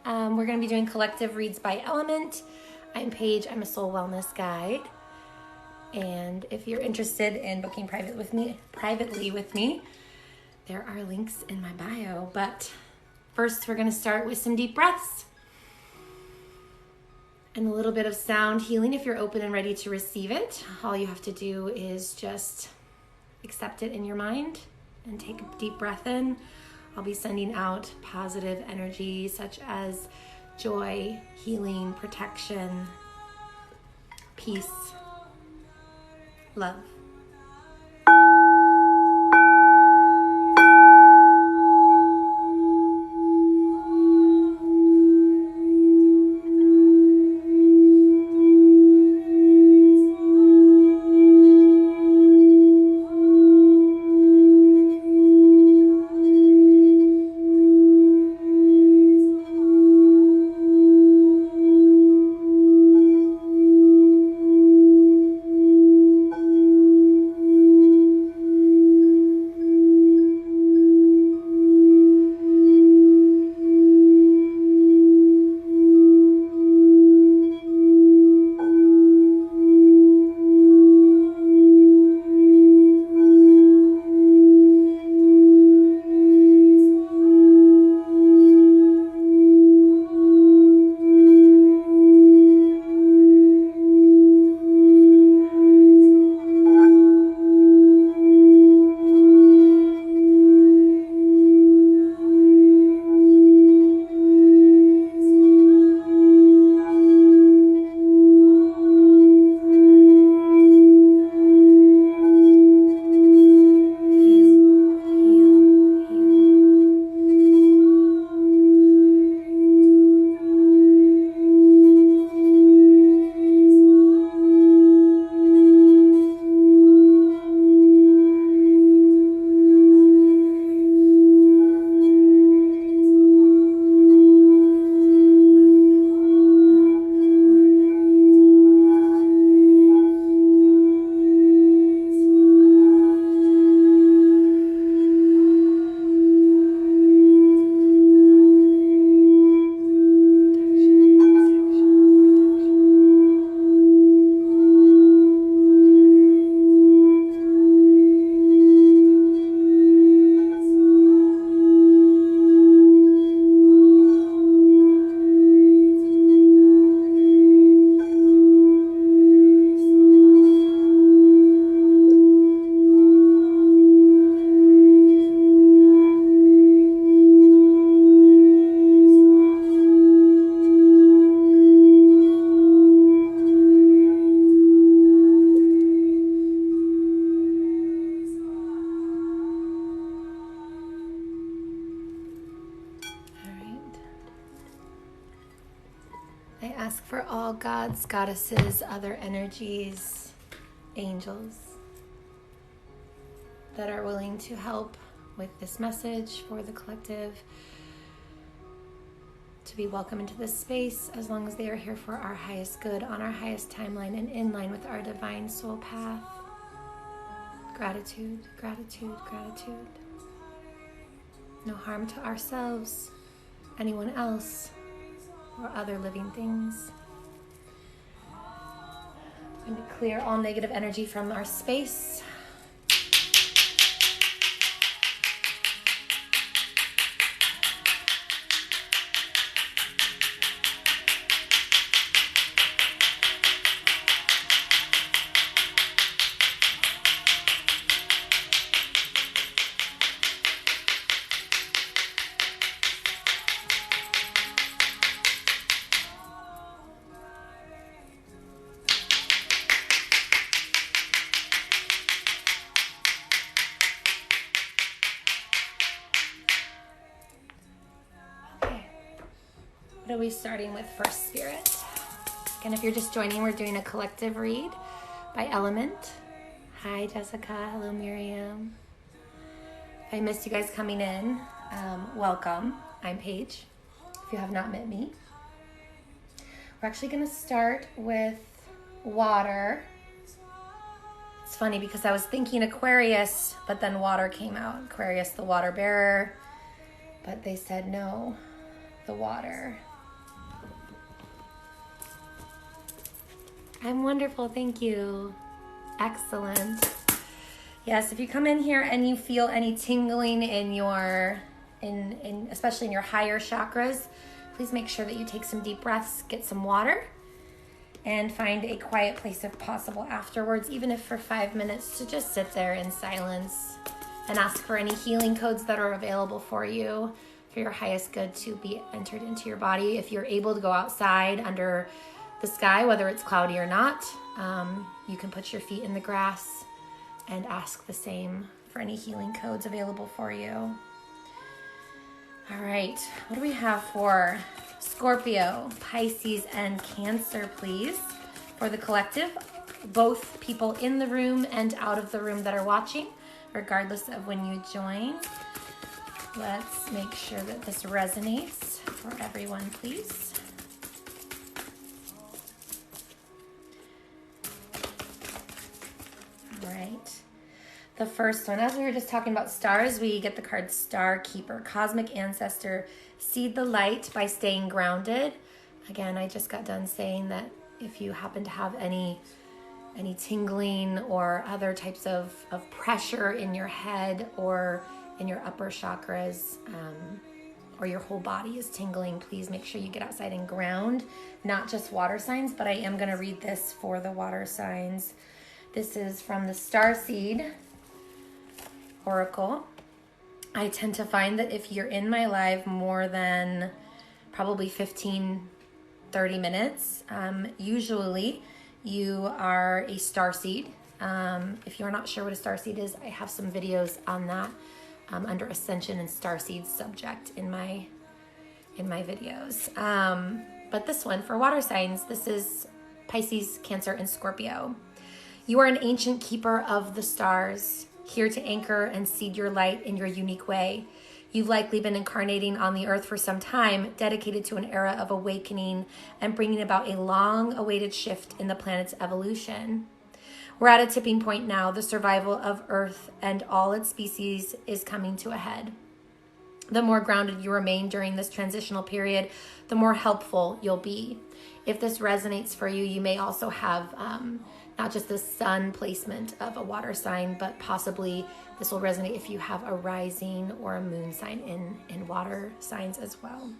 We're going to be doing collective reads by element. I'm Paige. I'm a soul wellness guide. And if you're interested in booking privately with me, there are links in my bio. But first, we're going to start with some deep breaths and a little bit of sound healing. If you're open and ready to receive it, all you have to do is just accept it in your mind and take a deep breath in. I'll be sending out positive energy such as joy, healing, protection, peace, love. I ask for all gods, goddesses, other energies, angels that are willing to help with this message for the collective to be welcome into this space as long as they are here for our highest good, on our highest timeline, and in line with our divine soul path. Gratitude, gratitude, gratitude. No harm to ourselves, anyone else, or other living things. I'm going to clear all negative energy from our space. What are we starting with first, Spirit? And if you're just joining, we're doing a collective read by element. Hi, Jessica. Hello, Miriam. If I missed you guys coming in, welcome. I'm Paige, if you have not met me. We're actually going to start with water. It's funny because I was thinking Aquarius, but then water came out. Aquarius, the water bearer. But they said no, the water. I'm wonderful, thank you. Excellent. Yes, if you come in here and you feel any tingling in your, especially in your higher chakras, please make sure that you take some deep breaths, get some water, and find a quiet place if possible afterwards, even if for 5 minutes, to just sit there in silence and ask for any healing codes that are available for you for your highest good to be entered into your body. If you're able to go outside under the sky, whether it's cloudy or not, you can put your feet in the grass and ask the same for any healing codes available for you. All right, what do we have for Scorpio, Pisces, and Cancer, please, for the collective, both people in the room and out of the room that are watching, regardless of when you join. Let's make sure that this resonates for everyone, please. All right. The first one, as we were just talking about stars, we get the card Star Keeper, Cosmic Ancestor. Seed the light by staying grounded. Again, I just got done saying that if you happen to have any tingling or other types of pressure in your head or in your upper chakras, or your whole body is tingling, please make sure you get outside and ground. Not just water signs, but I am going to read this for the water signs. This is from the Starseed Oracle. I tend to find that if you're in my live more than probably 15, 30 minutes, usually you are a starseed. If you're not sure what a starseed is, I have some videos on that under Ascension and Starseed subject in my videos. But this one for water signs, this is Pisces, Cancer, and Scorpio. You are an ancient keeper of the stars, here to anchor and seed your light in your unique way. You've likely been incarnating on the earth for some time, dedicated to an era of awakening and bringing about a long-awaited shift in the planet's evolution. We're at a tipping point now. The survival of Earth and all its species is coming to a head. The more grounded you remain during this transitional period, the more helpful you'll be. If this resonates for you, you may also have not just the sun placement of a water sign, but possibly this will resonate if you have a rising or a moon sign in water signs as well.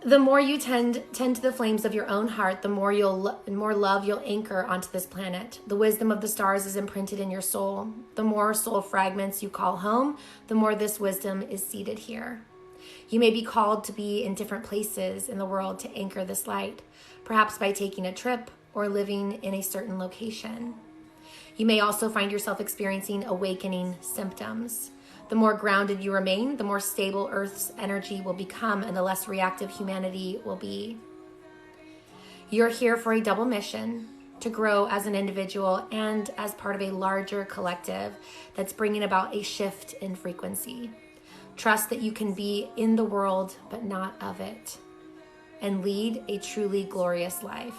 The more you tend to the flames of your own heart, the more love you'll anchor onto this planet. The wisdom of the stars is imprinted in your soul. The more soul fragments you call home, the more this wisdom is seated here. You may be called to be in different places in the world to anchor this light, perhaps by taking a trip or living in a certain location. You may also find yourself experiencing awakening symptoms. The more grounded you remain, the more stable Earth's energy will become and the less reactive humanity will be. You're here for a double mission, to grow as an individual and as part of a larger collective that's bringing about a shift in frequency. Trust that you can be in the world, but not of it, and lead a truly glorious life.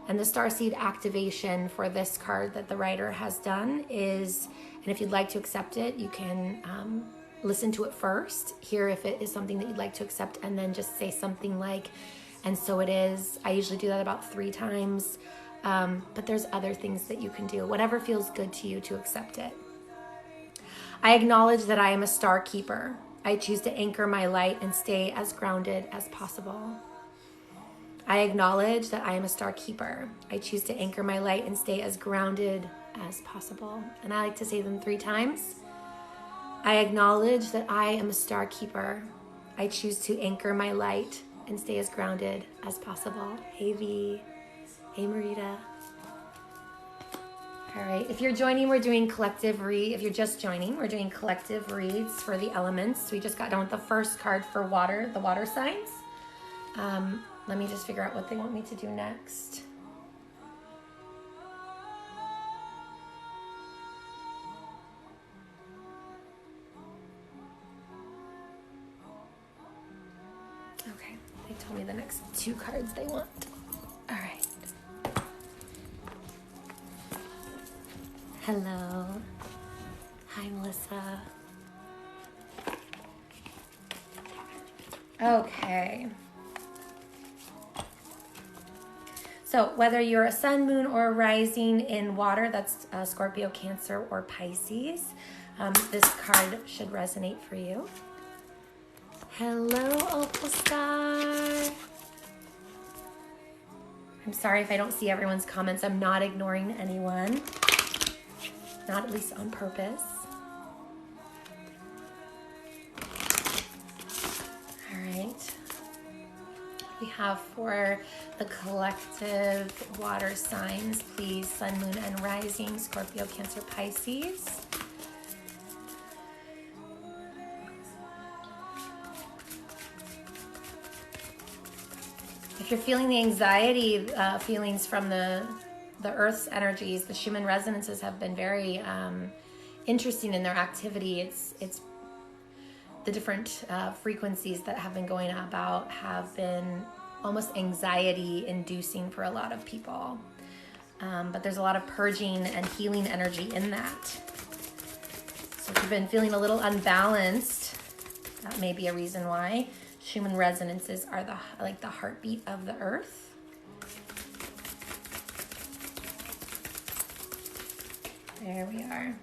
And the Starseed activation for this card that the writer has done is, and if you'd like to accept it, you can listen to it first, hear if it is something that you'd like to accept, and then just say something like, and so it is. I usually do that about 3 times, but there's other things that you can do. Whatever feels good to you to accept it. I acknowledge that I am a star keeper. I choose to anchor my light and stay as grounded as possible. I acknowledge that I am a star keeper. I choose to anchor my light and stay as grounded as possible. And I like to say them 3 times. I acknowledge that I am a star keeper. I choose to anchor my light and stay as grounded as possible. Hey V. Hey Marita. All right, if you're joining, we're doing collective read. If you're just joining, we're doing collective reads for the elements. We just got done with the first card for water, the water signs. Let me just figure out what they want me to do next. Okay, they told me the next 2 cards they want. All right. Hello. Hi, Melissa. Okay. So whether you're a sun, moon, or rising in water, that's Scorpio, Cancer, or Pisces, this card should resonate for you. Hello, Opal Star. I'm sorry if I don't see everyone's comments. I'm not ignoring anyone. Not at least on purpose. All right. We have for the collective water signs, please, sun, moon, and rising, Scorpio, Cancer, Pisces. If you're feeling the anxiety feelings from the Earth's energies, the Schumann resonances have been very interesting in their activity. It's the different frequencies that have been going about have been almost anxiety inducing for a lot of people. But there's a lot of purging and healing energy in that. So if you've been feeling a little unbalanced, that may be a reason why. Schumann resonances are like the heartbeat of the earth. There we are.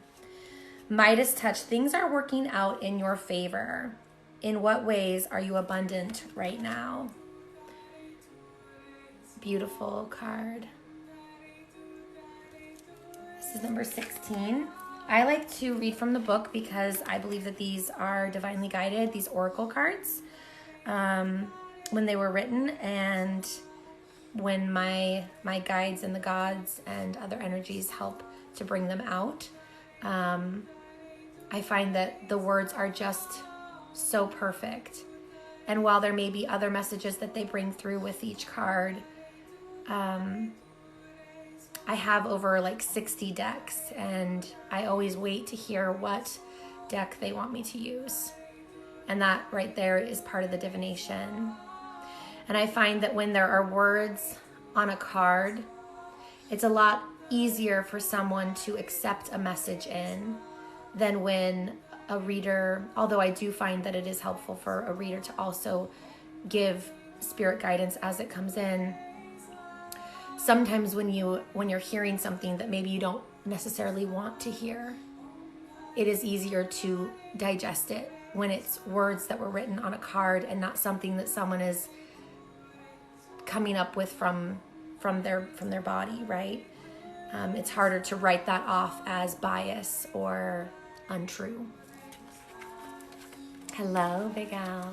Midas touch. Things are working out in your favor. In what ways are you abundant right now? Beautiful card. This is number 16. I like to read from the book because I believe that these are divinely guided, these oracle cards, when they were written, and when my guides and the gods and other energies help to bring them out. I find that the words are just so perfect. And while there may be other messages that they bring through with each card, I have over like 60 decks, and I always wait to hear what deck they want me to use. And that right there is part of the divination. And I find that when there are words on a card, it's a lot easier for someone to accept a message in than when a reader, although I do find that it is helpful for a reader to also give spirit guidance as it comes in. Sometimes when you're hearing something that maybe you don't necessarily want to hear, it is easier to digest it when it's words that were written on a card and not something that someone is coming up with from their body, right? It's harder to write that off as bias or untrue. Hello, Big Al.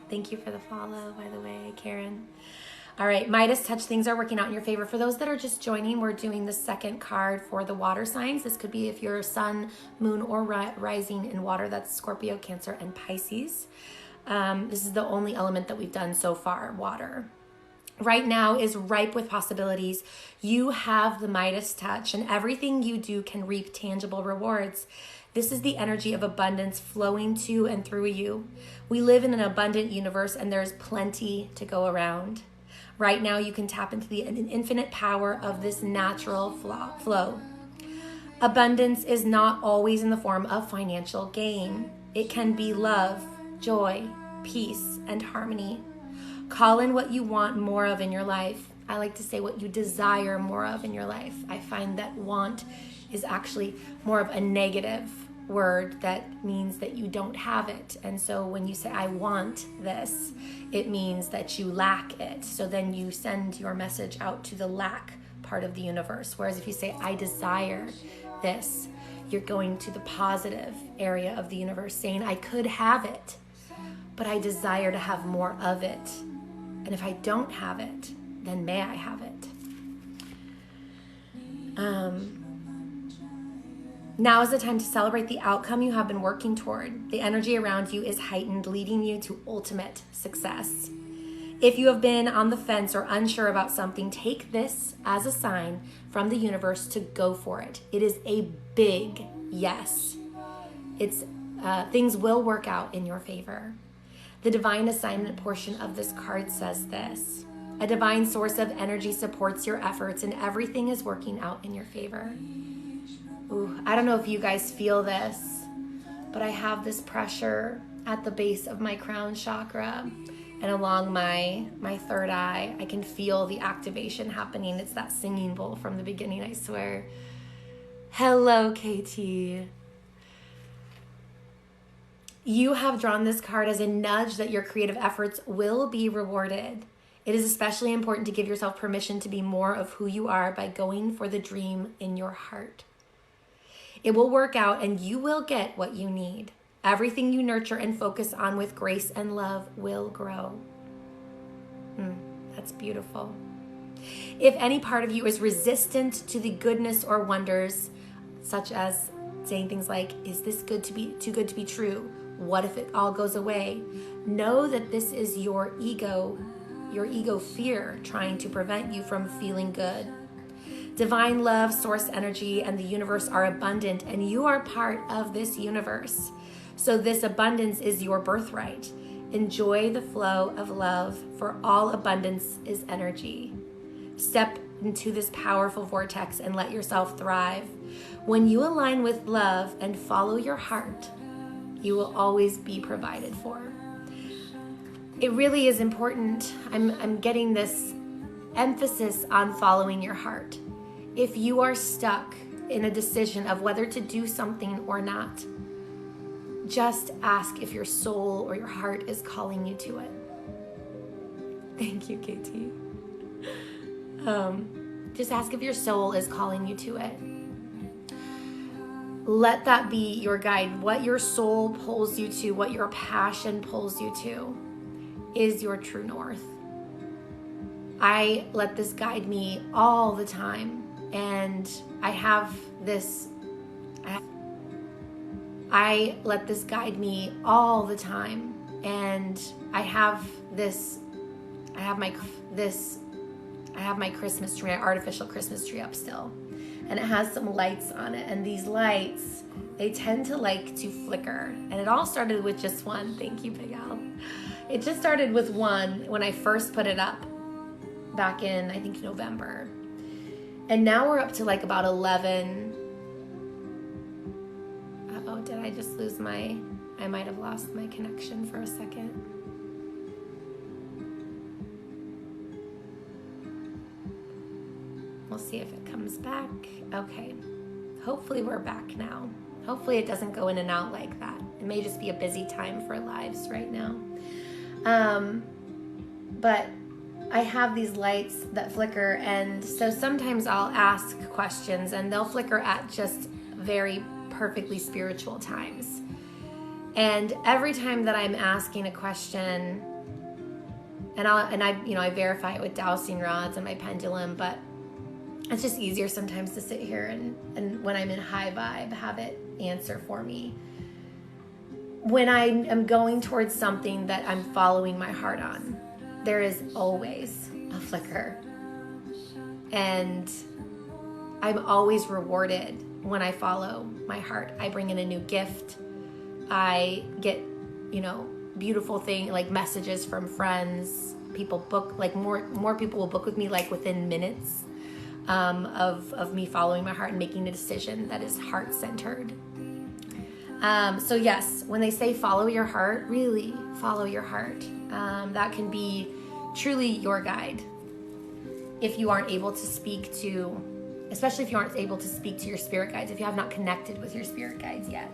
Thank you for the follow, by the way, Karen. All right, Midas touch. Things are working out in your favor. For those that are just joining, we're doing the second card for the water signs. This could be if you're sun, moon, or rising in water. That's Scorpio, Cancer, and Pisces. This is the only element that we've done so far, water. Right now is ripe with possibilities. You have the Midas touch, and everything you do can reap tangible rewards. This is the energy of abundance flowing to and through you. We live in an abundant universe, and there's plenty to go around. Right now, you can tap into the infinite power of this natural flow. Abundance is not always in the form of financial gain. It can be love, joy, peace, and harmony. Call in what you want more of in your life. I like to say what you desire more of in your life. I find that want is actually more of a negative word that means that you don't have it. And so when you say, I want this, it means that you lack it. So then you send your message out to the lack part of the universe. Whereas if you say, I desire this, you're going to the positive area of the universe saying, I could have it, but I desire to have more of it. And if I don't have it, then may I have it. Now is the time to celebrate the outcome you have been working toward. The energy around you is heightened, leading you to ultimate success. If you have been on the fence or unsure about something, take this as a sign from the universe to go for it. It is a big yes. Things will work out in your favor. The divine assignment portion of this card says this: a divine source of energy supports your efforts and everything is working out in your favor. Ooh, I don't know if you guys feel this, but I have this pressure at the base of my crown chakra. and along my third eye. I can feel the activation happening. It's that singing bowl from the beginning, I swear. Hello, KT. You have drawn this card as a nudge that your creative efforts will be rewarded. It is especially important to give yourself permission to be more of who you are by going for the dream in your heart. It will work out and you will get what you need. Everything you nurture and focus on with grace and love will grow. That's beautiful. If any part of you is resistant to the goodness or wonders, such as saying things like, is this too good to be true? What if it all goes away? Know that this is your ego fear trying to prevent you from feeling good. Divine love, source energy, and the universe are abundant, and you are part of this universe. So this abundance is your birthright. Enjoy the flow of love, for all abundance is energy. Step into this powerful vortex and let yourself thrive. When you align with love and follow your heart, you will always be provided for. It really is important. I'm getting this emphasis on following your heart. If you are stuck in a decision of whether to do something or not, just ask if your soul or your heart is calling you to it. Thank you, KT. Just ask if your soul is calling you to it. Let that be your guide. What your soul pulls you to, what your passion pulls you to, is your true north. I let this guide me all the time, and I let this guide me all the time, and I have my Christmas tree, my artificial Christmas tree up still, and it has some lights on it, and these lights, they tend to like to flicker, and it all started with just one. Thank you, Big Al. It just started with one when I first put it up back in, I think, November, and now we're up to like about 11. Uh-oh, did I just lose I might have lost my connection for a second. We'll see if it comes back. Okay, hopefully we're back now. Hopefully it doesn't go in and out like that. It may just be a busy time for lives right now. But I have these lights that flicker, and so sometimes I'll ask questions and they'll flicker at just very perfectly spiritual times. And every time that I'm asking a question, and I verify it with dowsing rods and my pendulum, but it's just easier sometimes to sit here and when I'm in high vibe, have it answer for me. When I am going towards something that I'm following my heart on, there is always a flicker. And I'm always rewarded when I follow my heart. I bring in a new gift. I get, beautiful thing like messages from friends. People book, like more people will book with me like within minutes of me following my heart and making a decision that is heart-centered. So yes, when they say follow your heart, really follow your heart. That can be truly your guide. If you aren't able to speak to, especially if you aren't able to speak to your spirit guides, if you have not connected with your spirit guides yet.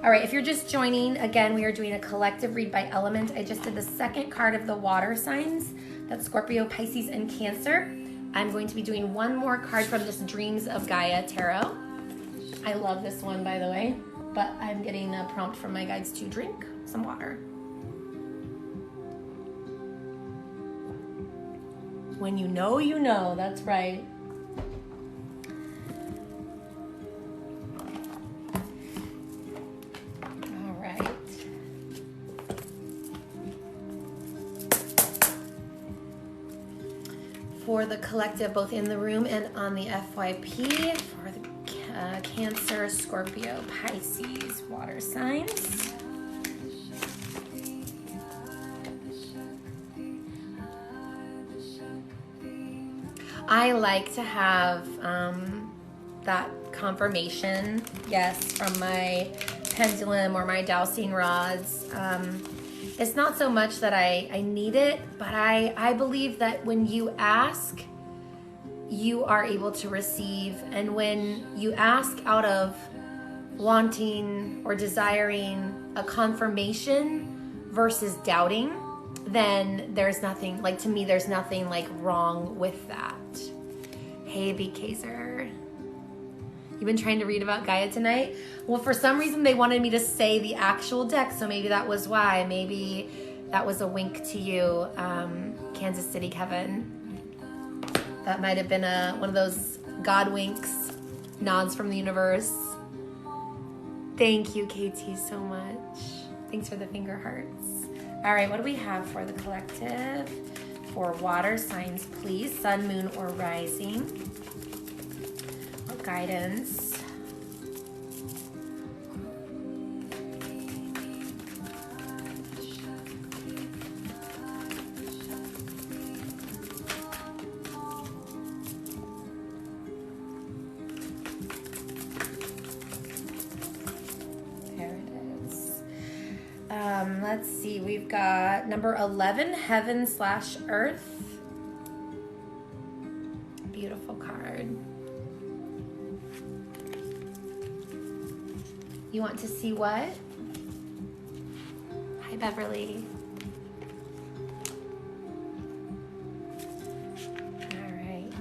All right, if you're just joining, again, we are doing a collective read by element. I just did the second card of the water signs. That's Scorpio, Pisces, and Cancer. I'm going to be doing one more card from this Dreams of Gaia Tarot. I love this one, by the way, but I'm getting a prompt from my guides to drink some water. When you know, that's right. All right. For the collective, both in the room and on the FYP, for the Cancer, Scorpio, Pisces, water signs. I like to have that confirmation, yes, from my pendulum or my dowsing rods. It's not so much that I need it, but I believe that when you ask, you are able to receive. And when you ask out of wanting or desiring a confirmation versus doubting, then there's nothing, like, to me, there's nothing like wrong with that. Hey, B. Kaiser. You've been trying to read about Gaia tonight? Well, for some reason they wanted me to say the actual deck, so maybe that was why. Maybe that was a wink to you, Kansas City, Kevin. That might have been one of those God winks, nods from the universe. Thank you, KT, so much. Thanks for the finger hearts. All right, what do we have for the collective? For water signs, please. Sun, moon, or rising. What guidance? Let's see, we've got number 11, Heaven/Earth. Beautiful card. You want to see what? Hi, Beverly. All right.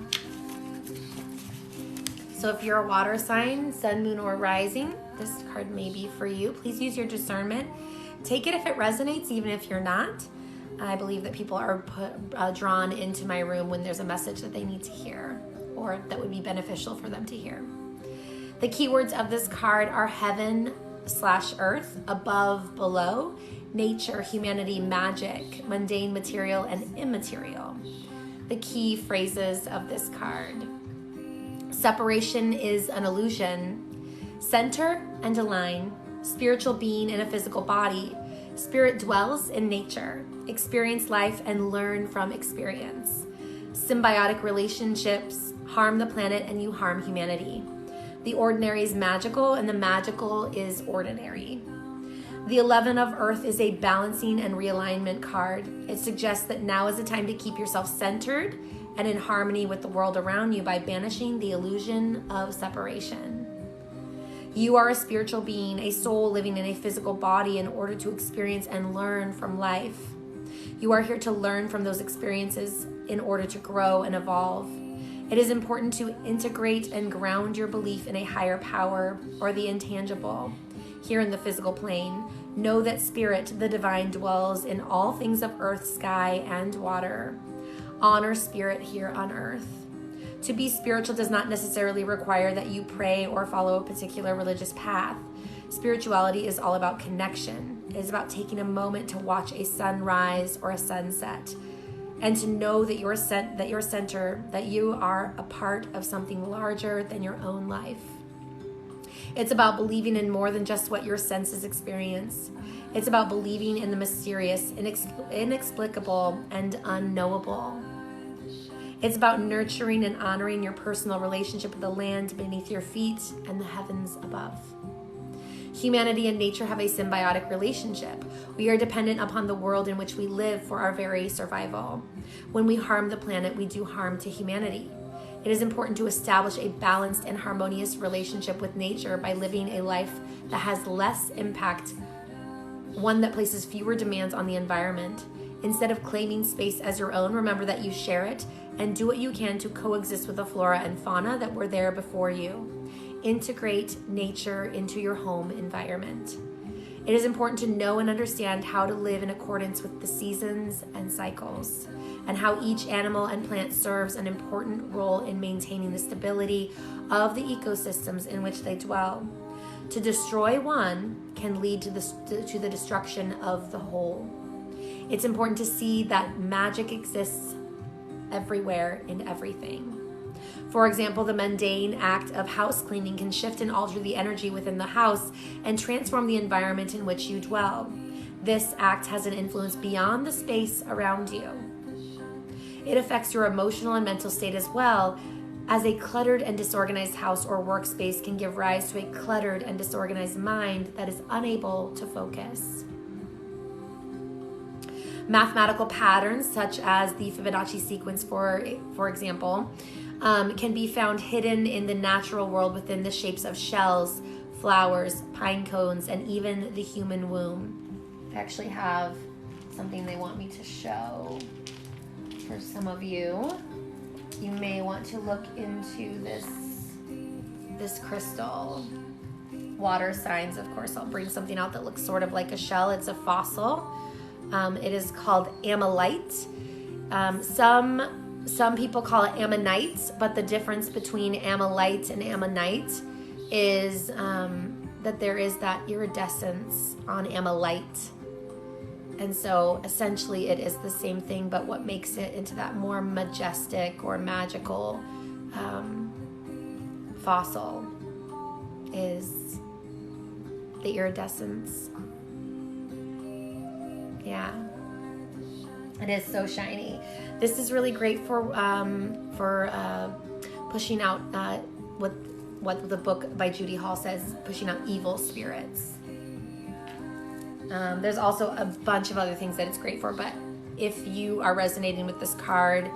So if you're a water sign, sun, moon, or rising, this card may be for you. Please use your discernment. Take it if it resonates, even if you're not. I believe that people are drawn into my room when there's a message that they need to hear or that would be beneficial for them to hear. The keywords of this card are Heaven/Earth, above, below, nature, humanity, magic, mundane, material, and immaterial. The key phrases of this card. Separation is an illusion. Center and align. Spiritual being in a physical body. Spirit dwells in nature. Experience life and learn from experience. Symbiotic relationships harm the planet and you harm humanity. The ordinary is magical and the magical is ordinary. The 11 of Earth is a balancing and realignment card. It suggests that now is the time to keep yourself centered and in harmony with the world around you by banishing the illusion of separation. You are a spiritual being, a soul living in a physical body in order to experience and learn from life. You are here to learn from those experiences in order to grow and evolve. It is important to integrate and ground your belief in a higher power or the intangible. Here in the physical plane, know that spirit, the divine, dwells in all things of earth, sky, and water. Honor spirit here on earth. To be spiritual does not necessarily require that you pray or follow a particular religious path. Spirituality is all about connection. It is about taking a moment to watch a sunrise or a sunset and to know that you're center, that you are a part of something larger than your own life. It's about believing in more than just what your senses experience. It's about believing in the mysterious, inexplicable, and unknowable. It's about nurturing and honoring your personal relationship with the land beneath your feet and the heavens above. Humanity and nature have a symbiotic relationship. We are dependent upon the world in which we live for our very survival. When we harm the planet, we do harm to humanity. It is important to establish a balanced and harmonious relationship with nature by living a life that has less impact, one that places fewer demands on the environment. Instead of claiming space as your own, remember that you share it and do what you can to coexist with the flora and fauna that were there before you. Integrate nature into your home environment. It is important to know and understand how to live in accordance with the seasons and cycles, and how each animal and plant serves an important role in maintaining the stability of the ecosystems in which they dwell. To destroy one can lead to the destruction of the whole. It's important to see that magic exists everywhere in everything. For example, the mundane act of house cleaning can shift and alter the energy within the house and transform the environment in which you dwell. This act has an influence beyond the space around you. It affects your emotional and mental state as well, as a cluttered and disorganized house or workspace can give rise to a cluttered and disorganized mind that is unable to focus. Mathematical patterns, such as the Fibonacci sequence, for example, can be found hidden in the natural world within the shapes of shells, flowers, pine cones, and even the human womb. I actually have something they want me to show for some of you. You may want to look into this crystal. Water signs, of course. I'll bring something out that looks sort of like a shell. It's a fossil. It is called ammonite. Some people call it ammonite, but the difference between ammonite and ammonite is that there is that iridescence on ammonite. And so essentially it is the same thing, but what makes it into that more majestic or magical fossil is the iridescence. Yeah, it is so shiny. This is really great for pushing out what the book by Judy Hall says, pushing out evil spirits. There's also a bunch of other things that it's great for, but if you are resonating with this card,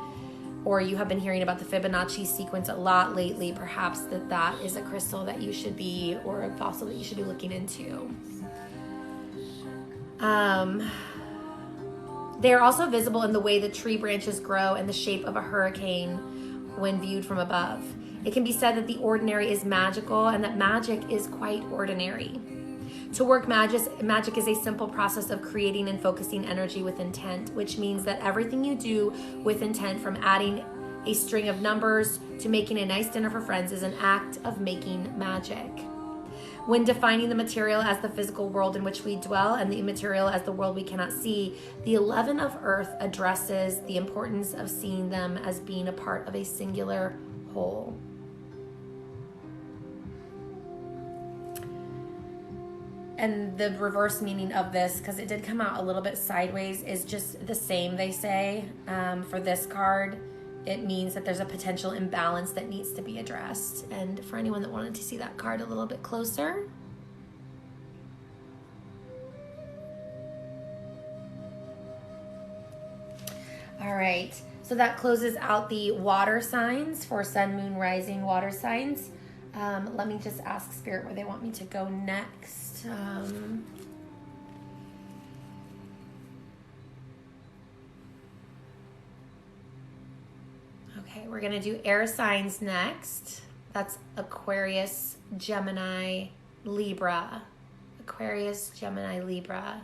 or you have been hearing about the Fibonacci sequence a lot lately, perhaps that is a crystal that you should be, or a fossil that you should be looking into. They are also visible in the way the tree branches grow and the shape of a hurricane when viewed from above. It can be said that the ordinary is magical and that magic is quite ordinary. To work magic is a simple process of creating and focusing energy with intent, which means that everything you do with intent, from adding a string of numbers to making a nice dinner for friends, is an act of making magic. When defining the material as the physical world in which we dwell and the immaterial as the world we cannot see, the 11 of Earth addresses the importance of seeing them as being a part of a singular whole. And the reverse meaning of this, because it did come out a little bit sideways, is just the same, they say. For this card, it means that there's a potential imbalance that needs to be addressed. And for anyone that wanted to see that card a little bit closer. All right, so that closes out the water signs for Sun, Moon, Rising water signs. Let me just ask Spirit where they want me to go next. Okay, we're going to do air signs next. That's Aquarius, Gemini, Libra. Aquarius, Gemini, Libra.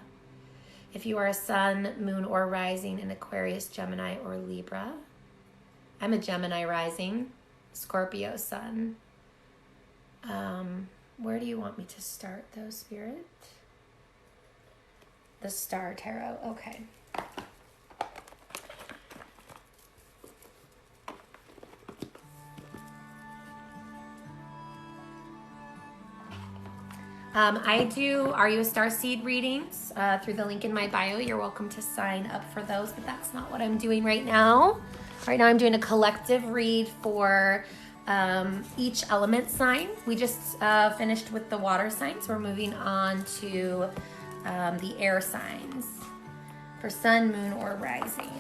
If you are a Sun, Moon, or Rising in Aquarius, Gemini, or Libra. I'm a Gemini rising, Scorpio Sun. Where do you want me to start though, Spirit? The Star Tarot. Okay. I do Are You a Star Seed readings through the link in my bio. You're welcome to sign up for those, but that's not what I'm doing right now. Right now I'm doing a collective read for each element sign. We just finished with the water signs. We're moving on to the air signs for Sun, Moon, or Rising.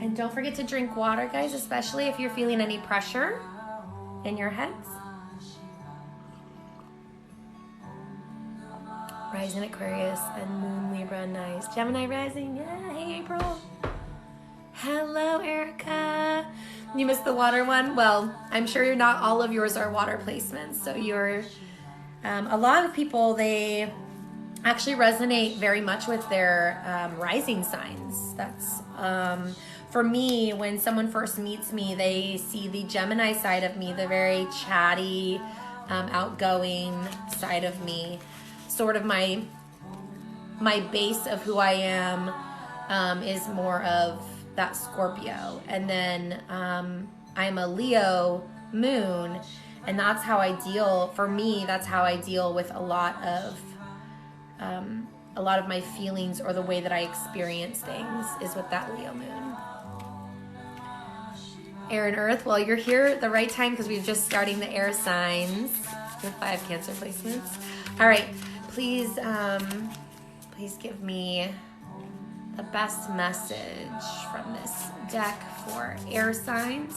And don't forget to drink water, guys, especially if you're feeling any pressure in your heads. Rising Aquarius and Moon Libra, nice. Gemini Rising, yeah, hey April. Hello, Erica. You missed the water one? Well, I'm sure not all of yours are water placements. So you're, a lot of people, they actually resonate very much with their rising signs. That's, for me, when someone first meets me, they see the Gemini side of me, the very chatty, outgoing side of me. Sort of my base of who I am is more of that Scorpio. And then I'm a Leo moon, and that's how I deal, for me, that's how I deal with a lot of my feelings, or the way that I experience things is with that Leo moon. Air and Earth, well, you're here at the right time because we're just starting the air signs with 5 Cancer placements. All right, please give me the best message from this deck for air signs: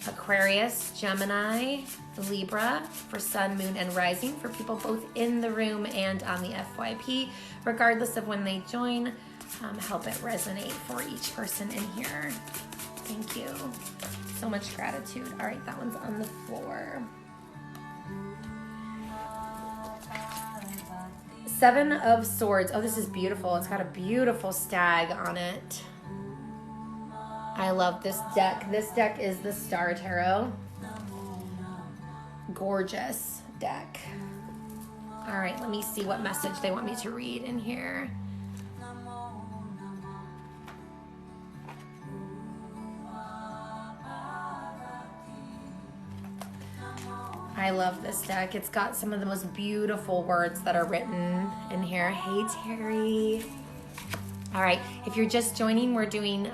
Aquarius, Gemini, Libra, for Sun, Moon, and Rising, for people both in the room and on the FYP, regardless of when they join. Help it resonate for each person in here. Thank you. So much gratitude. All right, that one's on the floor. Seven of Swords. Oh, this is beautiful. It's got a beautiful stag on it. I love this deck. This deck is the Star Tarot. Gorgeous deck. All right, let me see what message they want me to read in here. I love this deck. It's got some of the most beautiful words that are written in here. Hey, Terry. All right, if you're just joining, we're doing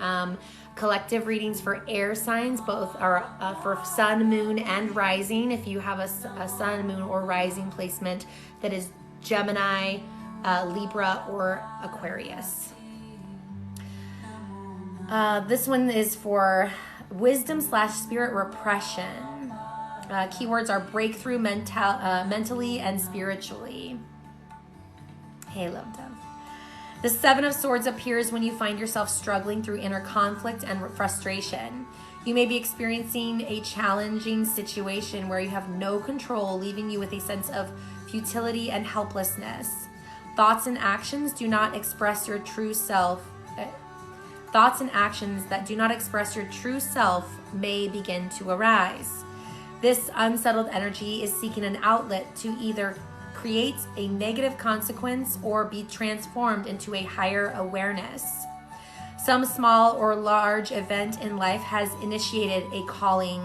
collective readings for air signs. Both are for Sun, Moon, and Rising. If you have a Sun, Moon, or Rising placement that is Gemini, Libra, or Aquarius. This one is for wisdom / spirit repression. Keywords are breakthrough mentally and spiritually. Hey, love dove. The Seven of Swords appears when you find yourself struggling through inner conflict and frustration. You may be experiencing a challenging situation where you have no control, leaving you with a sense of futility and helplessness. Thoughts and actions do not express your true self. Thoughts and actions that do not express your true self may begin to arise. This unsettled energy is seeking an outlet to either create a negative consequence or be transformed into a higher awareness. Some small or large event in life has initiated a calling,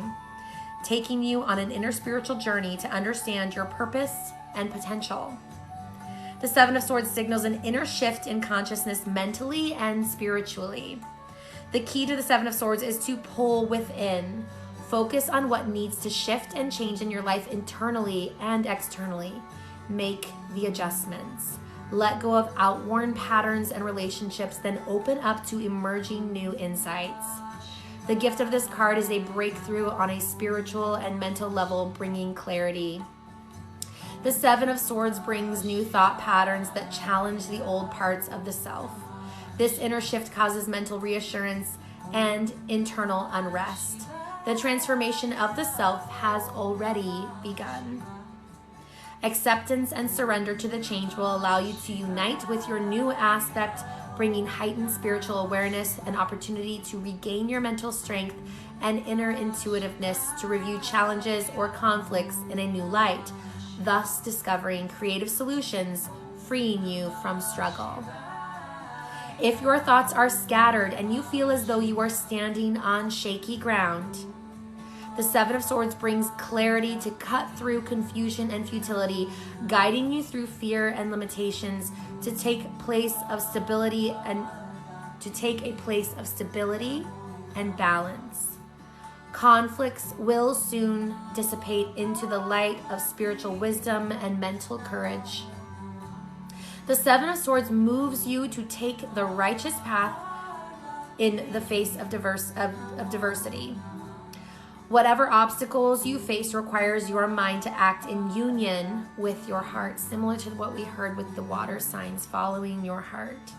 taking you on an inner spiritual journey to understand your purpose and potential. The Seven of Swords signals an inner shift in consciousness mentally and spiritually. The key to the Seven of Swords is to pull within. Focus on what needs to shift and change in your life internally and externally. Make the adjustments. Let go of outworn patterns and relationships, then open up to emerging new insights. The gift of this card is a breakthrough on a spiritual and mental level, bringing clarity. The Seven of Swords brings new thought patterns that challenge the old parts of the self. This inner shift causes mental reassurance and internal unrest. The transformation of the self has already begun. Acceptance and surrender to the change will allow you to unite with your new aspect, bringing heightened spiritual awareness and opportunity to regain your mental strength and inner intuitiveness to review challenges or conflicts in a new light, thus discovering creative solutions, freeing you from struggle. If your thoughts are scattered and you feel as though you are standing on shaky ground, the Seven of Swords brings clarity to cut through confusion and futility, guiding you through fear and limitations to take a place of stability and balance. Conflicts will soon dissipate into the light of spiritual wisdom and mental courage. The Seven of Swords moves you to take the righteous path in the face of diversity. Whatever obstacles you face requires your mind to act in union with your heart, similar to what we heard with the water signs, following your heart.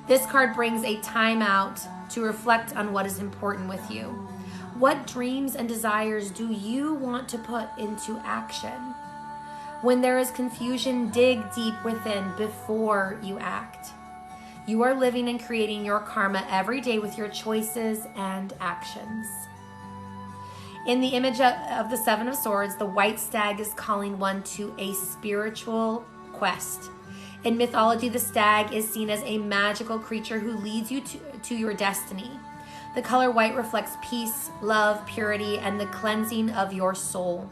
This card brings a time out to reflect on what is important with you. What dreams and desires do you want to put into action? When there is confusion, dig deep within before you act. You are living and creating your karma every day with your choices and actions. In the image of the Seven of Swords, the white stag is calling one to a spiritual quest. In mythology, the stag is seen as a magical creature who leads you to your destiny. The color white reflects peace, love, purity, and the cleansing of your soul.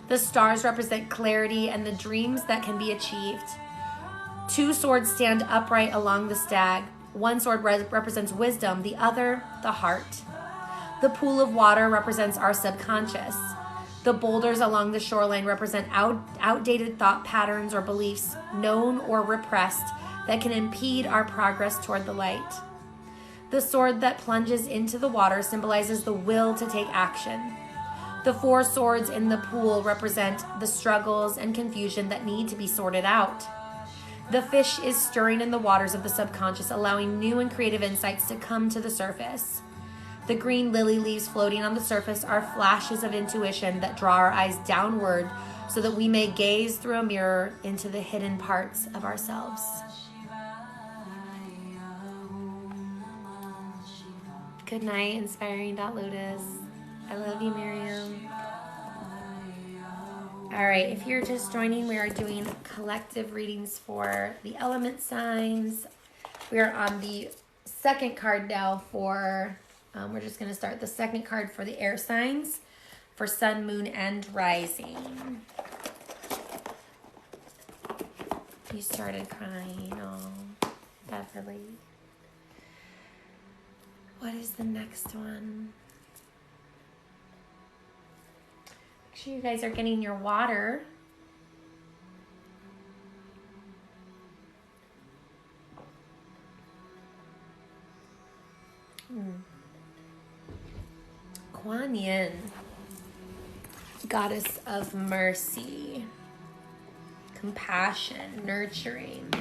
The stars represent clarity and the dreams that can be achieved. Two swords stand upright along the stag. One sword represents wisdom, the other, the heart. The pool of water represents our subconscious. The boulders along the shoreline represent outdated thought patterns or beliefs, known or repressed, that can impede our progress toward the light. The sword that plunges into the water symbolizes the will to take action. The 4 swords in the pool represent the struggles and confusion that need to be sorted out. The fish is stirring in the waters of the subconscious, allowing new and creative insights to come to the surface. The green lily leaves floating on the surface are flashes of intuition that draw our eyes downward so that we may gaze through a mirror into the hidden parts of ourselves. Good night, Inspiring.Lotus. I love you, Miriam. All right, if you're just joining, we are doing collective readings for the element signs. We are on the second card now for, we're just going to start the second card for the air signs for sun, moon, and rising. You started crying, oh, Beverly. What is the next one? Make sure you guys are getting your water. Kuan Yin, goddess of mercy, compassion, nurturing.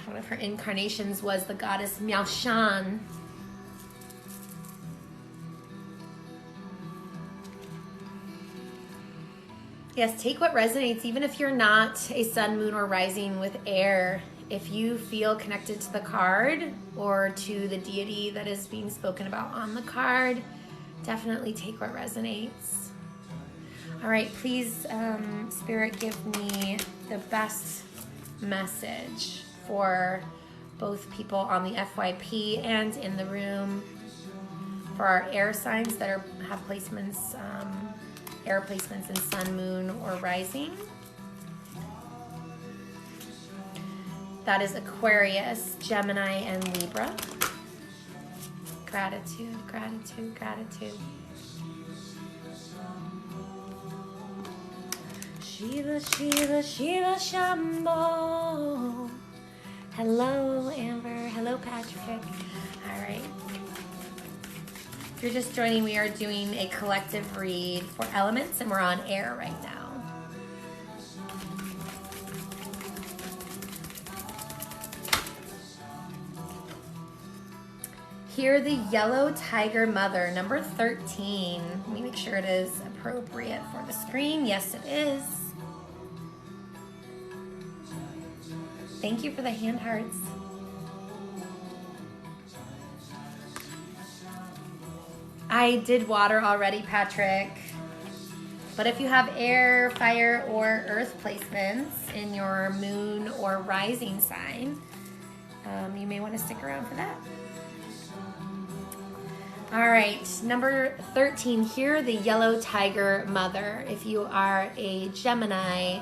One of her incarnations was the goddess Miao Shan. Yes, take what resonates, even if you're not a sun, moon, or rising with air. If you feel connected to the card or to the deity that is being spoken about on the card, definitely take what resonates. All right, please, Spirit, give me the best message for both people on the FYP and in the room for our air signs that have placements, air placements in sun, moon, or rising. That is Aquarius, Gemini, and Libra. Gratitude, gratitude, gratitude. Shiva, Shiva, Shiva, Shambho. Hello, Amber. Hello, Patrick. All right. If you're just joining, we are doing a collective read for elements, and we're on air right now. Here, the yellow tiger mother, number 13. Let me make sure it is appropriate for the screen. Yes, it is. Thank you for the hand hearts. I did water already, Patrick. But if you have air, fire, or earth placements in your moon or rising sign, you may want to stick around for that. All right, number 13 here, the yellow tiger mother. If you are a Gemini,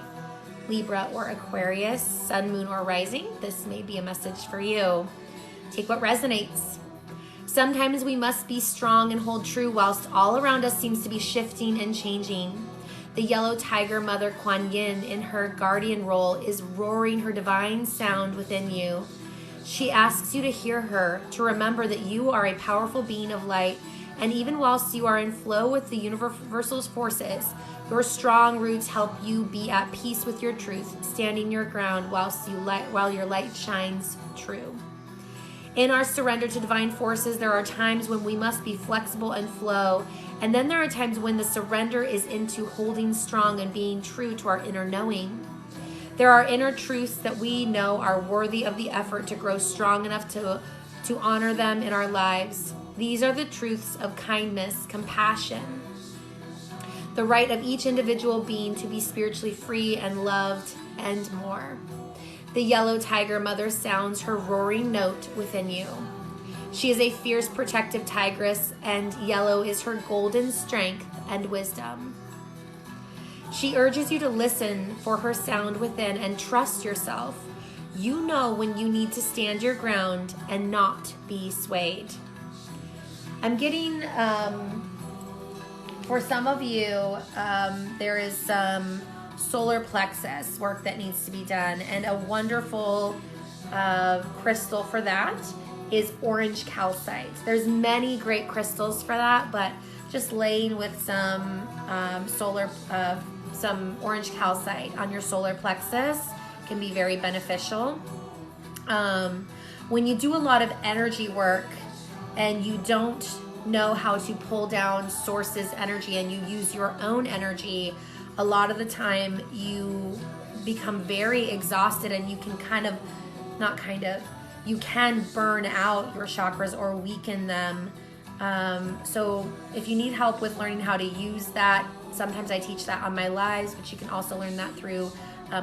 Libra, or Aquarius, sun, moon, or rising, this may be a message for you. Take what resonates. Sometimes we must be strong and hold true whilst all around us seems to be shifting and changing. The yellow tiger mother Kuan Yin in her guardian role is roaring her divine sound within you. She asks you to hear her, to remember that you are a powerful being of light, and even whilst you are in flow with the universal's forces, your strong roots help you be at peace with your truth, standing your ground while your light shines true. In our surrender to divine forces, there are times when we must be flexible and flow, and then there are times when the surrender is into holding strong and being true to our inner knowing. There are inner truths that we know are worthy of the effort to grow strong enough to honor them in our lives. These are the truths of kindness, compassion, the right of each individual being to be spiritually free and loved, and more. The yellow tiger mother sounds her roaring note within you. She is a fierce, protective tigress, and yellow is her golden strength and wisdom. She urges you to listen for her sound within and trust yourself. You know when you need to stand your ground and not be swayed. I'm getting, for some of you, there is some solar plexus work that needs to be done, and a wonderful crystal for that is orange calcite. There's many great crystals for that, but just laying with some some orange calcite on your solar plexus can be very beneficial. When you do a lot of energy work and you don't know how to pull down sources energy and you use your own energy, a lot of the time you become very exhausted and you can you can burn out your chakras or weaken them. So if you need help with learning how to use that, sometimes I teach that on my lives, but you can also learn that through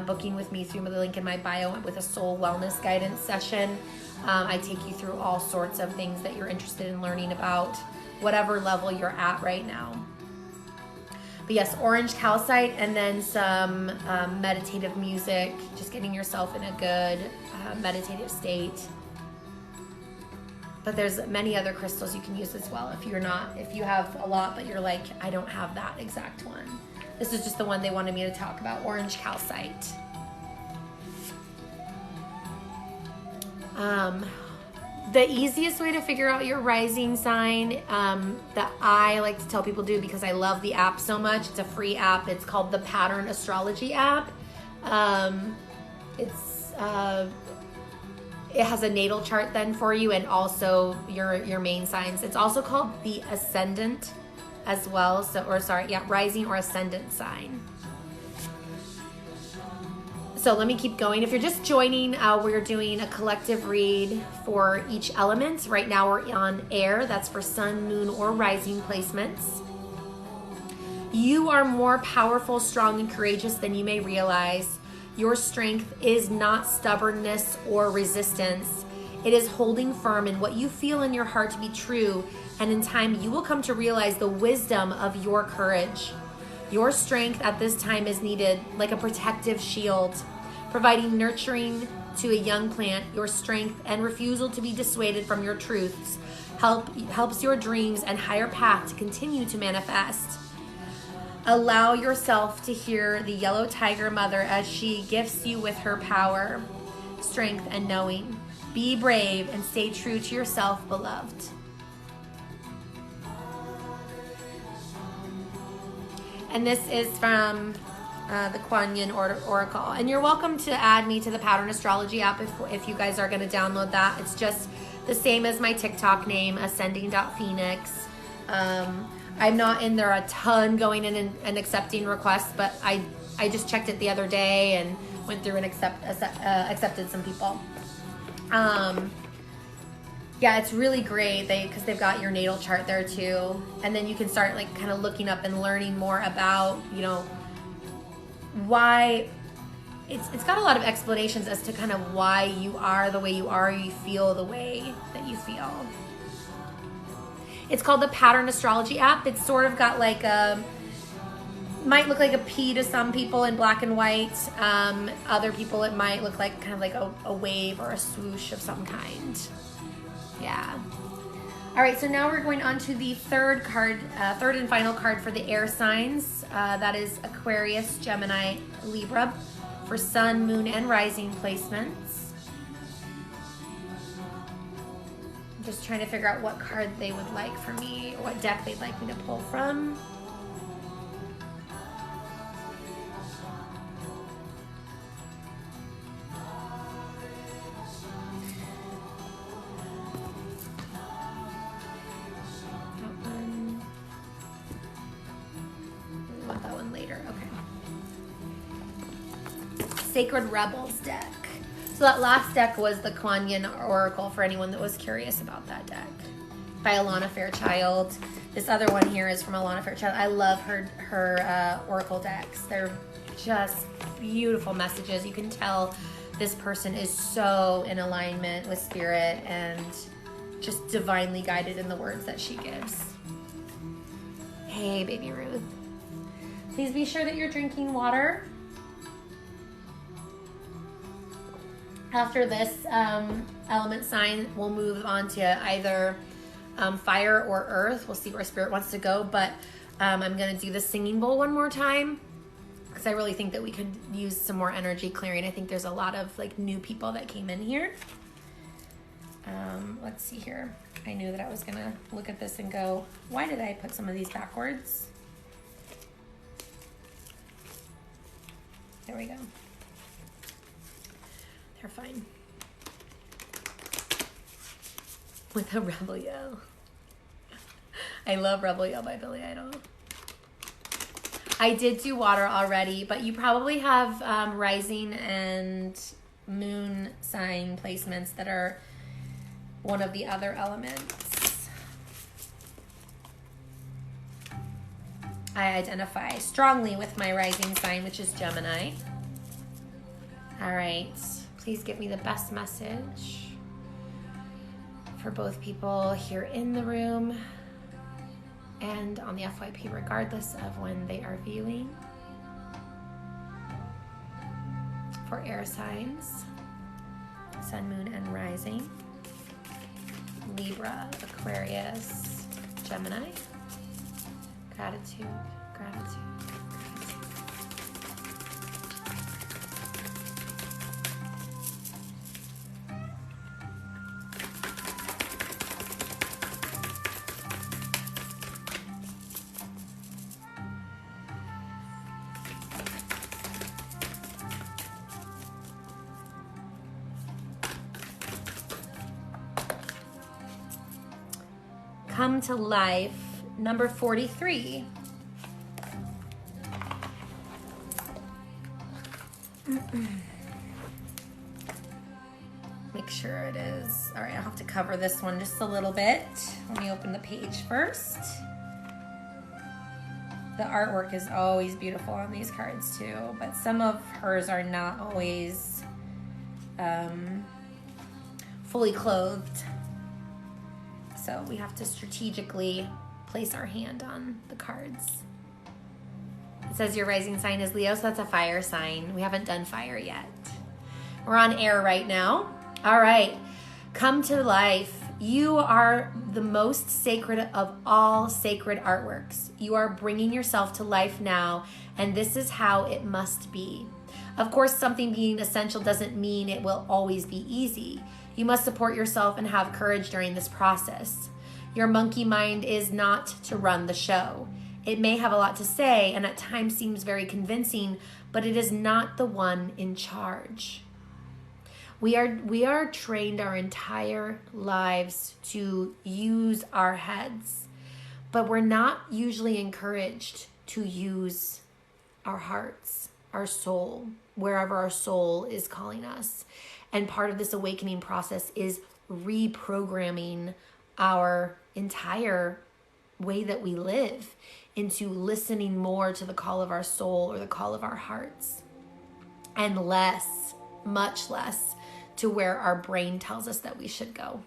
booking with me through the link in my bio with a soul wellness guidance session. I take you through all sorts of things that you're interested in learning about, whatever level you're at right now. But yes, orange calcite, and then some meditative music, just getting yourself in a good meditative state. But there's many other crystals you can use as well if you have a lot, but you're like, I don't have that exact one. This is just the one they wanted me to talk about, orange calcite. The easiest way to figure out your rising sign that I like to tell people do, because I love the app so much, it's a free app. It's called the Pattern Astrology app. It has a natal chart then for you, and also your main signs. It's also called the Ascendant as well. Rising or Ascendant sign. So let me keep going. If you're just joining, we're doing a collective read for each element. Right now we're on air. That's for sun, moon, or rising placements. You are more powerful, strong, and courageous than you may realize. Your strength is not stubbornness or resistance. It is holding firm in what you feel in your heart to be true, and in time you will come to realize the wisdom of your courage. Your strength at this time is needed like a protective shield, providing nurturing to a young plant. Your strength and refusal to be dissuaded from your truths helps your dreams and higher path to continue to manifest. Allow yourself to hear the yellow tiger mother as she gifts you with her power, strength, and knowing. Be brave and stay true to yourself, beloved. And this is from the Kuan Yin Oracle. And you're welcome to add me to the Pattern Astrology app if you guys are going to download that. It's just the same as my TikTok name, ascending.phoenix. I'm not in there a ton going in and accepting requests, but I just checked it the other day and went through and accepted some people. Yeah, it's really great because they've got your natal chart there too, and then you can start like kind of looking up and learning more about why. It's got a lot of explanations as to kind of why you are the way you are, you feel the way that you feel. It's called the Pattern Astrology app. It's sort of got like might look like a P to some people in black and white. Other people it might look like kind of like a wave or a swoosh of some kind. Yeah. All right, so now we're going on to the third and final card for the air signs. That is Aquarius, Gemini, Libra for sun, moon, and rising placements. Just trying to figure out what card they would like for me, or what deck they'd like me to pull from. That one. I want that one later. Okay. Sacred Rebels deck. So that last deck was the Kuan Yin Oracle, for anyone that was curious about that deck, by Alana Fairchild. This other one here is from Alana Fairchild. I love her Oracle decks. They're just beautiful messages. You can tell this person is so in alignment with spirit and just divinely guided in the words that she gives. Hey, baby Ruth. Please be sure that you're drinking water. After this element sign, we'll move on to either fire or earth. We'll see where spirit wants to go, but I'm going to do the singing bowl one more time because I really think that we could use some more energy clearing. I think there's a lot of like new people that came in here. Let's see here. I knew that I was going to look at this and go, why did I put some of these backwards? There we go. They're fine. With a Rebel Yell. I love Rebel Yell by Billy Idol. I did do water already, but you probably have rising and moon sign placements that are one of the other elements. I identify strongly with my rising sign, which is Gemini. All right, please give me the best message for both people here in the room and on the FYP, regardless of when they are viewing. For air signs, sun, moon, and rising. Libra, Aquarius, Gemini. Gratitude, gratitude, gratitude. Come to life, number 43. Make sure it is. All right, I'll have to cover this one just a little bit. Let me open the page first. The artwork is always beautiful on these cards too, but some of hers are not always fully clothed. So we have to strategically place our hand on the cards. It says your rising sign is Leo, so that's a fire sign. We haven't done fire yet. We're on air right now. All right, come to life. You are the most sacred of all sacred artworks. You are bringing yourself to life now, and this is how it must be. Of course, something being essential doesn't mean it will always be easy. You must support yourself and have courage during this process. Your monkey mind is not to run the show. It may have a lot to say and at times seems very convincing, but it is not the one in charge. We are trained our entire lives to use our heads, but we're not usually encouraged to use our hearts, our soul, wherever our soul is calling us. And part of this awakening process is reprogramming our entire way that we live into listening more to the call of our soul or the call of our hearts, and less, much less, to where our brain tells us that we should go.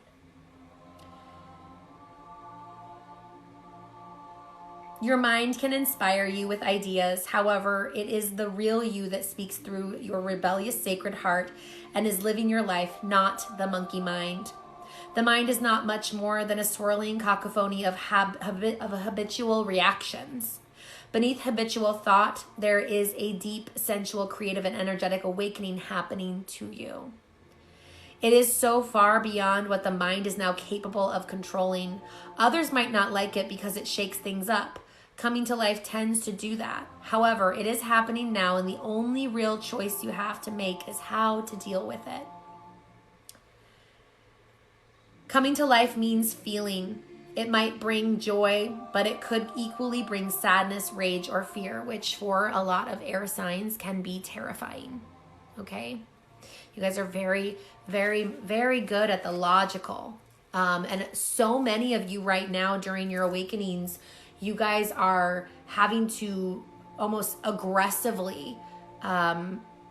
Your mind can inspire you with ideas. However, it is the real you that speaks through your rebellious sacred heart and is living your life, not the monkey mind. The mind is not much more than a swirling cacophony of habitual reactions. Beneath habitual thought, there is a deep, sensual, creative, and energetic awakening happening to you. It is so far beyond what the mind is now capable of controlling. Others might not like it because it shakes things up. Coming to life tends to do that. However, it is happening now, and the only real choice you have to make is how to deal with it. Coming to life means feeling. It might bring joy, but it could equally bring sadness, rage, or fear, which for a lot of air signs can be terrifying. Okay? You guys are very, very, very good at the logical. And so many of you right now during your awakenings, you guys are having to almost aggressively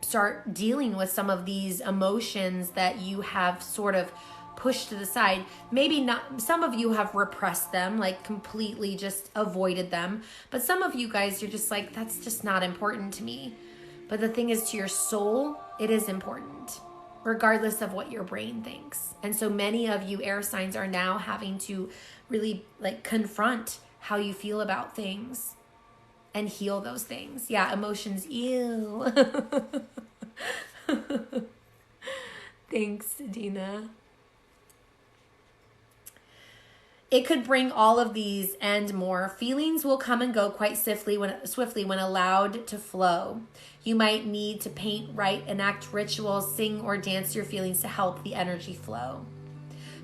start dealing with some of these emotions that you have sort of pushed to the side. Maybe not, some of you have repressed them, like completely just avoided them. But some of you guys, you're just like, that's just not important to me. But the thing is, to your soul, it is important. regardless of what your brain thinks. And so many of you air signs are now having to really like confront how you feel about things and heal those things. Yeah, emotions, ew. Thanks, Dina. It could bring all of these and more. Feelings will come and go quite swiftly when allowed to flow. You might need to paint, write, enact rituals, sing, or dance your feelings to help the energy flow.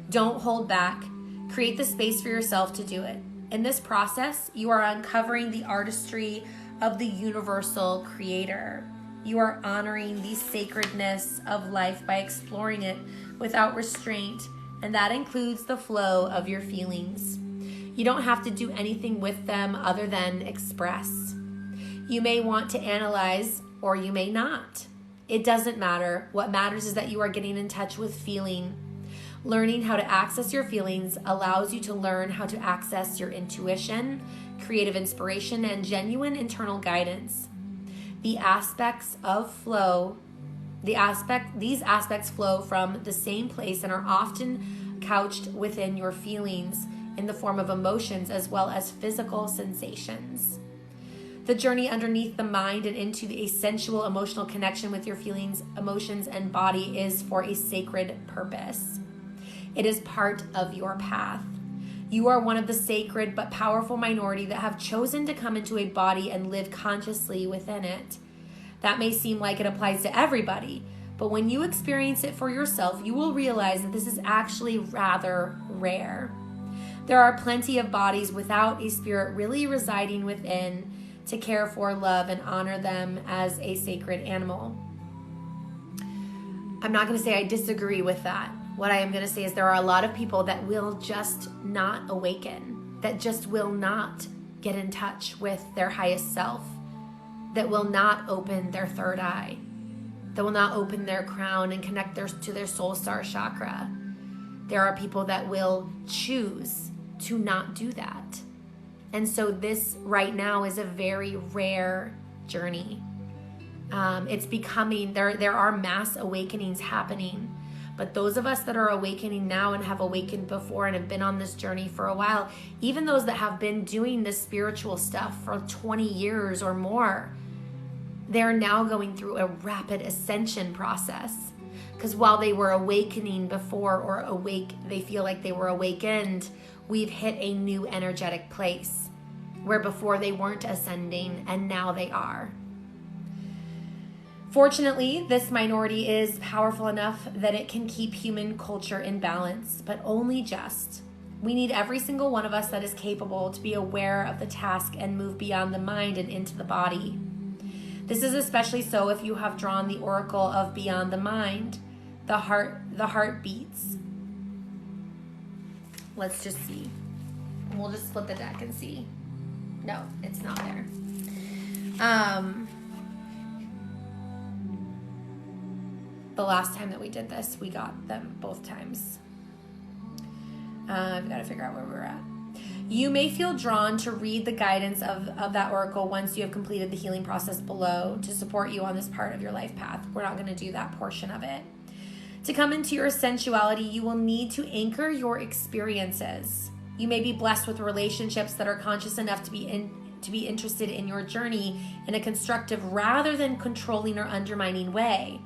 Don't hold back. Create the space for yourself to do it. In this process, you are uncovering the artistry of the universal creator. You are honoring the sacredness of life by exploring it without restraint, and that includes the flow of your feelings. You don't have to do anything with them other than express. You may want to analyze, or you may not. It doesn't matter. What matters is that you are getting in touch with feeling. Learning how to access your feelings allows you to learn how to access your intuition, creative inspiration, and genuine internal guidance. These aspects flow from the same place and are often couched within your feelings in the form of emotions as well as physical sensations. The journey underneath the mind and into a sensual emotional connection with your feelings, emotions, and body is for a sacred purpose. It is part of your path. You are one of the sacred but powerful minority that have chosen to come into a body and live consciously within it. That may seem like it applies to everybody, but when you experience it for yourself, you will realize that this is actually rather rare. There are plenty of bodies without a spirit really residing within to care for, love, and honor them as a sacred animal. I'm not going to say I disagree with that. What I am going to say is there are a lot of people that will just not awaken, that just will not get in touch with their highest self, that will not open their third eye, that will not open their crown and connect to their soul star chakra. There are people that will choose to not do that. And so this right now is a very rare journey. It's becoming, there are mass awakenings happening. But those of us that are awakening now and have awakened before and have been on this journey for a while, even those that have been doing this spiritual stuff for 20 years or more, they're now going through a rapid ascension process. Because while they were awakening before or they feel like they were awakened, we've hit a new energetic place where before they weren't ascending and now they are. Fortunately, this minority is powerful enough that it can keep human culture in balance, but only just. We need every single one of us that is capable to be aware of the task and move beyond the mind and into the body. This is especially so if you have drawn the oracle of beyond the mind, the heart beats. Let's just see. We'll just split the deck and see. No, it's not there. The last time that we did this, we got them both times. I've got to figure out where we're at. You may feel drawn to read the guidance of that oracle once you have completed the healing process below to support you on this part of your life path. We're not going to do that portion of it. To come into your sensuality, you will need to anchor your experiences. You may be blessed with relationships that are conscious enough to be interested in your journey in a constructive rather than controlling or undermining way.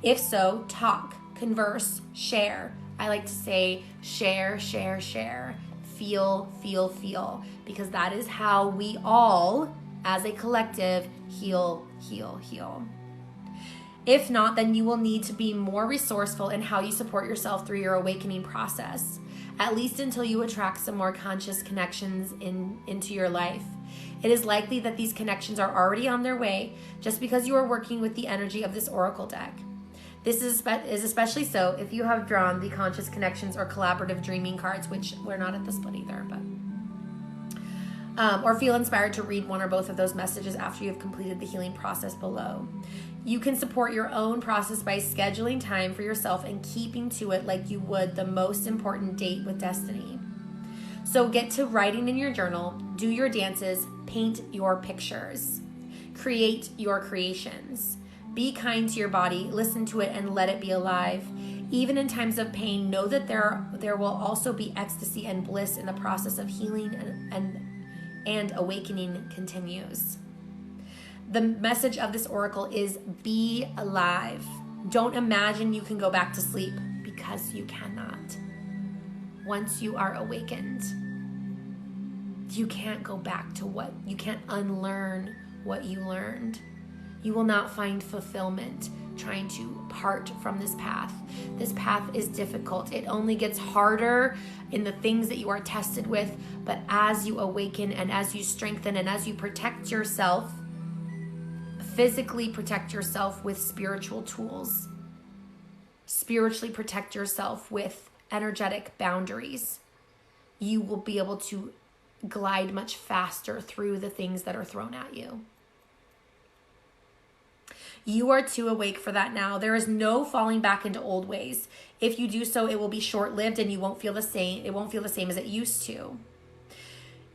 If so, talk, converse, share. I like to say share, share, share. Feel, feel, feel. Because that is how we all, as a collective, heal, heal, heal. If not, then you will need to be more resourceful in how you support yourself through your awakening process, at least until you attract some more conscious connections into your life. It is likely that these connections are already on their way just because you are working with the energy of this oracle deck. This is especially so if you have drawn the conscious connections or collaborative dreaming cards, which we're not at the split either, but or feel inspired to read one or both of those messages after you have completed the healing process below. You can support your own process by scheduling time for yourself and keeping to it like you would the most important date with destiny. So get to writing in your journal, do your dances, paint your pictures, create your creations. Be kind to your body, listen to it, and let it be alive. Even in times of pain, know that there will also be ecstasy and bliss in the process of healing, and awakening continues. The message of this oracle is be alive. Don't imagine you can go back to sleep, because you cannot. Once you are awakened, you can't go back to you can't unlearn what you learned. You will not find fulfillment trying to part from this path. This path is difficult. It only gets harder in the things that you are tested with, but as you awaken and as you strengthen and as you protect yourself, physically protect yourself with spiritual tools, spiritually protect yourself with energetic boundaries, you will be able to glide much faster through the things that are thrown at you. You are too awake for that now. There is no falling back into old ways. If you do so, it will be short-lived and you won't feel the same. It won't feel the same as it used to.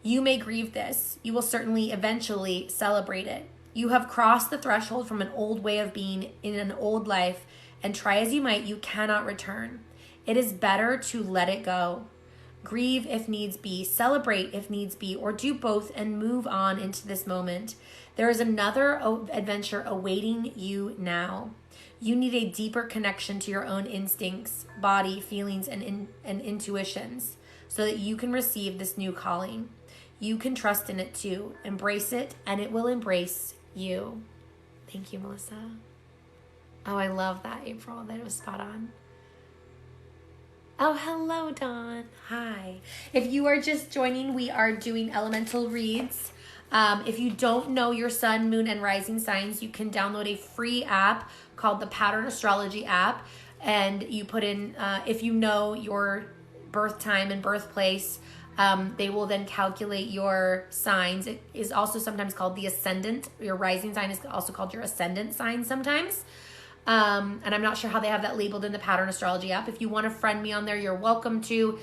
You may grieve this. You will certainly eventually celebrate it. You have crossed the threshold from an old way of being in an old life, and try as you might, you cannot return. It is better to let it go. Grieve if needs be, celebrate if needs be, or do both and move on into this moment. There is another adventure awaiting you now. You need a deeper connection to your own instincts, body, feelings, and intuitions so that you can receive this new calling. You can trust in it too. Embrace it, and it will embrace you. Thank you, Melissa. Oh, I love that, April. That was spot on. Oh, hello, Dawn. Hi. If you are just joining, we are doing elemental reads. If you don't know your sun, moon, and rising signs, you can download a free app called the Pattern Astrology app. And you put in, if you know your birth time and birthplace, they will then calculate your signs. It is also sometimes called the ascendant. Your rising sign is also called your ascendant sign sometimes. And I'm not sure how they have that labeled in the Pattern Astrology app. If you want to friend me on there, you're welcome to.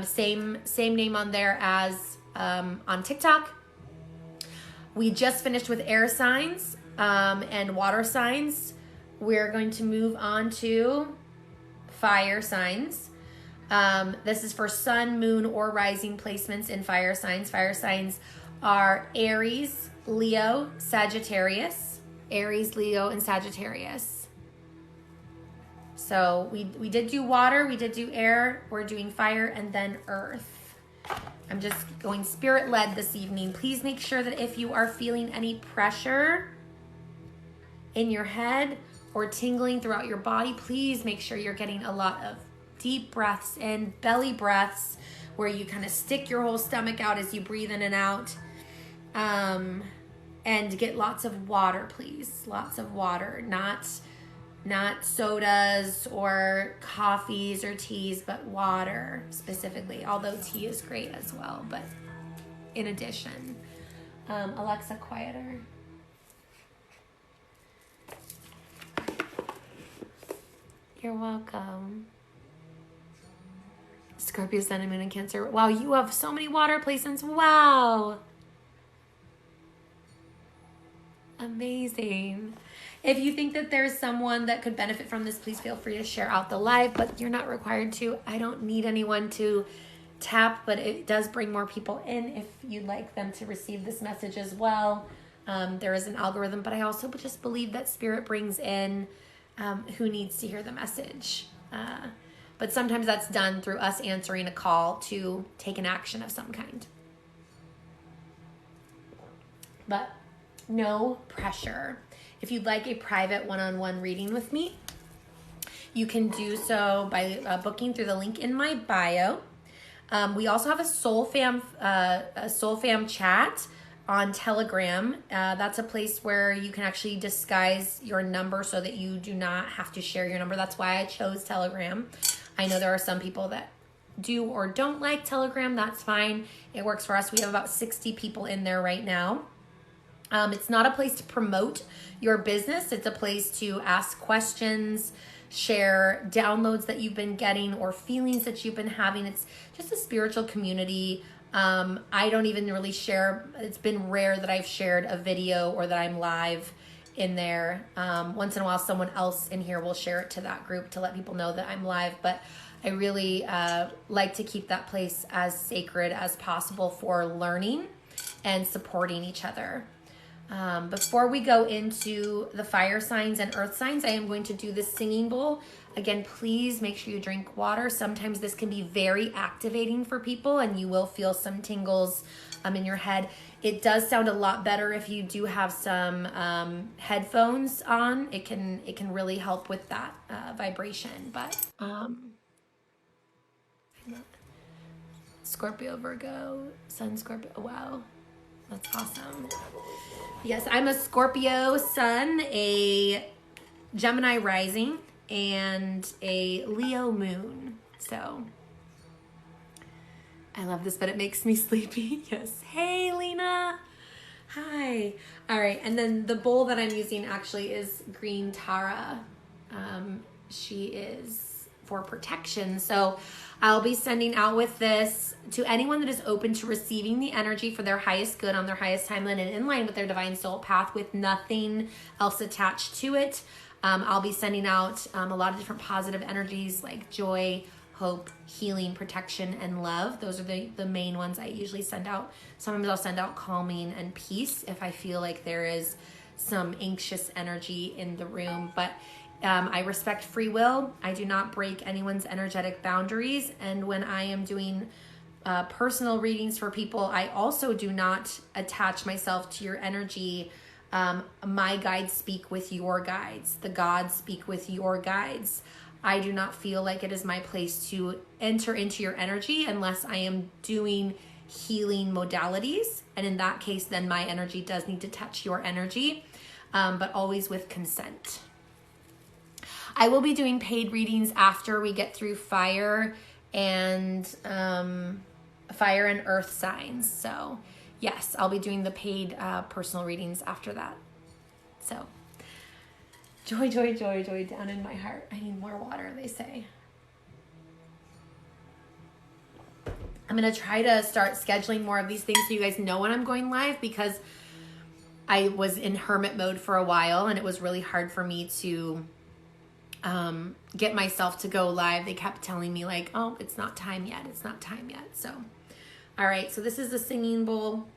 Same name on there as on TikTok. We just finished with air signs and water signs. We're going to move on to fire signs. This is for sun, moon, or rising placements in fire signs. Fire signs are Aries, Leo, Sagittarius. Aries, Leo, and Sagittarius. So we did do water, we did do air, we're doing fire, and then earth. I'm just going spirit-led this evening. Please make sure that if you are feeling any pressure in your head or tingling throughout your body, please make sure you're getting a lot of deep breaths in, belly breaths, where you kind of stick your whole stomach out as you breathe in and out. And get lots of water, please. Lots of water, not sodas or coffees or teas, but water specifically, although tea is great as well, but in addition. Alexa, quieter. You're welcome. Scorpio, Sun, and Moon, and Cancer. Wow, you have so many water placements. Wow. Amazing. If you think that there's someone that could benefit from this, please feel free to share out the live, but you're not required to. I don't need anyone to tap, but it does bring more people in if you'd like them to receive this message as well. There is an algorithm, but I also just believe that Spirit brings in who needs to hear the message. But sometimes that's done through us answering a call to take an action of some kind. But no pressure. If you'd like a private one-on-one reading with me, you can do so by booking through the link in my bio. We also have a Soul Fam chat on Telegram. That's a place where you can actually disguise your number so that you do not have to share your number. That's why I chose Telegram. I know there are some people that do or don't like Telegram. That's fine. It works for us. We have about 60 people in there right now. It's not a place to promote your business. It's a place to ask questions, share downloads that you've been getting or feelings that you've been having. It's just a spiritual community. I don't even really share. It's been rare that I've shared a video or that I'm live in there. Once in a while, someone else in here will share it to that group to let people know that I'm live. But I really like to keep that place as sacred as possible for learning and supporting each other. Before we go into the fire signs and earth signs, I am going to do the singing bowl. Again, please make sure you drink water. Sometimes this can be very activating for people and you will feel some tingles in your head. It does sound a lot better if you do have some headphones on. It can really help with that vibration. But Scorpio, Virgo, Sun, Scorpio. Wow, that's awesome. Yes, I'm a Scorpio Sun, a Gemini rising, and a Leo moon. So I love this, but it makes me sleepy. Yes. Hey, Lena. Hi. All right. And then the bowl that I'm using actually is green Tara. She is for protection. So I'll be sending out with this to anyone that is open to receiving the energy for their highest good on their highest timeline and in line with their divine soul path with nothing else attached to it. I'll be sending out a lot of different positive energies like joy, hope, healing, protection, and love. Those are the main ones I usually send out. Sometimes I'll send out calming and peace if I feel like there is some anxious energy in the room. But I respect free will. I do not break anyone's energetic boundaries. And when I am doing personal readings for people, I also do not attach myself to your energy. My guides speak with your guides. The gods speak with your guides. I do not feel like it is my place to enter into your energy unless I am doing healing modalities. And in that case, then my energy does need to touch your energy, but always with consent. I will be doing paid readings after we get through fire and earth signs. So yes, I'll be doing the paid personal readings after that. So joy, joy, joy, joy down in my heart. I need more water, they say. I'm going to try to start scheduling more of these things so you guys know when I'm going live, because I was in hermit mode for a while and it was really hard for me to get myself to go live. They kept telling me like, oh, it's not time yet. It's not time yet. So, all right. So this is the singing bowl.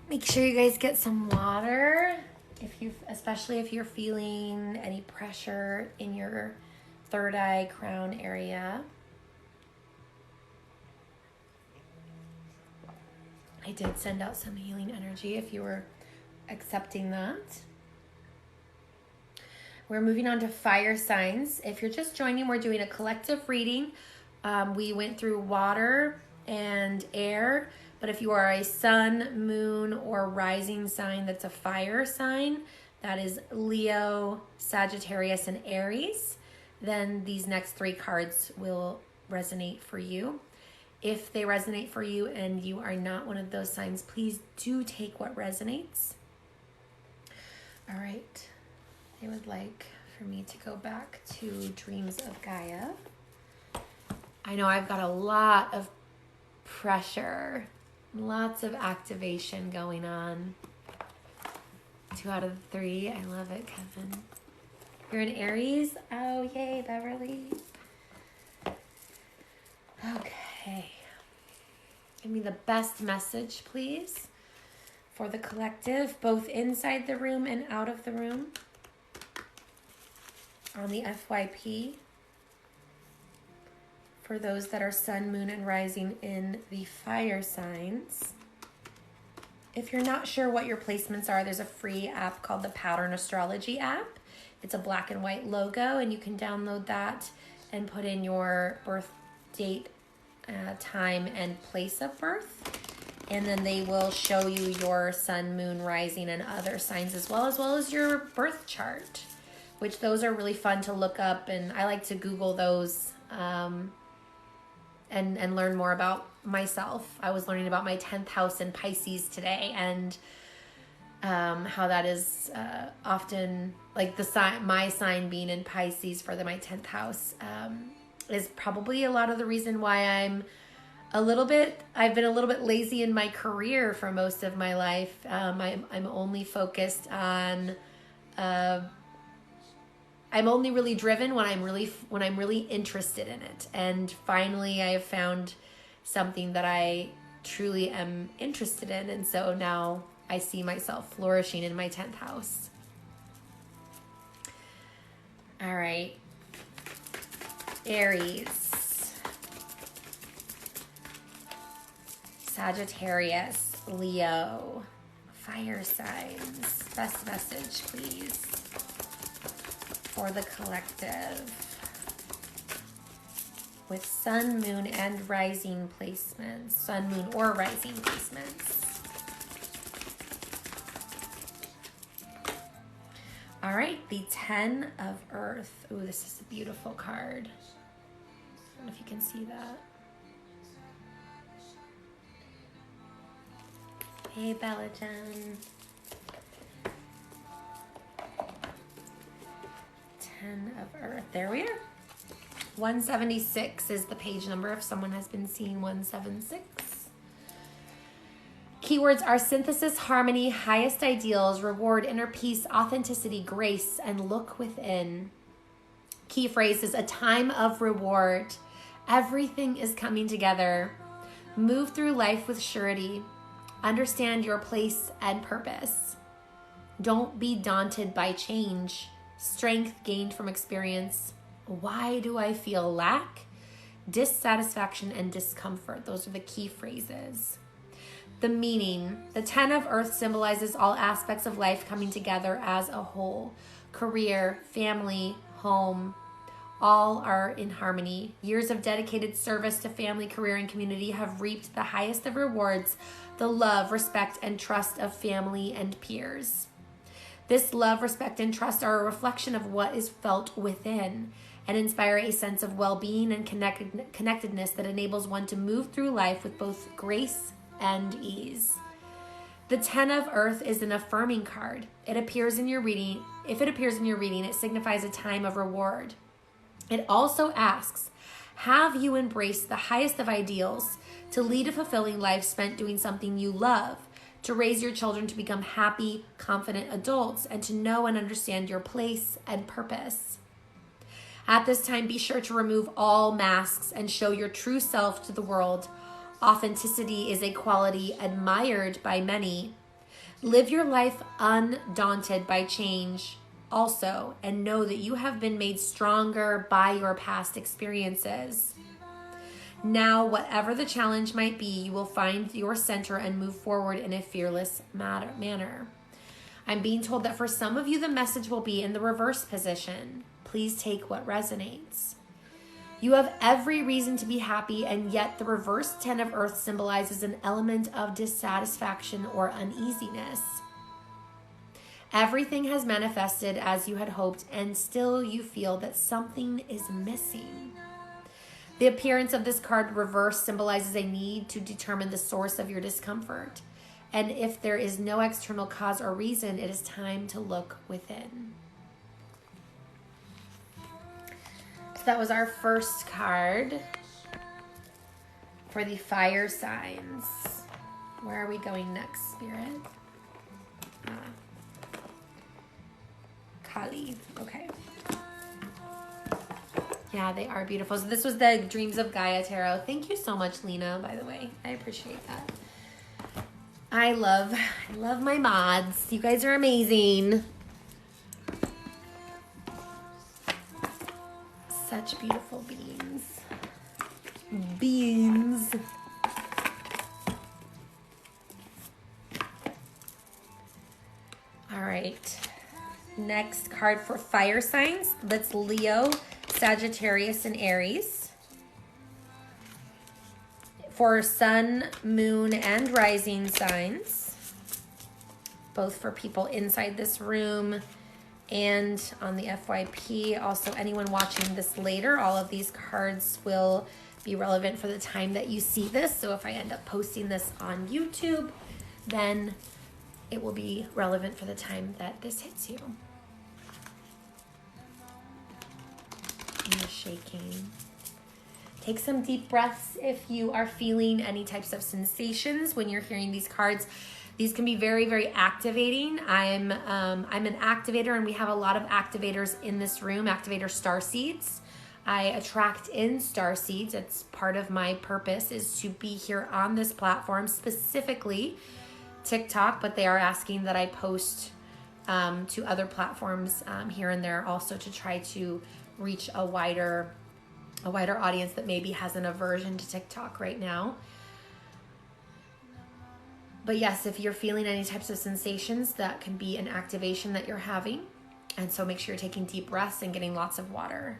Make sure you guys get some water, especially if you're feeling any pressure in your third eye crown area. I did send out some healing energy if you were accepting that. We're moving on to fire signs. If you're just joining, we're doing a collective reading. We went through water and air, but if you are a sun, moon, or rising sign that's a fire sign, that is Leo, Sagittarius, and Aries, then these next 3 cards will resonate for you. If they resonate for you and you are not one of those signs, please do take what resonates. All right. They would like for me to go back to Dreams of Gaia. I know I've got a lot of pressure, lots of activation going on. 2 out of 3. I love it, Kevin. You're an Aries? Oh, yay, Beverly. Okay. Give me the best message, please, for the collective, both inside the room and out of the room, on the FYP, for those that are sun, moon, and rising in the fire signs. If you're not sure what your placements are, there's a free app called the Pattern Astrology app. It's a black and white logo, and you can download that and put in your birth date, time, and place of birth. And then they will show you your sun, moon, rising, and other signs as well as your birth chart, which those are really fun to look up. And I like to Google those and learn more about myself. I was learning about my 10th house in Pisces today, and how that is often like my sign being in Pisces for my 10th house is probably a lot of the reason why I've been a little bit lazy in my career for most of my life. I'm only focused on, I'm only really driven when I'm really interested in it. And finally I have found something that I truly am interested in. And so now I see myself flourishing in my 10th house. All right. Aries, Sagittarius, Leo, fire signs. Best message, please, for the collective with sun, moon, and rising placements. Sun, moon, or rising placements. All right, the 10 of Earth. Ooh, this is a beautiful card. I don't know if you can see that. Hey, Bellagen. 10 of Earth. There we are. 176 is the page number if someone has been seeing 176. Keywords are synthesis, harmony, highest ideals, reward, inner peace, authenticity, grace, and look within. Key phrases: a time of reward. Everything is coming together. Move through life with surety. Understand your place and purpose. Don't be daunted by change. Strength gained from experience. Why do I feel lack, dissatisfaction, and discomfort? Those are the key phrases. The meaning: the 10 of Earth symbolizes all aspects of life coming together as a whole. Career, family, home, all are in harmony. Years of dedicated service to family, career, and community have reaped the highest of rewards, the love, respect, and trust of family and peers. This love, respect, and trust are a reflection of what is felt within and inspire a sense of well-being and connectedness that enables one to move through life with both grace and ease. The 10 of Earth is an affirming card. It appears in your reading. If it appears in your reading, it signifies a time of reward. It also asks, have you embraced the highest of ideals to lead a fulfilling life spent doing something you love, to raise your children to become happy, confident adults, and to know and understand your place and purpose? At this time, be sure to remove all masks and show your true self to the world. Authenticity is a quality admired by many. Live your life undaunted by change also, and know that you have been made stronger by your past experiences. Now, whatever the challenge might be, you will find your center and move forward in a fearless manner. I'm being told that for some of you, the message will be in the reverse position. Please take what resonates. You have every reason to be happy, and yet the reverse 10 of Earth symbolizes an element of dissatisfaction or uneasiness. Everything has manifested as you had hoped, and still you feel that something is missing. The appearance of this card reverse symbolizes a need to determine the source of your discomfort. And if there is no external cause or reason, it is time to look within. That was our first card for the fire signs. Where are we going next, Spirit? Kali. Okay. Yeah, they are beautiful. So this was the Dreams of Gaia Tarot. Thank you so much, Lena, by the way. I appreciate that. I love my mods. You guys are amazing. Such beautiful beings. Beings. All right. Next card for fire signs. That's Leo, Sagittarius, and Aries. For sun, moon, and rising signs. Both for people inside this room and on the FYP. Also, anyone watching this later, all of these cards will be relevant for the time that you see this. So if I end up posting this on YouTube, then it will be relevant for the time that this hits you. You're shaking. Take some deep breaths if you are feeling any types of sensations when you're hearing these cards. These can be very, very activating. I'm an activator, and we have a lot of activators in this room, activator starseeds. I attract in starseeds. It's part of my purpose is to be here on this platform, specifically TikTok, but they are asking that I post to other platforms here and there also to try to reach a wider audience that maybe has an aversion to TikTok right now. But yes, if you're feeling any types of sensations, that can be an activation that you're having. And so make sure you're taking deep breaths and getting lots of water.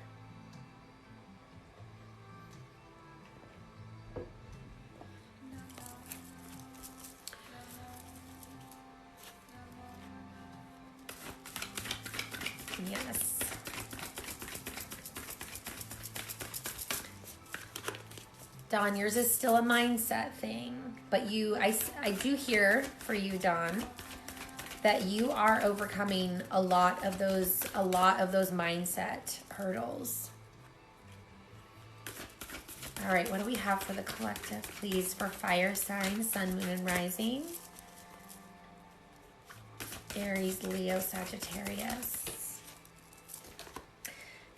Yes. Dawn, yours is still a mindset thing, but I do hear for you, Dawn, that you are overcoming a lot of those mindset hurdles. All right, what do we have for the collective, please, for fire signs, sun, moon, and rising? Aries, Leo, Sagittarius.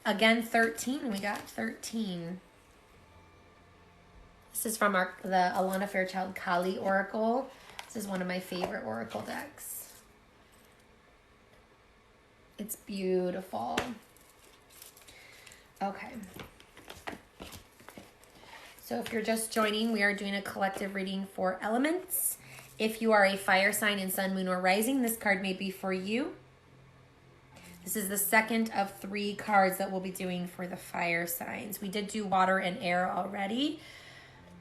Again, 13. We got 13. This is from the Alana Fairchild Kali Oracle. This is one of my favorite Oracle decks. It's beautiful. Okay. So if you're just joining, we are doing a collective reading for elements. If you are a fire sign in sun, moon, or rising, this card may be for you. This is the second of 3 cards that we'll be doing for the fire signs. We did do water and air already.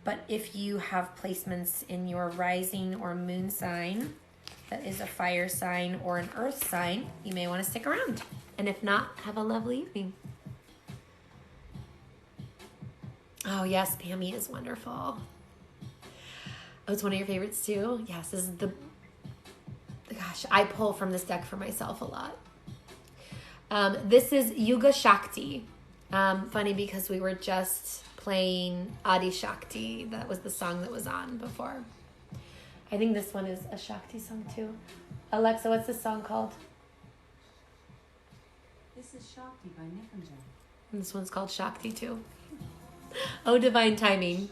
But if you have placements in your rising or moon sign that is a fire sign or an earth sign, you may want to stick around. And if not, have a lovely evening. Oh, yes, Pammy is wonderful. Oh, it's one of your favorites too? Yes, this is gosh, I pull from this deck for myself a lot. This is Yuga Shakti. Funny because we were just playing Adi Shakti. That was the song that was on before. I think this one is a Shakti song too. Alexa, what's this song called? This is Shakti by Nikunjan. And this one's called Shakti too. Oh, divine timing.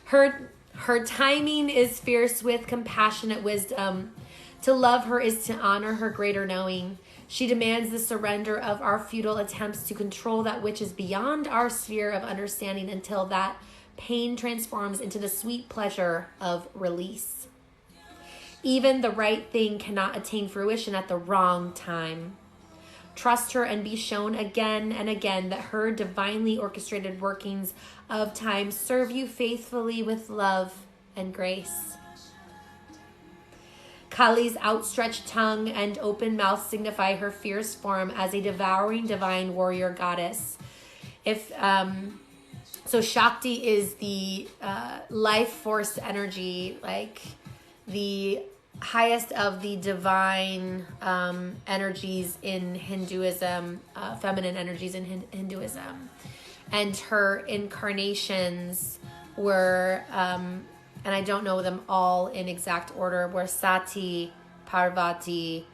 Her timing is fierce with compassionate wisdom. To love her is to honor her greater knowing. She demands the surrender of our futile attempts to control that which is beyond our sphere of understanding until that pain transforms into the sweet pleasure of release. Even the right thing cannot attain fruition at the wrong time. Trust her and be shown again and again that her divinely orchestrated workings of time serve you faithfully with love and grace. Kali's outstretched tongue and open mouth signify her fierce form as a devouring divine warrior goddess. So Shakti is the life force energy, like the highest of the divine energies in Hinduism, feminine energies in Hinduism. And her incarnations were, and I don't know them all in exact order, were Sati, Parvati,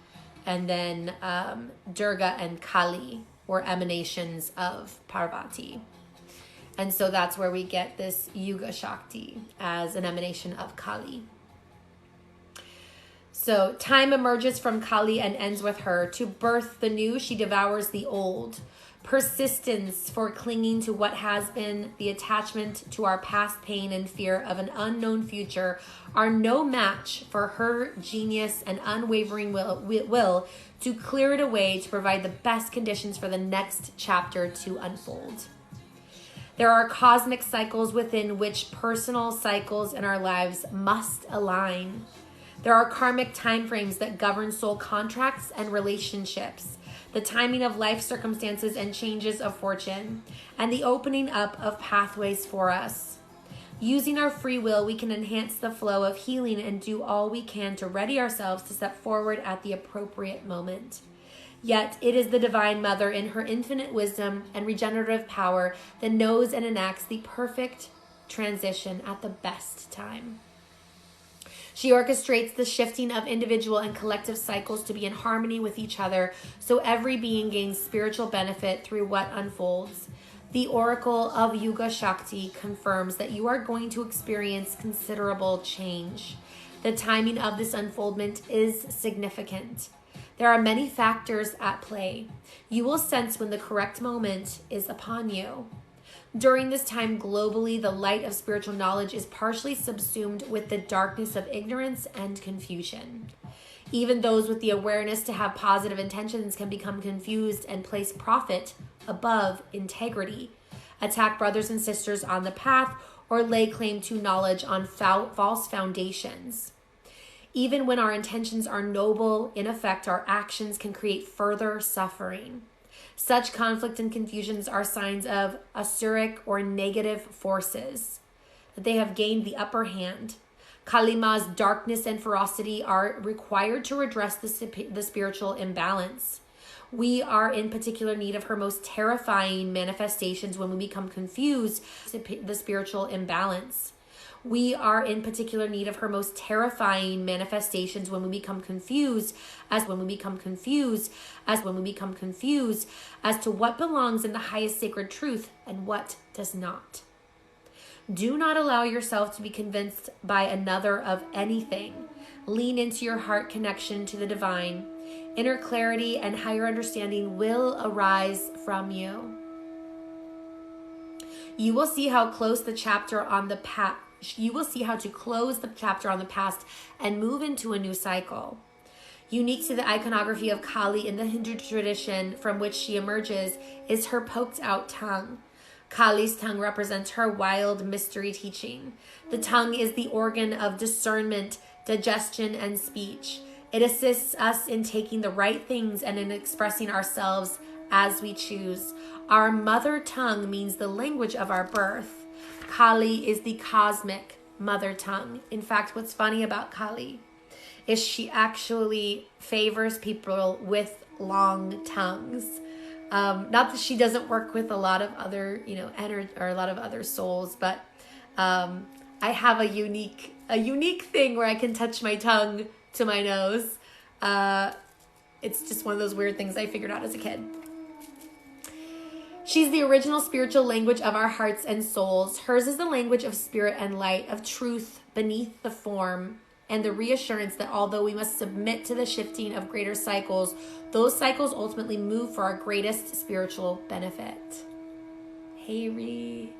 and then Durga and Kali were emanations of Parvati. And so that's where we get this Yuga Shakti as an emanation of Kali. So time emerges from Kali and ends with her. To birth the new, she devours the old. Persistence for clinging to what has been, the attachment to our past pain and fear of an unknown future are no match for her genius and unwavering will to clear it away to provide the best conditions for the next chapter to unfold. There are cosmic cycles within which personal cycles in our lives must align. There are karmic timeframes that govern soul contracts and relationships, the timing of life circumstances and changes of fortune, and the opening up of pathways for us. Using our free will, we can enhance the flow of healing and do all we can to ready ourselves to step forward at the appropriate moment. Yet it is the Divine Mother in her infinite wisdom and regenerative power that knows and enacts the perfect transition at the best time. She orchestrates the shifting of individual and collective cycles to be in harmony with each other, so every being gains spiritual benefit through what unfolds. The Oracle of Yuga Shakti confirms that you are going to experience considerable change. The timing of this unfoldment is significant. There are many factors at play. You will sense when the correct moment is upon you. During this time globally, the light of spiritual knowledge is partially subsumed with the darkness of ignorance and confusion. Even those with the awareness to have positive intentions can become confused and place profit above integrity, attack brothers and sisters on the path, or lay claim to knowledge on false foundations. Even when our intentions are noble, in effect, our actions can create further suffering. Such conflict and confusions are signs of asuric or negative forces, that they have gained the upper hand. Kali Ma's darkness and ferocity are required to redress the spiritual imbalance. We are in particular need of her most terrifying manifestations when we become confused, the spiritual imbalance. We are in particular need of her most terrifying manifestations when we become confused as to what belongs in the highest sacred truth and what does not. Do not allow yourself to be convinced by another of anything. Lean into your heart connection to the divine. Inner clarity and higher understanding will arise from you. You will see how to close the chapter on the past and move into a new cycle. Unique to the iconography of Kali in the Hindu tradition from which she emerges is her poked out tongue. Kali's tongue represents her wild mystery teaching. The tongue is the organ of discernment, digestion, and speech. It assists us in taking the right things and in expressing ourselves as we choose. Our mother tongue means the language of our birth. Kali is the cosmic mother tongue. In fact, what's funny about Kali is she actually favors people with long tongues. Not that she doesn't work with a lot of other, energy or a lot of other souls, but I have a unique thing where I can touch my tongue to my nose. It's just one of those weird things I figured out as a kid. She's the original spiritual language of our hearts and souls. Hers is the language of spirit and light, of truth beneath the form, and the reassurance that although we must submit to the shifting of greater cycles, those cycles ultimately move for our greatest spiritual benefit. Hey, Ree.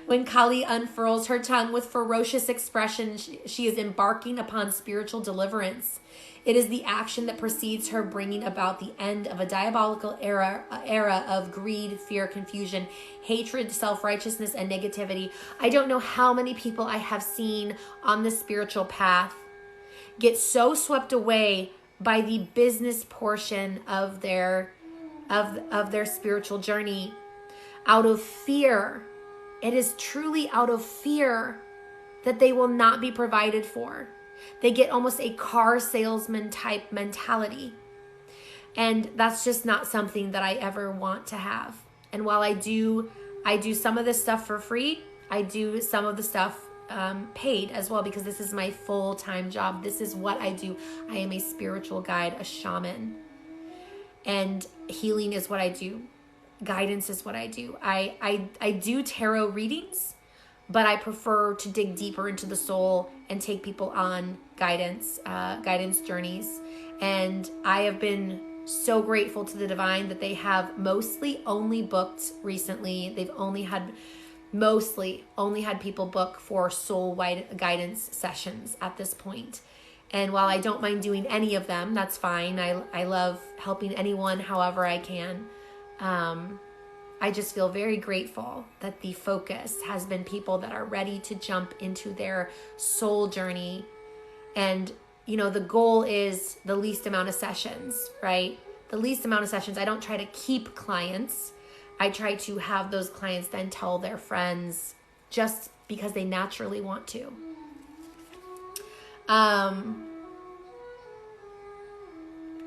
When Kali unfurls her tongue with ferocious expression, she is embarking upon spiritual deliverance. It is the action that precedes her bringing about the end of a diabolical era of greed, fear, confusion, hatred, self-righteousness, and negativity. I don't know how many people I have seen on the spiritual path get so swept away by the business portion of their spiritual journey out of fear. It is truly out of fear that they will not be provided for. They get almost a car salesman type mentality. And that's just not something that I ever want to have. And while I do some of this stuff for free, I do some of the stuff paid as well, because this is my full-time job. This is what I do. I am a spiritual guide, a shaman. And healing is what I do. Guidance is what I do. I do tarot readings, but I prefer to dig deeper into the soul and take people on guidance journeys. And I have been so grateful to the divine that they have mostly only booked recently. They've only had people book for soul guidance sessions at this point. And while I don't mind doing any of them, that's fine. I love helping anyone however I can. I just feel very grateful that the focus has been people that are ready to jump into their soul journey. And, the goal is the least amount of sessions, right? The least amount of sessions. I don't try to keep clients. I try to have those clients then tell their friends just because they naturally want to.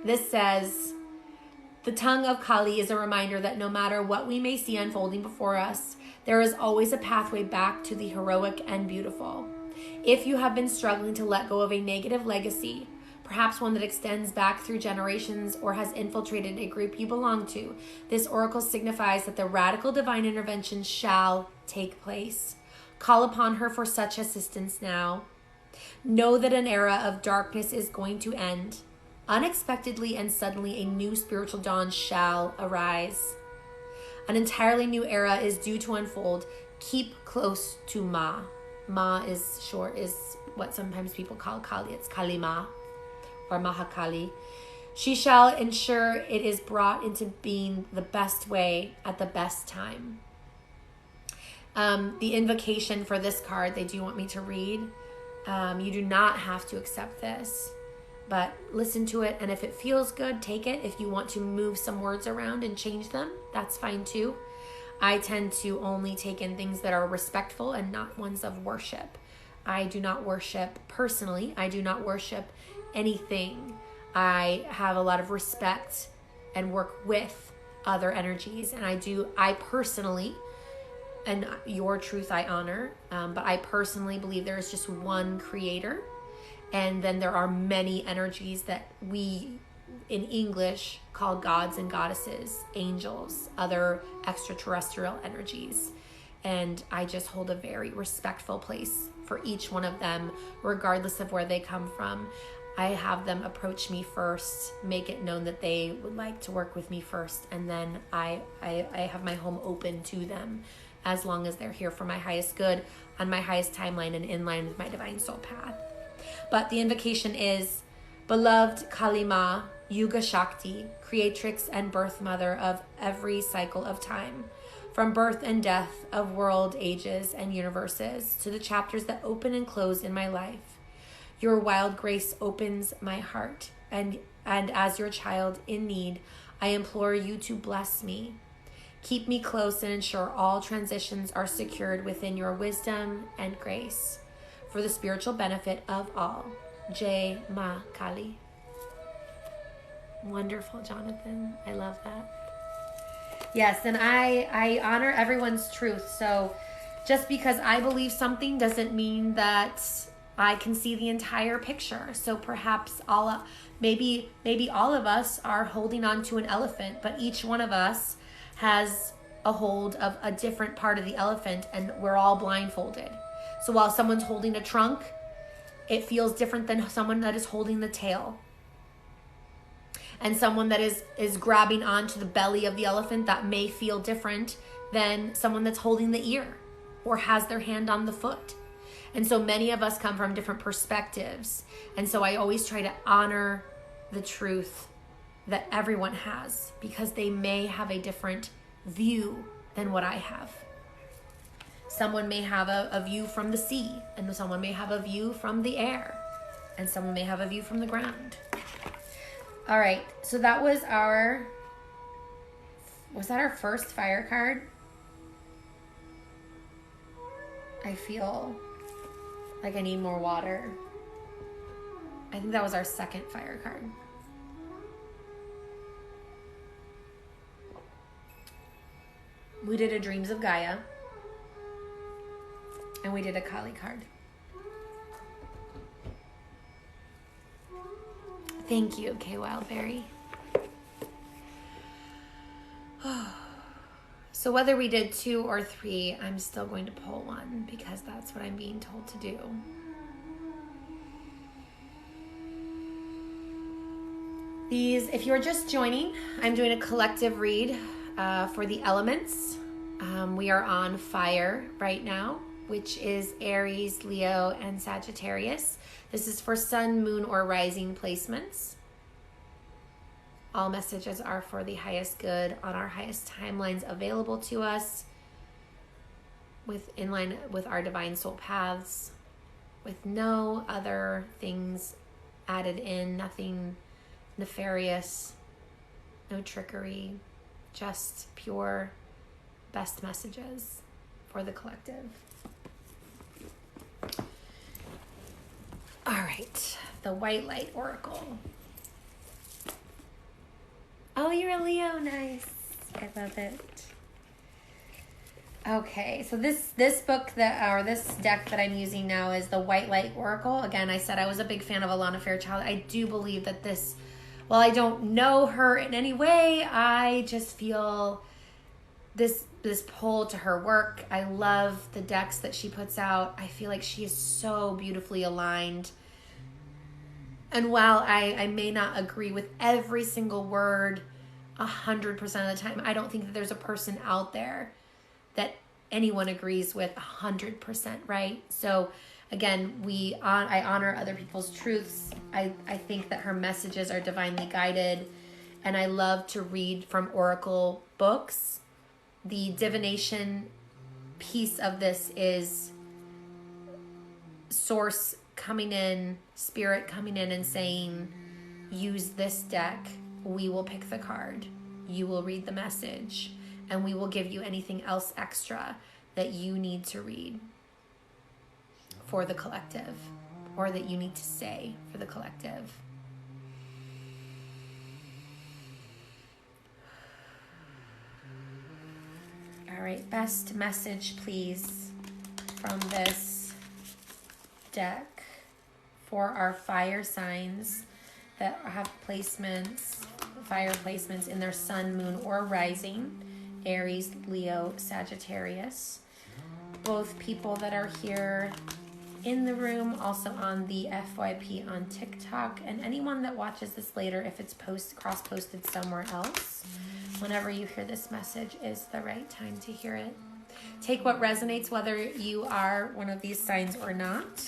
This says, the tongue of Kali is a reminder that no matter what we may see unfolding before us, there is always a pathway back to the heroic and beautiful. If you have been struggling to let go of a negative legacy, perhaps one that extends back through generations or has infiltrated a group you belong to, this oracle signifies that the radical divine intervention shall take place. Call upon her for such assistance now. Know that an era of darkness is going to end. Unexpectedly and suddenly, a new spiritual dawn shall arise. An entirely new era is due to unfold. Keep close to Ma. Ma is what sometimes people call Kali. It's Kali Ma or Mahakali. She shall ensure it is brought into being the best way at the best time. The invocation for this card, they do want me to read. You do not have to accept this, but listen to it. And if it feels good, take it. If you want to move some words around and change them, that's fine too. I tend to only take in things that are respectful and not ones of worship. I do not worship personally. I do not worship anything. I have a lot of respect and work with other energies. And I personally, and your truth I honor, but I personally believe there is just one creator. And then there are many energies that we in English call gods and goddesses, angels, other extraterrestrial energies. And I just hold a very respectful place for each one of them, regardless of where they come from. I have them approach me first, make it known that they would like to work with me first, and then I have my home open to them as long as they're here for my highest good, on my highest timeline, and in line with my divine soul path. But the invocation is, beloved Kali Ma, Yuga Shakti, creatrix and birth mother of every cycle of time, from birth and death of world, ages, and universes, to the chapters that open and close in my life. Your wild grace opens my heart, and as your child in need, I implore you to bless me. Keep me close and ensure all transitions are secured within your wisdom and grace, for the spiritual benefit of all. Jai Ma Kali. Wonderful, Jonathan. I love that. Yes, and I honor everyone's truth. So just because I believe something doesn't mean that I can see the entire picture. So perhaps maybe all of us are holding on to an elephant, but each one of us has a hold of a different part of the elephant, and we're all blindfolded. So while someone's holding a trunk, it feels different than someone that is holding the tail. And someone that is grabbing onto the belly of the elephant, that may feel different than someone that's holding the ear or has their hand on the foot. And so many of us come from different perspectives. And so I always try to honor the truth that everyone has, because they may have a different view than what I have. Someone may have a view from the sea, and someone may have a view from the air, and someone may have a view from the ground. All right, so that was that our first fire card? I feel like I need more water. I think that was our second fire card. We did a Dreams of Gaia. And we did a Kali card. Thank you, Kay Wildberry. So whether we did 2 or 3, I'm still going to pull one because that's what I'm being told to do. These, if you're just joining, I'm doing a collective read for the elements. We are on fire right now, which is Aries, Leo, and Sagittarius. This is for sun, moon, or rising placements. All messages are for the highest good on our highest timelines available to us, in line with our divine soul paths, with no other things added in, nothing nefarious, no trickery, just pure best messages for the collective. All right, the White Light Oracle. Oh, you're a Leo, nice. I love it. Okay, so this book this deck that I'm using now is the White Light Oracle. Again, I said I was a big fan of Alana Fairchild. I do believe that this, while I don't know her in any way, I just feel this pull to her work. I love the decks that she puts out. I feel like she is so beautifully aligned. And while I may not agree with every single word 100% of the time, I don't think that there's a person out there that anyone agrees with 100%, right? So again, I honor other people's truths. I think that her messages are divinely guided, and I love to read from oracle books. The divination piece of this is source coming in, spirit coming in and saying, use this deck, we will pick the card, you will read the message, and we will give you anything else extra that you need to read for the collective, or that you need to say for the collective. All right, best message, please, from this deck for our fire signs that have fire placements in their sun, moon, or rising. Aries, Leo, Sagittarius. Both people that are here in the room, also on the FYP on TikTok, and anyone that watches this later, if it's cross-posted somewhere else. Whenever you hear this message is the right time to hear it. Take what resonates, whether you are one of these signs or not.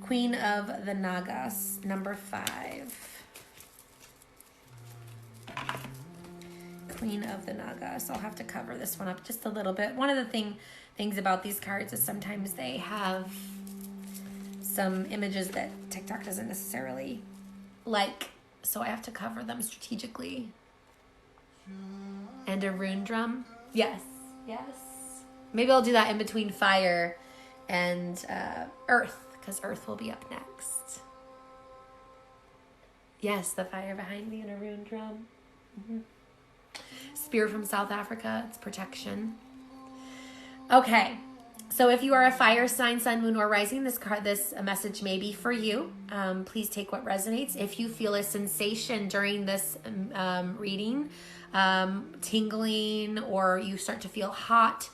Queen of the Nagas, number 5. Queen of the Nagas. I'll have to cover this one up just a little bit. One of the things about these cards is sometimes they have some images that TikTok doesn't necessarily like, so I have to cover them strategically. And a rune drum. Yes. Maybe I'll do that in between fire and earth, because earth will be up next. Yes, the fire behind me and a rune drum. Mm-hmm. Spear from South Africa, it's protection. Okay, so if you are a fire sign, sun, moon, or rising, this message may be for you. Please take what resonates. If you feel a sensation during this reading, tingling, or you start to feel hot,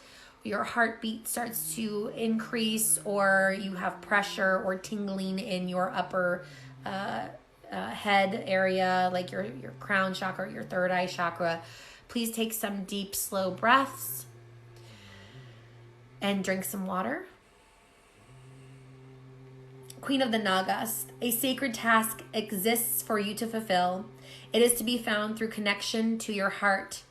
your heartbeat starts to increase, or you have pressure or tingling in your upper head area, like your crown chakra, your third eye chakra, please take some deep, slow breaths and drink some water. Queen of the Nagas, a sacred task exists for you to fulfill. It is to be found through connection to your heart.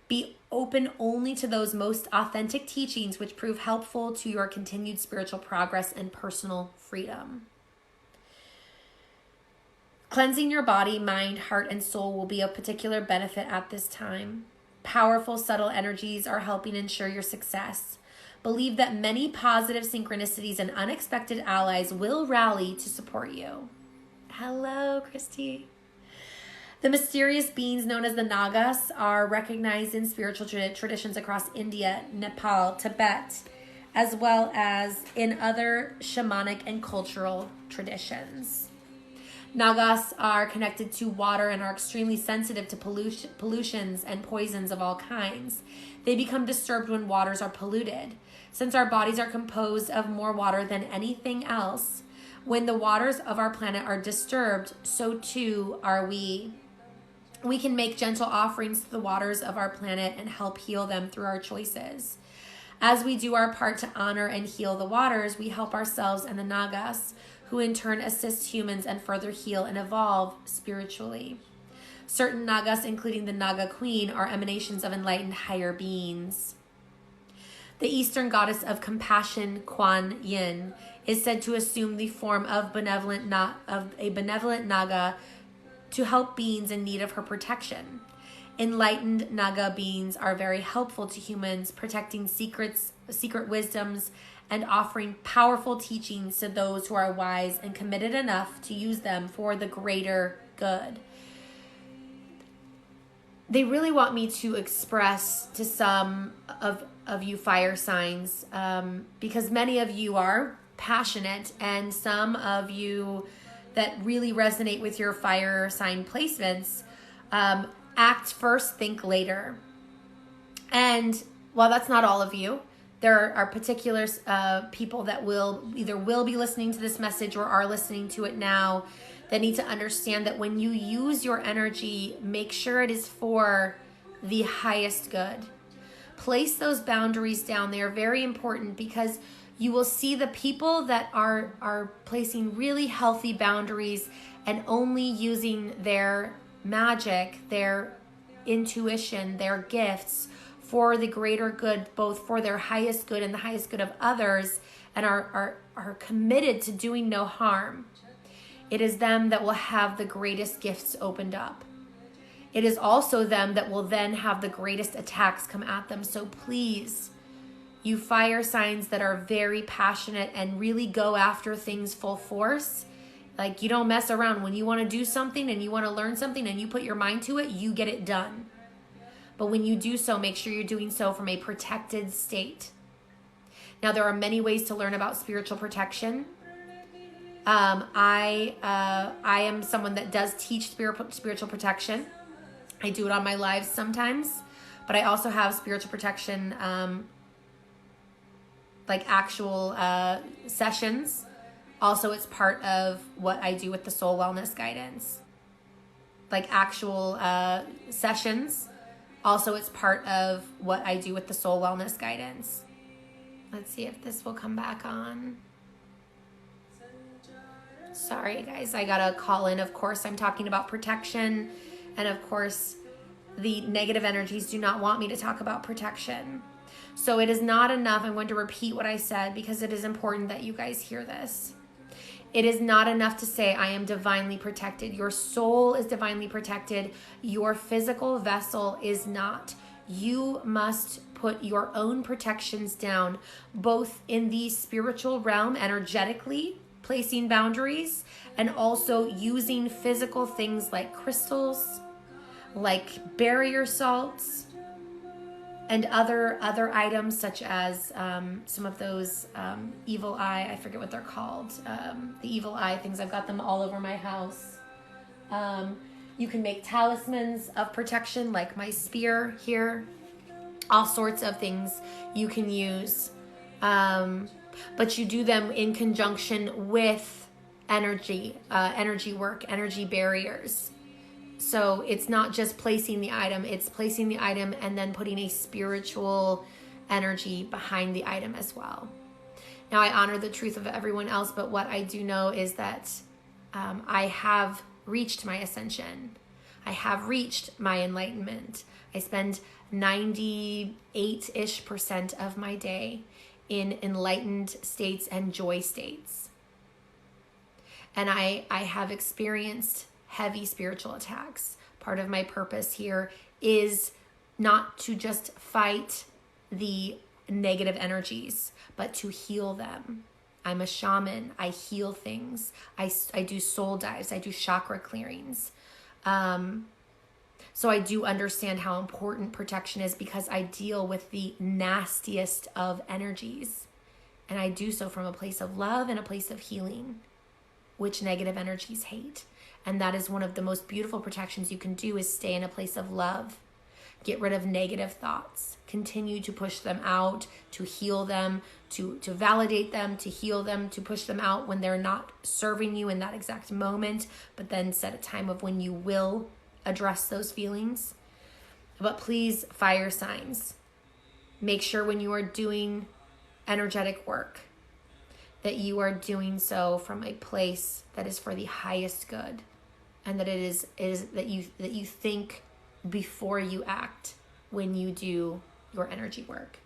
Be open only to those most authentic teachings which prove helpful to your continued spiritual progress and personal freedom. Cleansing your body, mind, heart, and soul will be of particular benefit at this time. Powerful, subtle energies are helping ensure your success. Believe that many positive synchronicities and unexpected allies will rally to support you. Hello, Christy. The mysterious beings known as the Nagas are recognized in spiritual traditions across India, Nepal, Tibet, as well as in other shamanic and cultural traditions. Nagas are connected to water and are extremely sensitive to pollutions and poisons of all kinds. They become disturbed when waters are polluted. Since our bodies are composed of more water than anything else, when the waters of our planet are disturbed, so too are we. We can make gentle offerings to the waters of our planet and help heal them through our choices. As we do our part to honor and heal the waters, we help ourselves and the Nagas, who in turn assist humans and further heal and evolve spiritually. Certain Nagas, including the Naga Queen, are emanations of enlightened higher beings. The Eastern goddess of compassion, Kuan Yin, is said to assume the form of a benevolent Naga to help beings in need of her protection. Enlightened Naga beings are very helpful to humans, protecting secret wisdoms and offering powerful teachings to those who are wise and committed enough to use them for the greater good. They really want me to express to some of you fire signs, because many of you are passionate, and some of you that really resonate with your fire sign placements, act first, think later. And while that's not all of you, there are particular people that will be listening to this message or are listening to it now that need to understand that when you use your energy, make sure it is for the highest good. Place those boundaries down. They are very important, because you will see the people that are placing really healthy boundaries and only using their magic, their intuition, their gifts for the greater good, both for their highest good and the highest good of others, and are committed to doing no harm. It is them that will have the greatest gifts opened up. It is also them that will then have the greatest attacks come at them. So please, you fire signs that are very passionate and really go after things full force, like, you don't mess around. When you want to do something and you want to learn something and you put your mind to it, you get it done. But when you do so, make sure you're doing so from a protected state. Now, there are many ways to learn about spiritual protection. I am someone that does teach spiritual protection. I do it on my lives sometimes, but I also have spiritual protection, like actual sessions. Also, it's part of what I do with the soul wellness guidance, like actual sessions. Also, it's part of what I do with the soul wellness guidance. Let's see if this will come back on. Sorry, guys, I gotta call in. Of course, I'm talking about protection. And of course, the negative energies do not want me to talk about protection. So it is not enough. I'm going to repeat what I said because it is important that you guys hear this. It is not enough to say, I am divinely protected. Your soul is divinely protected. Your physical vessel is not. You must put your own protections down, both in the spiritual realm, energetically, placing boundaries, and also using physical things like crystals, like barrier salts, and other items such as some of those evil eye, I forget what they're called, the evil eye things. I've got them all over my house. You can make talismans of protection, like my spear here. all sorts of things you can use. But you do them in conjunction with energy work, energy barriers. So it's not just placing the item, it's placing the item and then putting a spiritual energy behind the item as well. Now, I honor the truth of everyone else, but what I do know is that I have reached my ascension. I have reached my enlightenment. I spend 98-ish% of my day in enlightened states and joy states. And I have experienced heavy spiritual attacks. Part of my purpose here is not to just fight the negative energies, but to heal them. I'm a shaman. I heal things. I do soul dives. I do chakra clearings. So I do understand how important protection is because I deal with the nastiest of energies. And I do so from a place of love and a place of healing, which negative energies hate. And that is one of the most beautiful protections you can do, is stay in a place of love. Get rid of negative thoughts. Continue to push them out, to heal them, to validate them, to heal them, to push them out when they're not serving you in that exact moment, but then set a time of when you will address those feelings. But please, fire signs, make sure when you are doing energetic work that you are doing so from a place that is for the highest good, and that it is that you think before you act when you do your energy work.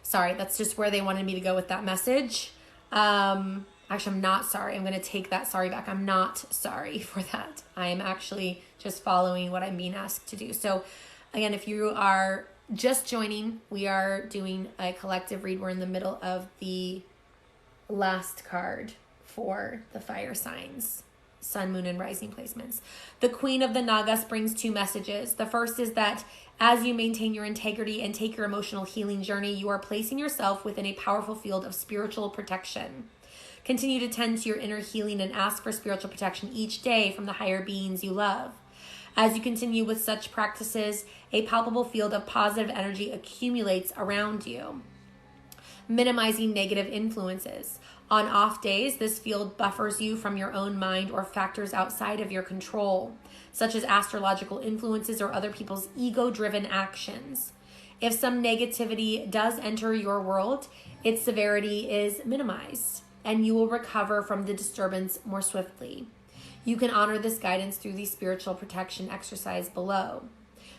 Sorry, that's just where they wanted me to go with that message. Actually, I'm not sorry. I'm going to take that sorry back. I'm not sorry for that. I am actually just following what I'm being asked to do. So again, if you are just joining, we are doing a collective read. We're in the middle of the last card for the fire signs. Sun, moon, and rising placements. The Queen of the Nagas brings two messages. The first is that as you maintain your integrity and take your emotional healing journey, you are placing yourself within a powerful field of spiritual protection. Continue to tend to your inner healing and ask for spiritual protection each day from the higher beings you love. As you continue with such practices, a palpable field of positive energy accumulates around you, minimizing negative influences. On off days, this field buffers you from your own mind or factors outside of your control, such as astrological influences or other people's ego-driven actions. If some negativity does enter your world, its severity is minimized, and you will recover from the disturbance more swiftly. You can honor this guidance through the spiritual protection exercise below.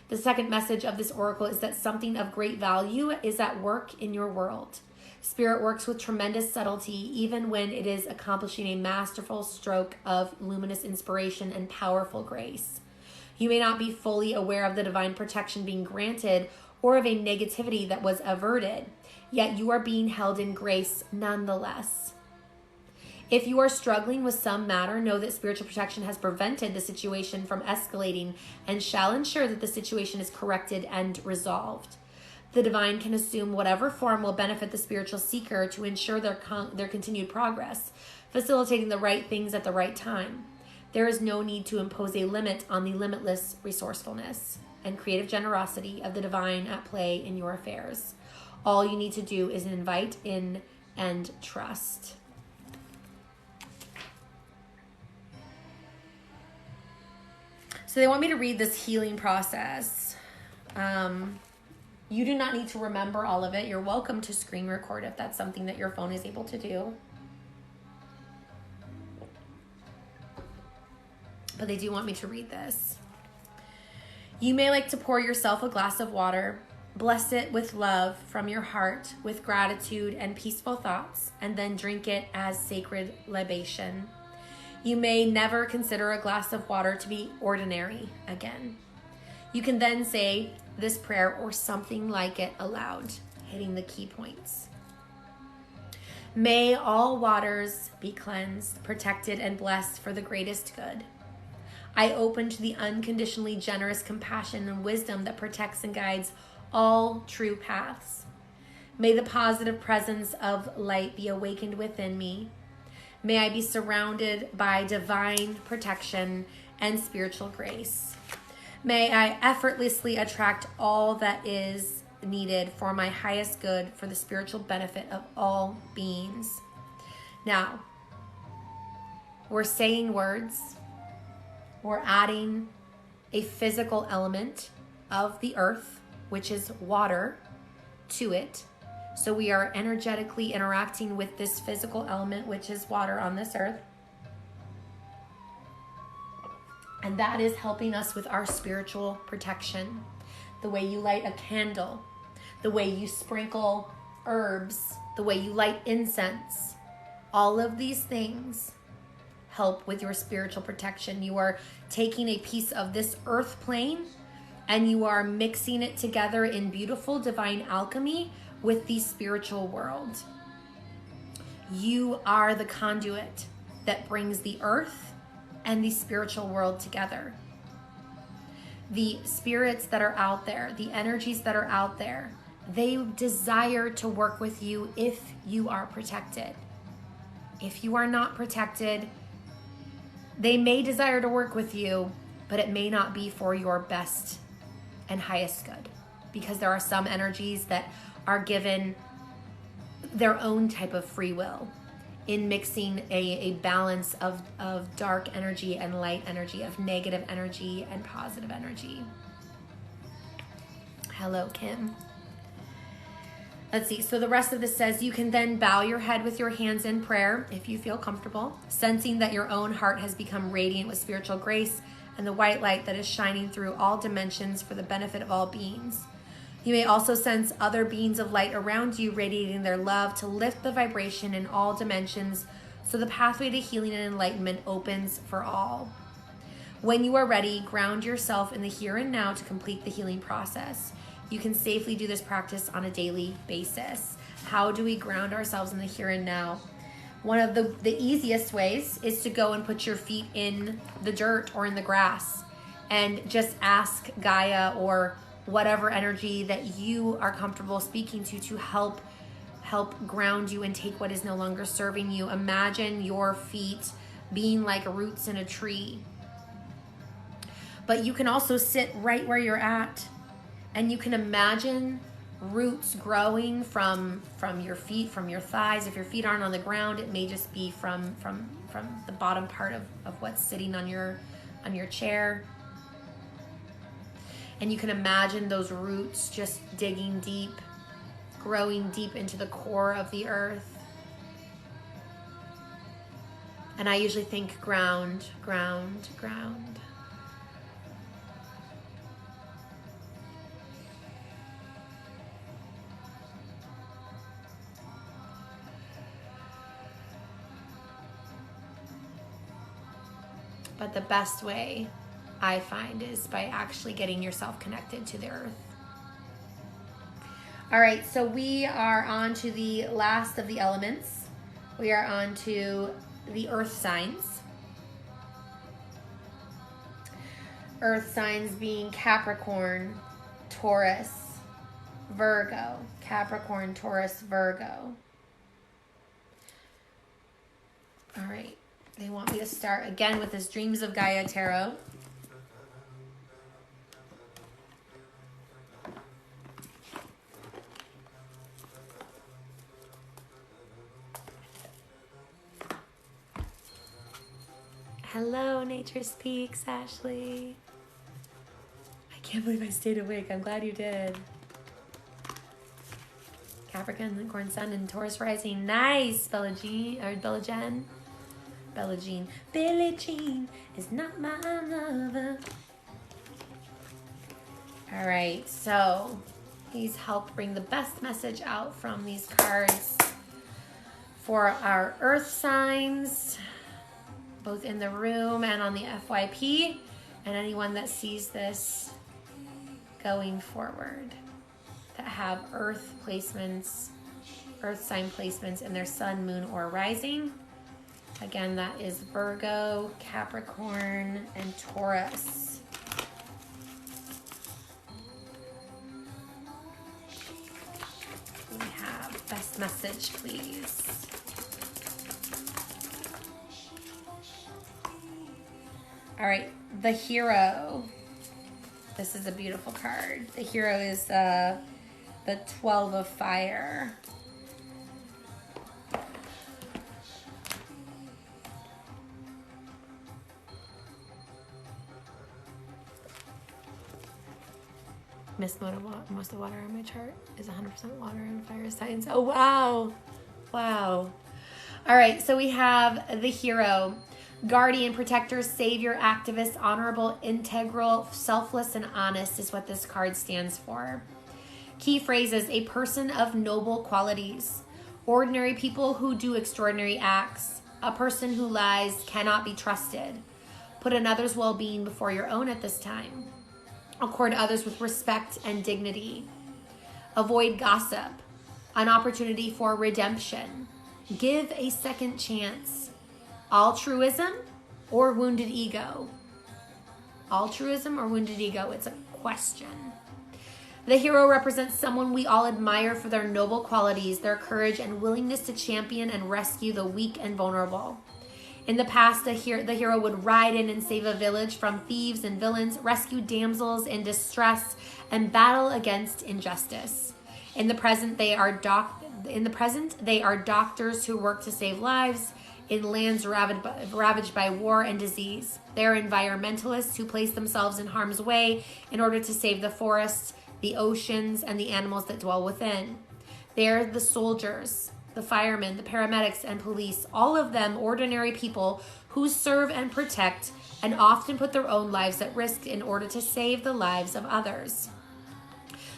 The second message of this oracle is that something of great value is at work in your world. Spirit works with tremendous subtlety, even when it is accomplishing a masterful stroke of luminous inspiration and powerful grace. You may not be fully aware of the divine protection being granted or of a negativity that was averted, yet you are being held in grace nonetheless. If you are struggling with some matter, know that spiritual protection has prevented the situation from escalating and shall ensure that the situation is corrected and resolved. The divine can assume whatever form will benefit the spiritual seeker to ensure their continued progress, facilitating the right things at the right time. There is no need to impose a limit on the limitless resourcefulness and creative generosity of the divine at play in your affairs. All you need to do is invite in and trust. So they want me to read this healing process. You do not need to remember all of it. You're welcome to screen record if that's something that your phone is able to do. But they do want me to read this. You may like to pour yourself a glass of water, bless it with love from your heart, with gratitude and peaceful thoughts, and then drink it as sacred libation. You may never consider a glass of water to be ordinary again. You can then say this prayer or something like it aloud, hitting the key points. May all waters be cleansed, protected, and blessed for the greatest good. I open to the unconditionally generous compassion and wisdom that protects and guides all true paths. May the positive presence of light be awakened within me. May I be surrounded by divine protection and spiritual grace. May I effortlessly attract all that is needed for my highest good for the spiritual benefit of all beings. Now, we're saying words. We're adding a physical element of the earth, which is water, to it. So we are energetically interacting with this physical element, which is water on this earth. And that is helping us with our spiritual protection. The way you light a candle, the way you sprinkle herbs, the way you light incense, all of these things help with your spiritual protection. You are taking a piece of this earth plane and you are mixing it together in beautiful divine alchemy with the spiritual world. You are the conduit that brings the earth and the spiritual world together. The spirits that are out there, the energies that are out there, they desire to work with you if you are protected. If you are not protected, they may desire to work with you, but it may not be for your best and highest good, because there are some energies that are given their own type of free will in mixing a balance of dark energy and light energy, of negative energy and positive energy. Hello, Kim. Let's see. So the rest of this says, you can then bow your head with your hands in prayer if you feel comfortable, sensing that your own heart has become radiant with spiritual grace and the white light that is shining through all dimensions for the benefit of all beings. You may also sense other beings of light around you radiating their love to lift the vibration in all dimensions so the pathway to healing and enlightenment opens for all. When you are ready, ground yourself in the here and now to complete the healing process. You can safely do this practice on a daily basis. How do we ground ourselves in the here and now? One of the easiest ways is to go and put your feet in the dirt or in the grass and just ask Gaia or whatever energy that you are comfortable speaking to help ground you and take what is no longer serving you. Imagine your feet being like roots in a tree. But you can also sit right where you're at, and you can imagine roots growing from your feet, from your thighs. If your feet aren't on the ground, it may just be from the bottom part of what's sitting on your chair. And you can imagine those roots just digging deep, growing deep into the core of the earth. And I usually think ground, ground, ground. But the best way I find is by actually getting yourself connected to the earth. All right, so we are on to the last of the elements. We are on to the earth signs. Earth signs being Capricorn, Taurus, Virgo. Capricorn, Taurus, Virgo. All right. They want me to start again with this Dreams of Gaia Tarot. Hello, Nature Speaks, Ashley. I can't believe I stayed awake. I'm glad you did. Capricorn, Sun, and Taurus rising. Nice, Bella Jen. Bella Jean. Billie Jean is not my lover. All right, so please help bring the best message out from these cards for our earth signs, both in the room and on the FYP, and anyone that sees this going forward that have earth placements, earth sign placements in their sun, moon, or rising. Again, that is Virgo, Capricorn, and Taurus. We have best message, please. All right, the hero. This is a beautiful card. The hero is the 12 of fire. Most of the water on my chart is 100% water and fire signs. Oh, wow. Wow. All right, so we have the hero. Guardian, protector, savior, activist, honorable, integral, selfless, and honest is what this card stands for. Key phrases: a person of noble qualities, ordinary people who do extraordinary acts, a person who lies cannot be trusted, put another's well-being before your own at this time, accord others with respect and dignity, avoid gossip, an opportunity for redemption, give a second chance, altruism or wounded ego. Altruism or wounded ego? It's a question. The hero represents someone we all admire for their noble qualities, their courage and willingness to champion and rescue the weak and vulnerable. In the past, the hero would ride in and save a village from thieves and villains, rescue damsels in distress, and battle against injustice. In the present, they are doctors who work to save lives in lands ravaged by war and disease. They are environmentalists who place themselves in harm's way in order to save the forests, the oceans, and the animals that dwell within. They are the soldiers, the firemen, the paramedics, and police, all of them ordinary people who serve and protect and often put their own lives at risk in order to save the lives of others.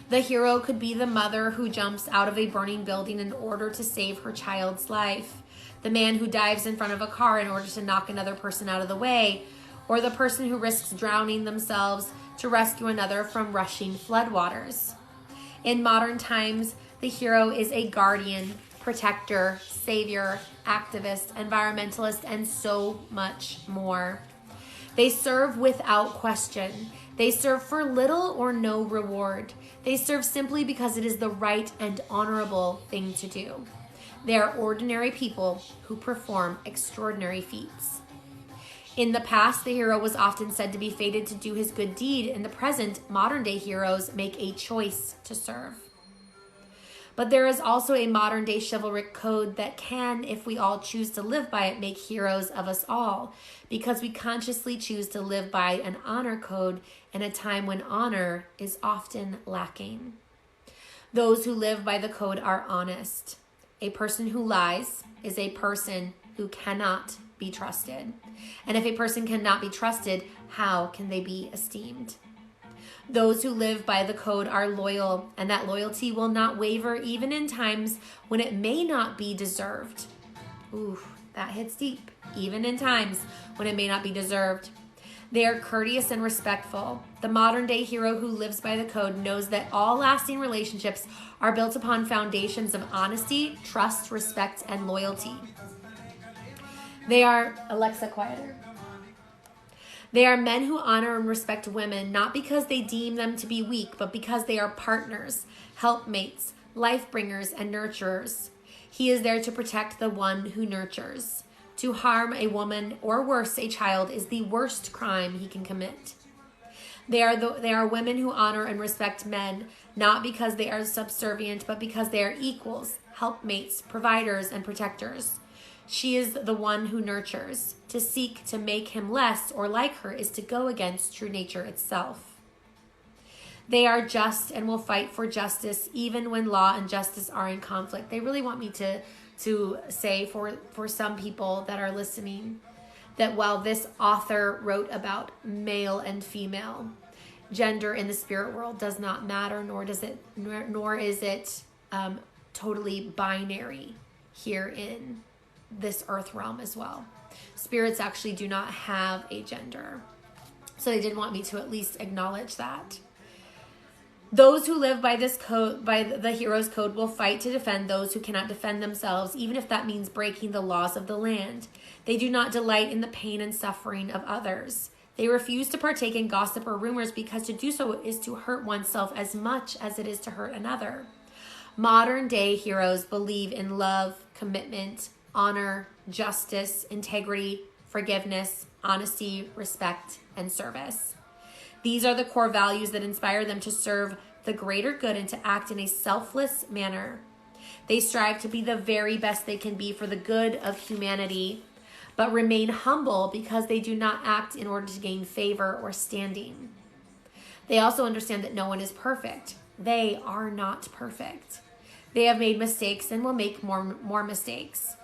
The hero could be the mother who jumps out of a burning building in order to save her child's life, the man who dives in front of a car in order to knock another person out of the way, or the person who risks drowning themselves to rescue another from rushing floodwaters. In modern times, the hero is a guardian, protector, savior, activist, environmentalist, and so much more. They serve without question. They serve for little or no reward. They serve simply because it is the right and honorable thing to do. They are ordinary people who perform extraordinary feats. In the past, the hero was often said to be fated to do his good deed. In the present, modern-day heroes make a choice to serve. But there is also a modern-day chivalric code that can, if we all choose to live by it, make heroes of us all, because we consciously choose to live by an honor code in a time when honor is often lacking. Those who live by the code are honest. A person who lies is a person who cannot be trusted. And if a person cannot be trusted, how can they be esteemed? Those who live by the code are loyal, and that loyalty will not waver even in times when it may not be deserved. Ooh, that hits deep. Even in times when it may not be deserved. They are courteous and respectful. The modern-day hero who lives by the code knows that all lasting relationships are built upon foundations of honesty, trust, respect, and loyalty. They are, Alexa, quieter. They are men who honor and respect women, not because they deem them to be weak, but because they are partners, helpmates, life-bringers, and nurturers. He is there to protect the one who nurtures. To harm a woman, or worse, a child, is the worst crime he can commit. They are women who honor and respect men, not because they are subservient, but because they are equals, helpmates, providers, and protectors. She is the one who nurtures. To seek to make him less or like her is to go against true nature itself. They are just and will fight for justice even when law and justice are in conflict. They really want me to say for some people that are listening that while this author wrote about male and female, gender in the spirit world does not matter, nor is it totally binary here in this earth realm as well. Spirits actually do not have a gender. So they did want me to at least acknowledge that. Those who live by this code, by the hero's code, will fight to defend those who cannot defend themselves, even if that means breaking the laws of the land. They do not delight in the pain and suffering of others. They refuse to partake in gossip or rumors because to do so is to hurt oneself as much as it is to hurt another. Modern day heroes believe in love, commitment, honor, justice, integrity, forgiveness, honesty, respect, and service. These are the core values that inspire them to serve the greater good and to act in a selfless manner. They strive to be the very best they can be for the good of humanity, but remain humble because they do not act in order to gain favor or standing. They also understand that no one is perfect. They are not perfect. They have made mistakes and will make more mistakes.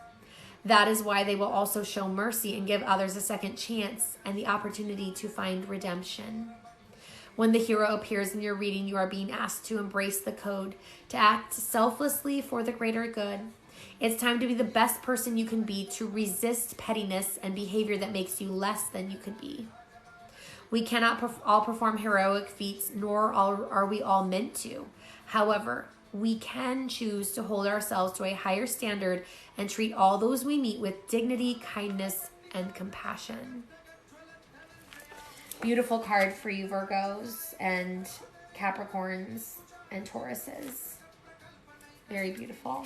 That is why they will also show mercy and give others a second chance and the opportunity to find redemption. When the hero appears in your reading, you are being asked to embrace the code, to act selflessly for the greater good. It's time to be the best person you can be, to resist pettiness and behavior that makes you less than you could be. We cannot all perform heroic feats, nor are we all meant to. However, we can choose to hold ourselves to a higher standard and treat all those we meet with dignity, kindness, and compassion. Beautiful card for you, Virgos and Capricorns and Tauruses. Very beautiful.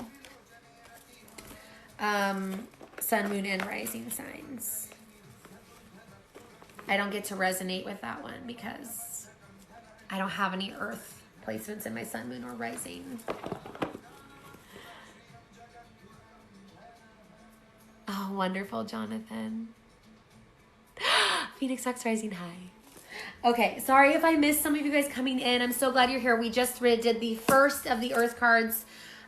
Sun, moon, and rising signs. I don't get to resonate with that one because I don't have any earth placements in my sun, moon, or rising. Oh, wonderful, Jonathan. Phoenix Fox rising high. Okay, sorry if I missed some of you guys coming in. I'm so glad you're here. We just did the first of the earth cards.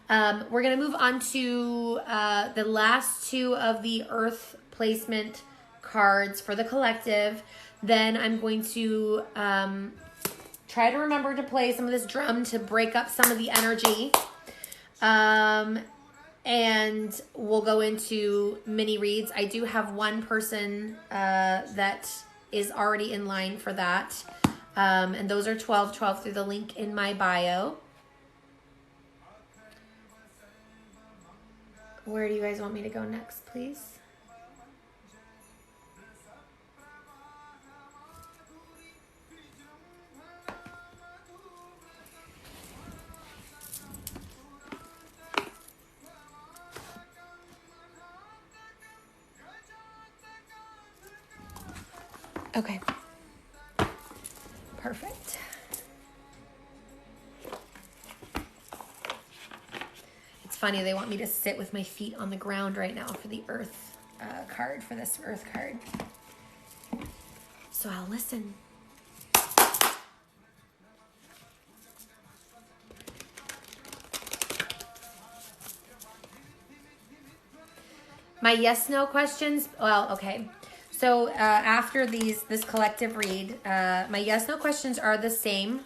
We're going to move on to the last two of the earth placement cards for the collective. Then I'm going to try to remember to play some of this drum to break up some of the energy. And we'll go into mini reads. I do have one person that is already in line for that. And those are 12 through the link in my bio. Where do you guys want me to go next, please? Okay. Perfect. It's funny, they want me to sit with my feet on the ground right now for the earth card, for this earth card. So I'll listen. My yes/no questions, well, okay. So after this collective read, my yes/no questions are the same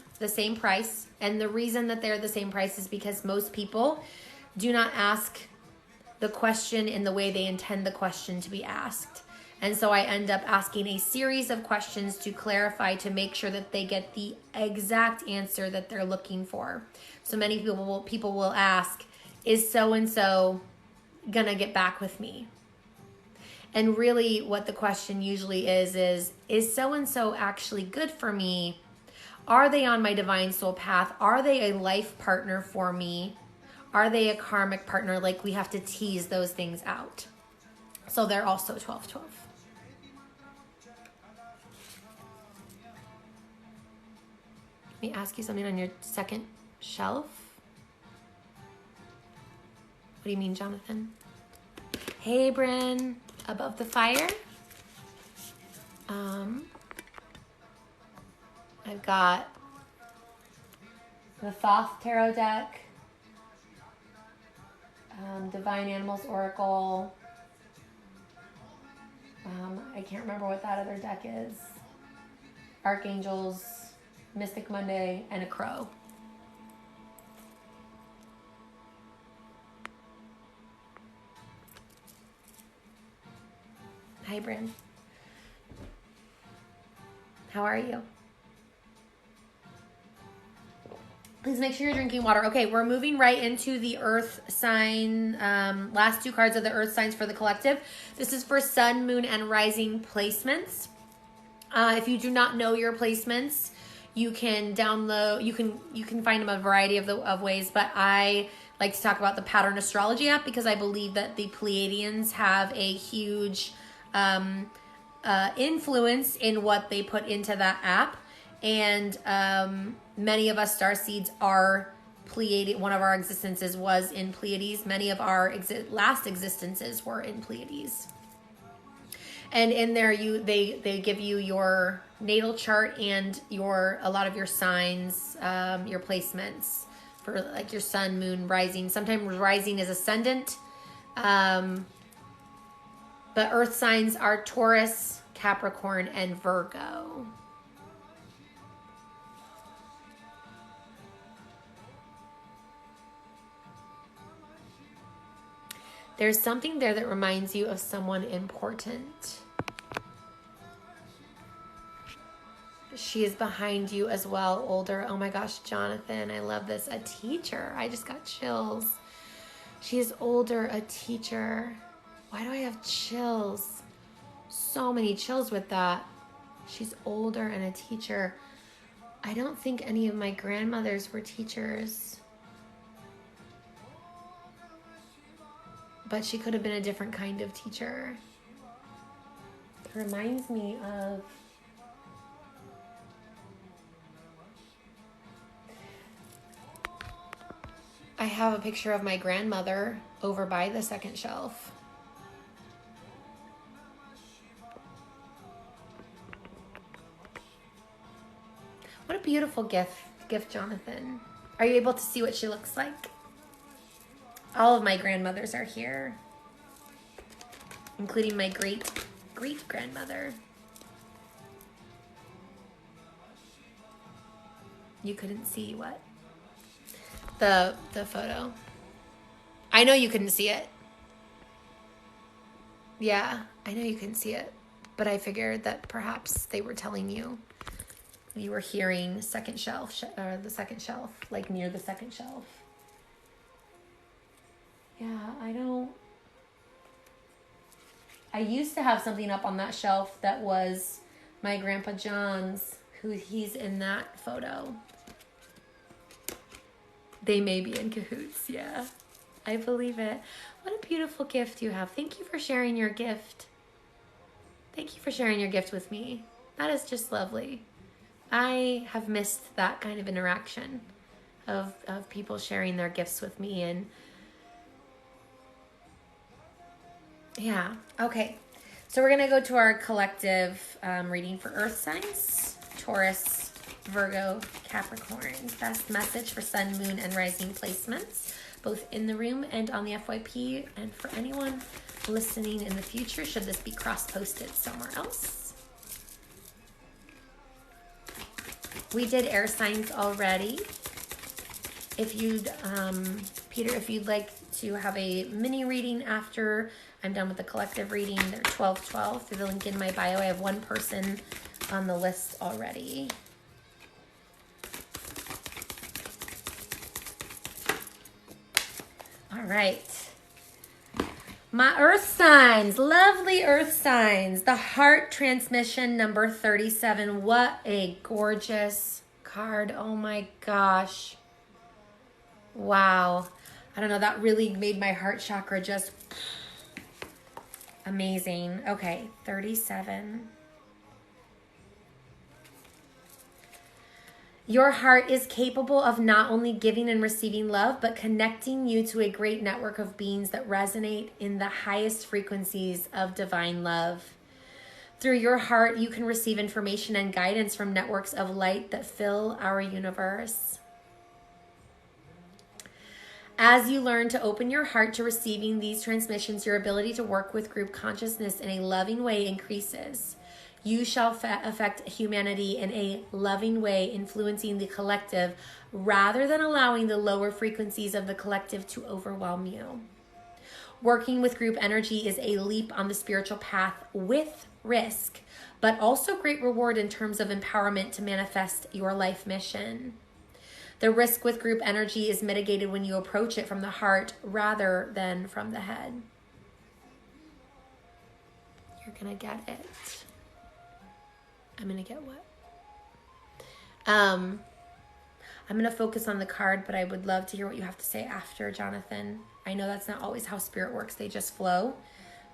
price. And the reason that they're the same price is because most people do not ask the question in the way they intend the question to be asked. And so I end up asking a series of questions to clarify, to make sure that they get the exact answer that they're looking for. So many people will ask, is so-and-so gonna get back with me? And really what the question usually is so-and-so actually good for me? Are they on my divine soul path? Are they a life partner for me? Are they a karmic partner? Like, we have to tease those things out. So they're also 12. Let me ask you something on your second shelf. What do you mean, Jonathan? Hey, Bryn. Above the fire. I've got the Thoth Tarot deck, Divine Animals Oracle. I can't remember what that other deck is. Archangels, Mystic Monday, and a crow. Hi, Bryn. How are you? Please make sure you're drinking water. Okay, we're moving right into the earth sign, last two cards of the earth signs for the collective. This is for sun, moon, and rising placements. If you do not know your placements, you can download, you can find them a variety of ways, but I like to talk about the Pattern Astrology app because I believe that the Pleiadians have a huge influence in what they put into that app. And many of us starseeds are Pleiades. One of our existences was in Pleiades. Many of our last existences were in Pleiades. And in there, they give you your natal chart and a lot of your signs, your placements for like your sun, moon, rising. Sometimes rising is ascendant, but earth signs are Taurus, Capricorn, and Virgo. There's something there that reminds you of someone important. She is behind you as well, older. Oh my gosh, Jonathan, I love this. A teacher. I just got chills. She is older, a teacher. Why do I have chills? So many chills with that. She's older and a teacher. I don't think any of my grandmothers were teachers. But she could have been a different kind of teacher. It reminds me of... I have a picture of my grandmother over by the second shelf. What a beautiful gift, Jonathan. Are you able to see what she looks like? All of my grandmothers are here, including my great-grandmother. You couldn't see what? The photo. I know you couldn't see it. Yeah, I know you couldn't see it, but I figured that perhaps they were telling you. You were hearing second shelf, or the second shelf, like near the second shelf. Yeah, I used to have something up on that shelf that was my Grandpa John's, he's in that photo. They may be in cahoots, yeah. I believe it. What a beautiful gift you have. Thank you for sharing your gift. Thank you for sharing your gift with me. That is just lovely. I have missed that kind of interaction of people sharing their gifts with me. And yeah, okay. So we're going to go to our collective reading for earth signs. Taurus, Virgo, Capricorn. Best message for sun, moon, and rising placements, both in the room and on the FYP. And for anyone listening in the future, should this be cross-posted somewhere else. We did air signs already. If you'd, Peter, if you'd like to have a mini reading after I'm done with the collective reading, they're 12/12 through the link in my bio. I have one person on the list already. All right. My earth signs, lovely earth signs. The heart transmission number 37. What a gorgeous card. Oh my gosh. Wow. I don't know, that really made my heart chakra just amazing. Okay, 37. Your heart is capable of not only giving and receiving love, but connecting you to a great network of beings that resonate in the highest frequencies of divine love. Through your heart, you can receive information and guidance from networks of light that fill our universe. As you learn to open your heart to receiving these transmissions, your ability to work with group consciousness in a loving way increases. You shall affect humanity in a loving way, influencing the collective rather than allowing the lower frequencies of the collective to overwhelm you. Working with group energy is a leap on the spiritual path with risk, but also great reward in terms of empowerment to manifest your life mission. The risk with group energy is mitigated when you approach it from the heart rather than from the head. You're gonna get it. I'm gonna get what? I'm gonna focus on the card, but I would love to hear what you have to say after, Jonathan. I know that's not always how spirit works, they just flow,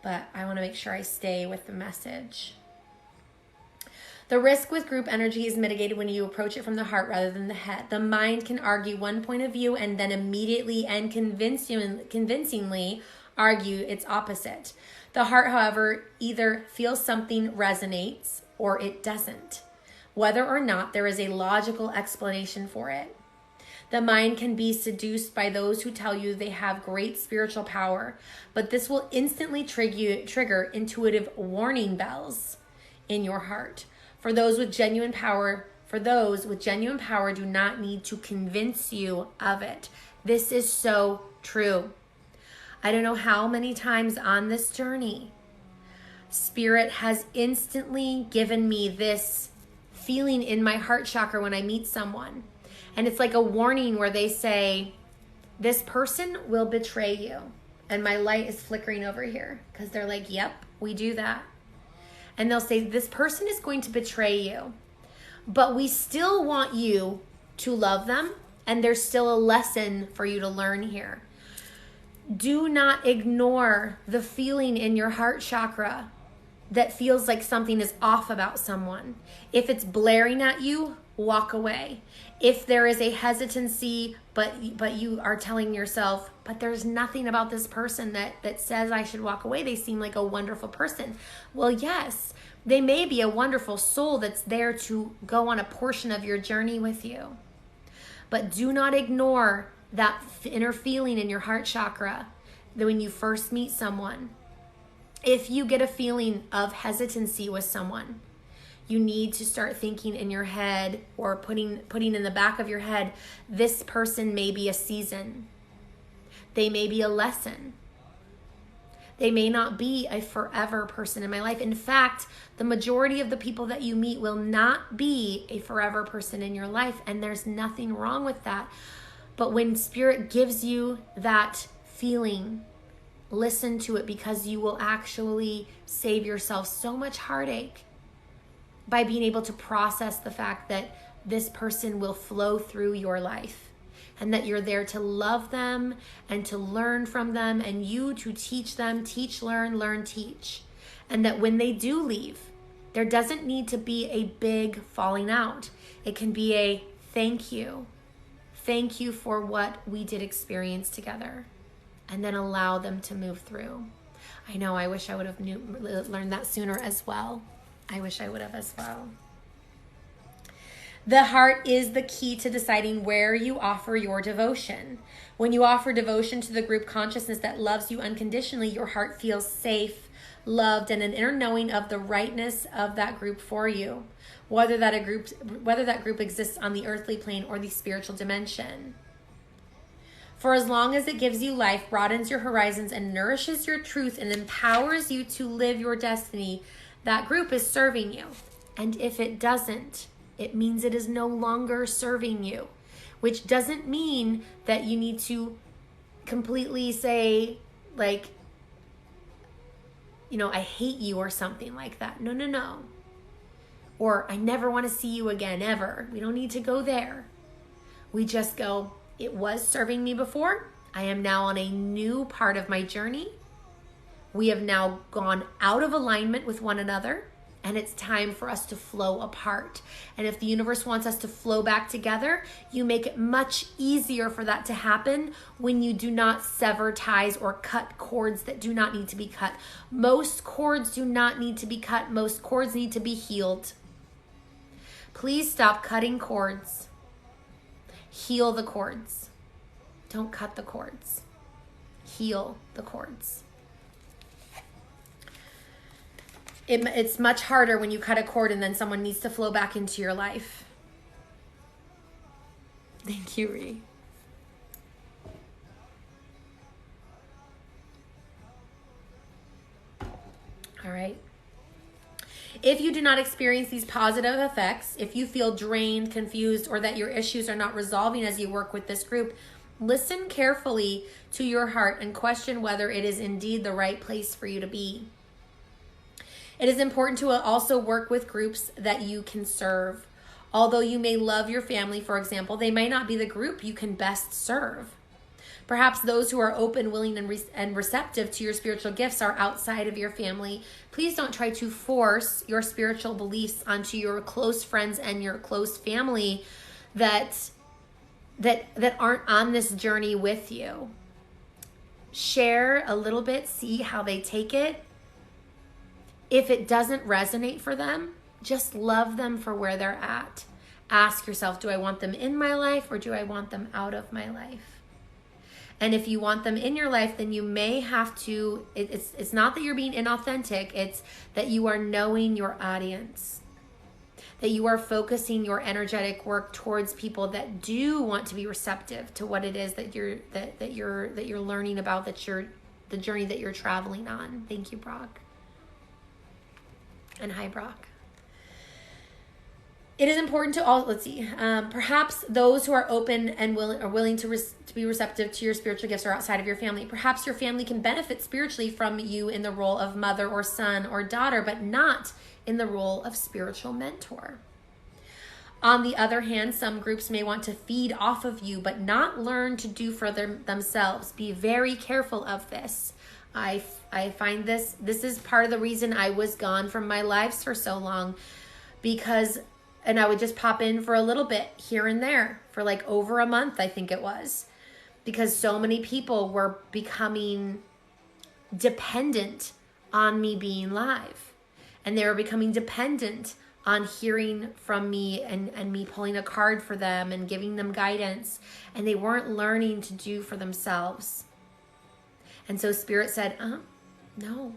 but I wanna make sure I stay with the message. The risk with group energy is mitigated when you approach it from the heart rather than the head. The mind can argue one point of view and then immediately and convincingly argue its opposite. The heart, however, either feels something resonates or it doesn't, whether or not there is a logical explanation for it. The mind can be seduced by those who tell you they have great spiritual power, but this will instantly trigger intuitive warning bells in your heart. For those with genuine power do not need to convince you of it. This is so true. I don't know how many times on this journey, Spirit has instantly given me this feeling in my heart chakra when I meet someone. And it's like a warning where they say, this person will betray you. And my light is flickering over here because they're like, yep, we do that. And they'll say, this person is going to betray you, but we still want you to love them. And there's still a lesson for you to learn here. Do not ignore the feeling in your heart chakra that feels like something is off about someone. If it's blaring at you, walk away. If there is a hesitancy, but you are telling yourself, but there's nothing about this person that says I should walk away. They seem like a wonderful person. Well, yes, they may be a wonderful soul that's there to go on a portion of your journey with you. But do not ignore that inner feeling in your heart chakra that when you first meet someone. If you get a feeling of hesitancy with someone, you need to start thinking in your head or putting in the back of your head, this person may be a season. They may be a lesson. They may not be a forever person in my life. In fact, the majority of the people that you meet will not be a forever person in your life, and there's nothing wrong with that. But when Spirit gives you that feeling, listen to it, because you will actually save yourself so much heartache by being able to process the fact that this person will flow through your life and that you're there to love them and to learn from them and you to teach them, teach, learn, teach. And that when they do leave, there doesn't need to be a big falling out. It can be a thank you. Thank you for what we did experience together. And then allow them to move through. I know, I wish I would have learned that sooner as well. I wish I would have as well. The heart is the key to deciding where you offer your devotion. When you offer devotion to the group consciousness that loves you unconditionally, your heart feels safe, loved, and an inner knowing of the rightness of that group for you, whether that group exists on the earthly plane or the spiritual dimension. For as long as it gives you life, broadens your horizons, and nourishes your truth and empowers you to live your destiny, that group is serving you. And if it doesn't, it means it is no longer serving you, which doesn't mean that you need to completely say, like, I hate you or something like that. No. Or I never want to see you again, ever. We don't need to go there. We just go, it was serving me before. I am now on a new part of my journey. We have now gone out of alignment with one another, and it's time for us to flow apart. And if the universe wants us to flow back together, you make it much easier for that to happen when you do not sever ties or cut cords that do not need to be cut. Most cords do not need to be cut. Most cords need to be healed. Please stop cutting cords. Heal the cords. Don't cut the cords. Heal the cords. It's much harder when you cut a cord and then someone needs to flow back into your life. Thank you, Ree. All right. If you do not experience these positive effects, if you feel drained, confused, or that your issues are not resolving as you work with this group, listen carefully to your heart and question whether it is indeed the right place for you to be. It is important to also work with groups that you can serve. Although you may love your family, for example, they may not be the group you can best serve. Perhaps those who are open, willing, and receptive to your spiritual gifts are outside of your family. Please don't try to force your spiritual beliefs onto your close friends and your close family that aren't on this journey with you. Share a little bit, see how they take it. If it doesn't resonate for them, just love them for where they're at. Ask yourself, do I want them in my life or do I want them out of my life? And if you want them in your life, then you may have to, it's not that you're being inauthentic, it's that you are knowing your audience. That you are focusing your energetic work towards people that do want to be receptive to what it is that you're learning about, the journey that you're traveling on. Thank you, Brock. And hi, Brock. It is important to all, perhaps those who are open and willing to be receptive to your spiritual gifts are outside of your family. Perhaps your family can benefit spiritually from you in the role of mother or son or daughter, but not in the role of spiritual mentor. On the other hand, some groups may want to feed off of you, but not learn to do for themselves. Be very careful of this. I find this is part of the reason I was gone from my lives for so long, and I would just pop in for a little bit here and there for like over a month, I think it was, because so many people were becoming dependent on me being live, and they were becoming dependent on hearing from me and me pulling a card for them and giving them guidance, and they weren't learning to do for themselves. And so Spirit said, no,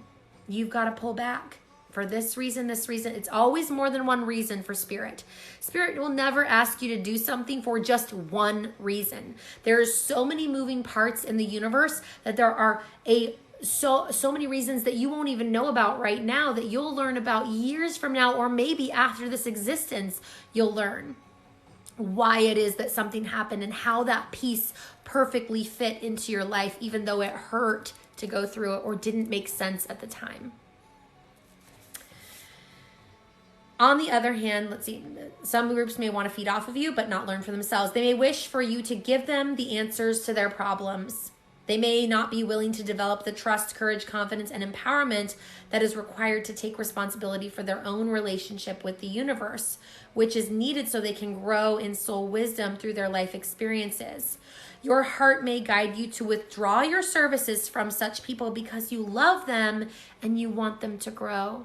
you've got to pull back for this reason. It's always more than one reason for Spirit. Spirit will never ask you to do something for just one reason. There's so many moving parts in the universe that there are so many reasons that you won't even know about right now, that you'll learn about years from now, or maybe after this existence, you'll learn why it is that something happened and how that piece perfectly fit into your life, even though it hurt to go through it or didn't make sense at the time. On the other hand, some groups may want to feed off of you, but not learn for themselves. They may wish for you to give them the answers to their problems. They may not be willing to develop the trust, courage, confidence, and empowerment that is required to take responsibility for their own relationship with the universe, which is needed so they can grow in soul wisdom through their life experiences. Your heart may guide you to withdraw your services from such people because you love them and you want them to grow.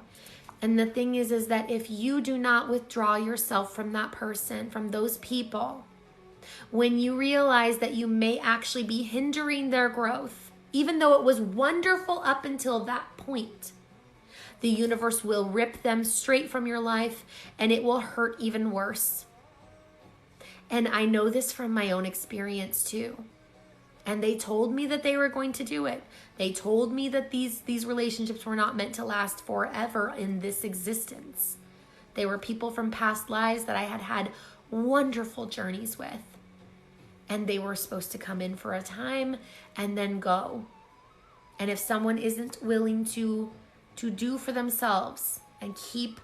And the thing is that if you do not withdraw yourself from that person, from those people, when you realize that you may actually be hindering their growth, even though it was wonderful up until that point, the universe will rip them straight from your life and it will hurt even worse. And I know this from my own experience too. And they told me that they were going to do it. They told me that these relationships were not meant to last forever in this existence. They were people from past lives that I had had wonderful journeys with. And they were supposed to come in for a time and then go. And if someone isn't willing to do for themselves and keep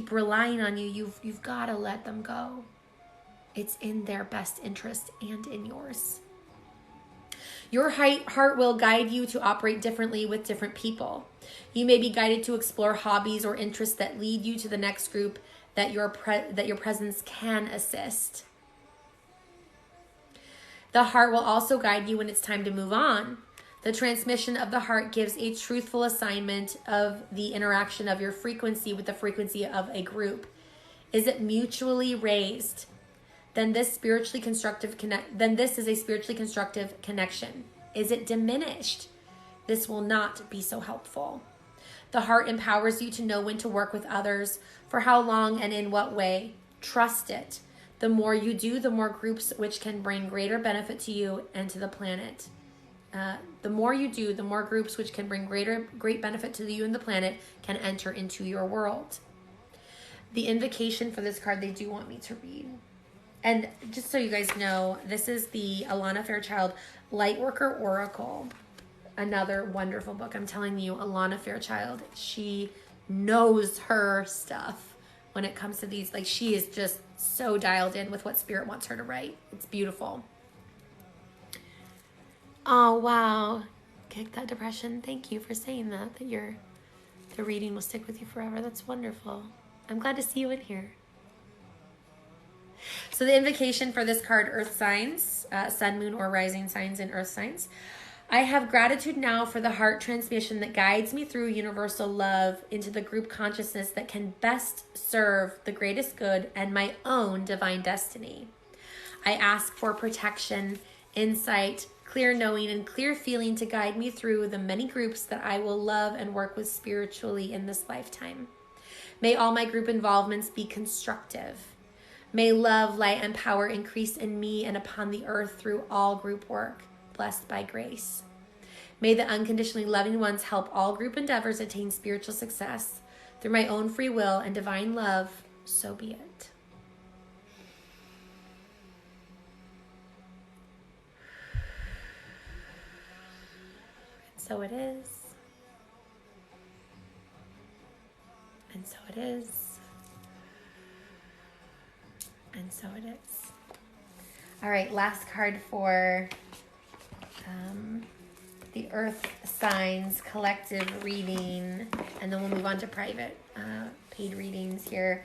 relying on you, you've got to let them go. It's in their best interest and in yours. Your heart will guide you to operate differently with different people. You may be guided to explore hobbies or interests that lead you to the next group that your presence can assist. The heart will also guide you when it's time to move on. The transmission of the heart gives a truthful assignment of the interaction of your frequency with the frequency of a group. Is it mutually raised? Then this is a spiritually constructive connection. Is it diminished? This will not be so helpful. The heart empowers you to know when to work with others, for how long and in what way. Trust it. The more you do, the more groups which can bring greater benefit to you and to the planet. The more you do, the more groups which can bring great benefit to you and the planet can enter into your world. The invocation for this card they do want me to read. And just so you guys know, this is the Alana Fairchild Lightworker Oracle. Another wonderful book. I'm telling you, Alana Fairchild, she knows her stuff when it comes to these. Like, she is just so dialed in with what Spirit wants her to write. It's beautiful. Oh, wow. Kick that depression. Thank you for saying that the reading will stick with you forever. That's wonderful. I'm glad to see you in here. So the invocation for this card, Earth Signs, Sun, Moon, or Rising Signs and Earth Signs. I have gratitude now for the heart transmission that guides me through universal love into the group consciousness that can best serve the greatest good and my own divine destiny. I ask for protection, insight, clear knowing, and clear feeling to guide me through the many groups that I will love and work with spiritually in this lifetime. May all my group involvements be constructive. May love, light, and power increase in me and upon the earth through all group work, blessed by grace. May the unconditionally loving ones help all group endeavors attain spiritual success. Through my own free will and divine love, so be it. So it is. And so it is. And so it is. All right, last card for the Earth Signs collective reading, and then we'll move on to private paid readings here.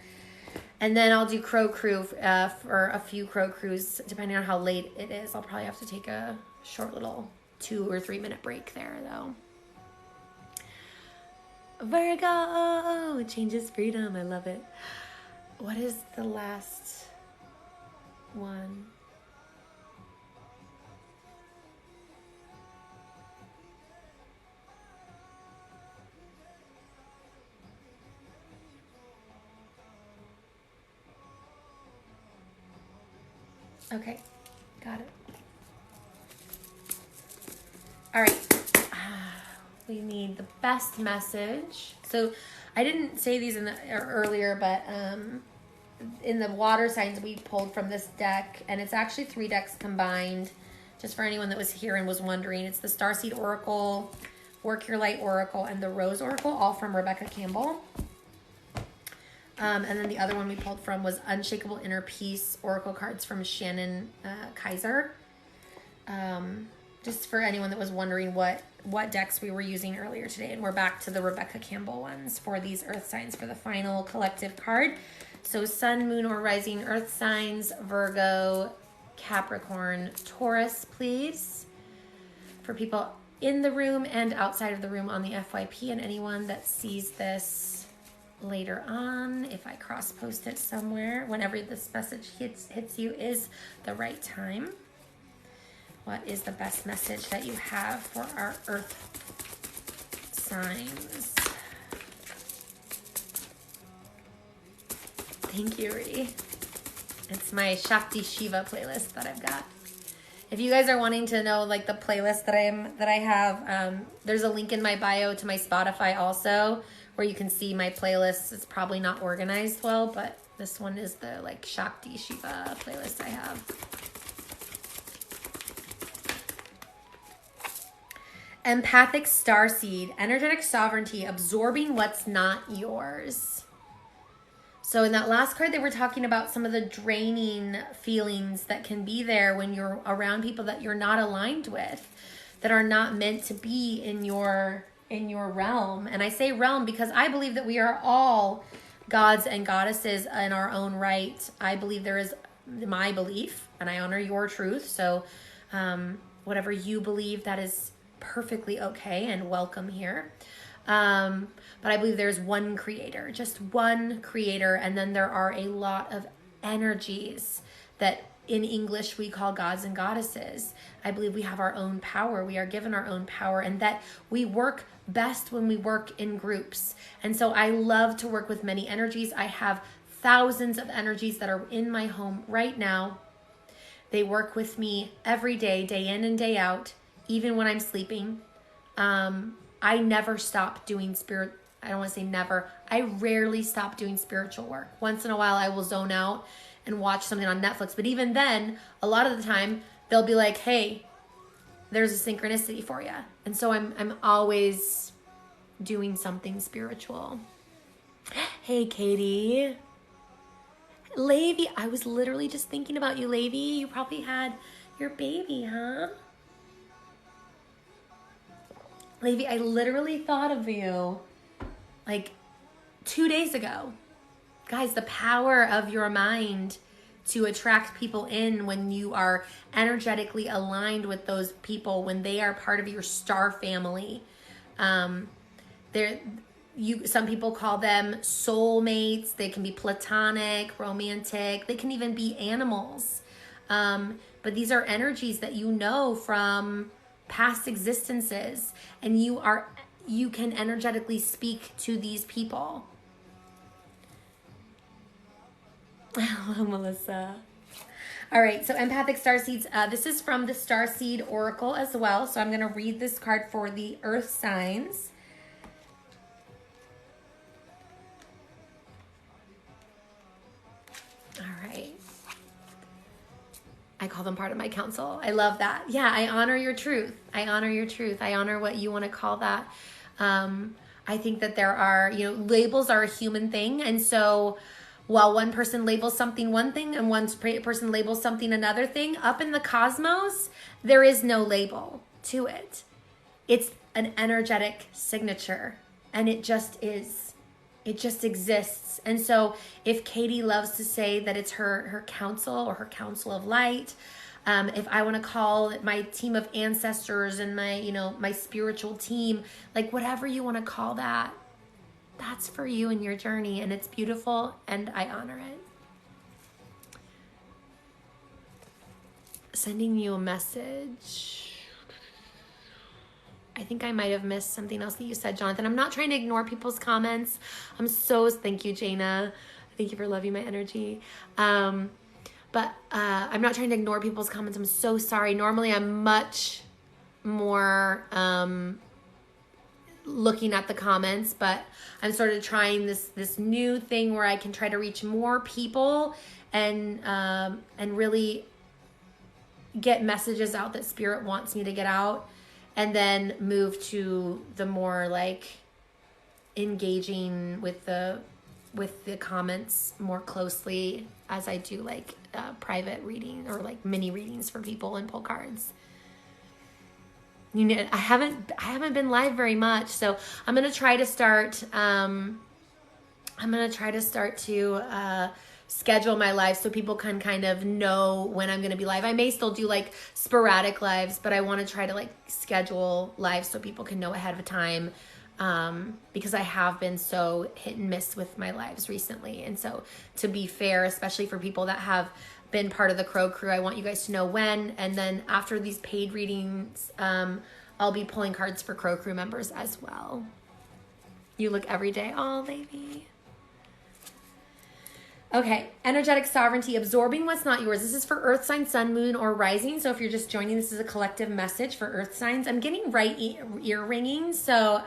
And then I'll do Crow Crew for a few Crow Crews, depending on how late it is. I'll probably have to take a short little 2 or 3 minute break there, though. Virgo changes freedom. I love it. What is the last one? Okay, got it. All right, we need the best message. So I didn't say these earlier, but in the water signs we pulled from this deck, and it's actually 3 decks combined. Just for anyone that was here and was wondering, it's the Starseed Oracle, Work Your Light Oracle, and the Rose Oracle, all from Rebecca Campbell. And then the other one we pulled from was Unshakable Inner Peace Oracle cards from Shannon Kaiser. Just for anyone that was wondering what decks we were using earlier today. And we're back to the Rebecca Campbell ones for these Earth signs for the final collective card. So Sun, Moon, or Rising Earth signs, Virgo, Capricorn, Taurus, please. For people in the room and outside of the room on the FYP, and anyone that sees this later on, if I cross post it somewhere, whenever this message hits you is the right time. What is the best message that you have for our Earth signs? Thank you, Ree. It's my Shakti Shiva playlist that I've got. If you guys are wanting to know like the playlist that I have, there's a link in my bio to my Spotify also, where you can see my playlist. It's probably not organized well, but this one is the like Shakti Shiva playlist I have. Empathic Starseed, energetic sovereignty, absorbing what's not yours. So in that last card, they were talking about some of the draining feelings that can be there when you're around people that you're not aligned with, that are not meant to be in your realm. And I say realm because I believe that we are all gods and goddesses in our own right. I believe there is my belief, and I honor your truth. So whatever you believe, that is perfectly okay and welcome here. But I believe there's one creator, just one creator. And then there are a lot of energies that in English we call gods and goddesses. I believe we have our own power. We are given our own power, and that we work best when we work in groups. And so I love to work with many energies. I have thousands of energies that are in my home right now. They work with me every day, day in and day out, even when I'm sleeping. I never stop doing I don't want to say never. I rarely stop doing spiritual work. Once in a while, I will zone out and watch something on Netflix. But even then, a lot of the time, they'll be like, hey, there's a synchronicity for you. And so I'm always doing something spiritual. Hey, Katie. Levy, I was literally just thinking about you, Levy. You probably had your baby, huh? Levy, I literally thought of you like 2 days ago. Guys, the power of your mind to attract people in when you are energetically aligned with those people, when they are part of your star family. Some people call them soulmates. They can be platonic, romantic. They can even be animals. But these are energies that you know from past existences, and you can energetically speak to these people. Hello, Melissa. All right, so empathic starseeds. This is from the Starseed Oracle as well. So I'm going to read this card for the Earth signs. All right. I call them part of my council. I love that. Yeah, I honor your truth. I honor your truth. I honor what you want to call that. I think that there are, labels are a human thing. And so while one person labels something one thing and one person labels something another thing, up in the cosmos, there is no label to it. It's an energetic signature, and it just is. It just exists. And so if Katie loves to say that it's her council or her council of light, if I want to call it my team of ancestors and my spiritual team, like whatever you want to call that, that's for you and your journey, and it's beautiful, and I honor it. Sending you a message. I think I might have missed something else that you said, Jonathan. I'm not trying to ignore people's comments. Thank you, Jaina. Thank you for loving my energy. But I'm not trying to ignore people's comments. I'm so sorry. Normally I'm much more looking at the comments, but I'm sort of trying this new thing where I can try to reach more people and really get messages out that Spirit wants me to get out, and then move to the more like engaging with the comments more closely as I do like private reading or like mini readings for people and pull cards. I haven't been live very much, so I'm gonna try to start. To schedule my live so people can kind of know when I'm gonna be live. I may still do like sporadic lives, but I want to try to like schedule lives so people can know ahead of time. Because I have been so hit and miss with my lives recently, and so to be fair, especially for people that have been part of the Crow Crew, I want you guys to know when. And then after these paid readings, I'll be pulling cards for Crow Crew members as well. You look every day. Oh, baby. Okay, energetic sovereignty, absorbing what's not yours. This is for Earth sign, Sun, Moon, or Rising. So if you're just joining, this is a collective message for Earth signs. I'm getting right ear ringing. So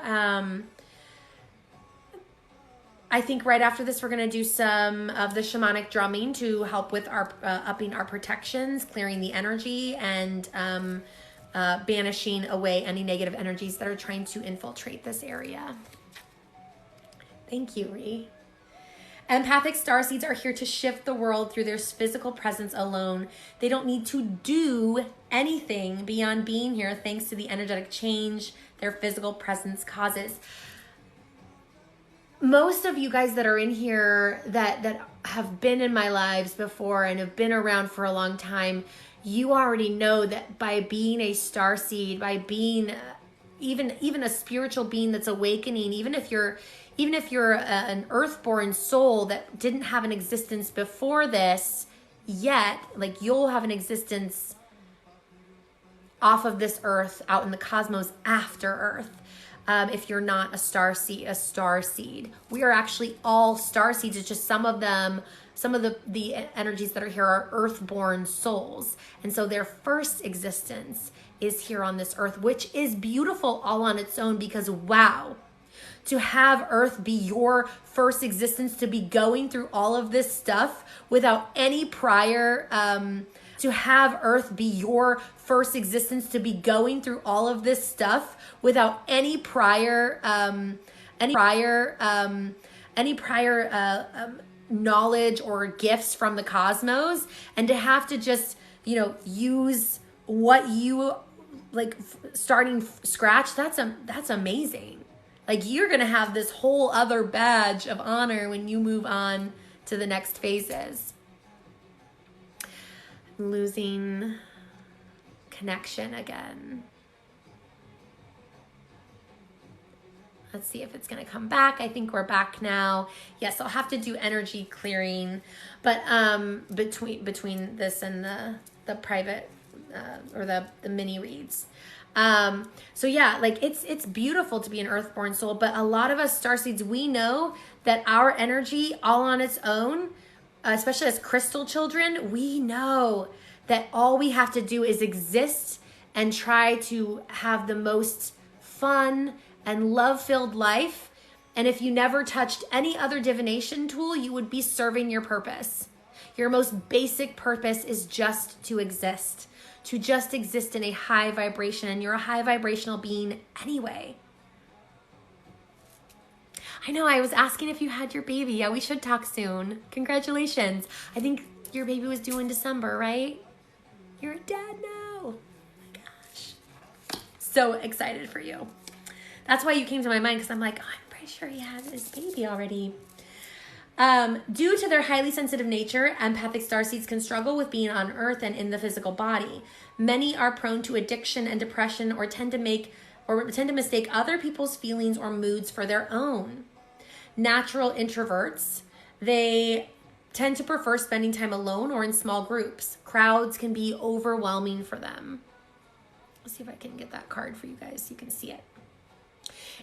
I think right after this, we're going to do some of the shamanic drumming to help with our upping our protections, clearing the energy, and banishing away any negative energies that are trying to infiltrate this area. Thank you, Ree. Empathic starseeds are here to shift the world through their physical presence alone. They don't need to do anything beyond being here thanks to the energetic change their physical presence causes. Most of you guys that are in here that have been in my lives before and have been around for a long time, you already know that by being a starseed, by being even a spiritual being that's awakening, even if you're an earthborn soul that didn't have an existence before this yet, like you'll have an existence off of this earth out in the cosmos after Earth. If you're not a star seed. We are actually all star seeds. It's just some of the energies that are here are earthborn souls. And so their first existence is here on this earth, which is beautiful all on its own, because wow, to have Earth be your first existence, to be going through all of this stuff without any prior, to have Earth be your first existence, to be going through all of this stuff without any prior knowledge or gifts from the cosmos, and to have to just, use what you like starting scratch, that's amazing. Like you're going to have this whole other badge of honor when you move on to the next phases. Losing connection again. Let's see if it's going to come back. I think we're back now. Yes, I'll have to do energy clearing, but between this and the private or the mini reads. So yeah, like it's beautiful to be an earthborn soul, but a lot of us starseeds, we know that our energy all on its own, especially as crystal children, we know that all we have to do is exist and try to have the most fun and love-filled life. And if you never touched any other divination tool, you would be serving your purpose. Your most basic purpose is just to exist in a high vibration, and you're a high vibrational being anyway. I know, I was asking if you had your baby. Yeah, we should talk soon. Congratulations. I think your baby was due in December, right? You're a dad now. Oh my gosh. So excited for you. That's why you came to my mind, because I'm like, oh, I'm pretty sure he has his baby already. Due to their highly sensitive nature, empathic starseeds can struggle with being on Earth and in the physical body. Many are prone to addiction and depression, or tend to mistake other people's feelings or moods for their own. Natural introverts, they tend to prefer spending time alone or in small groups. Crowds can be overwhelming for them. Let's see if I can get that card for you guys so you can see it.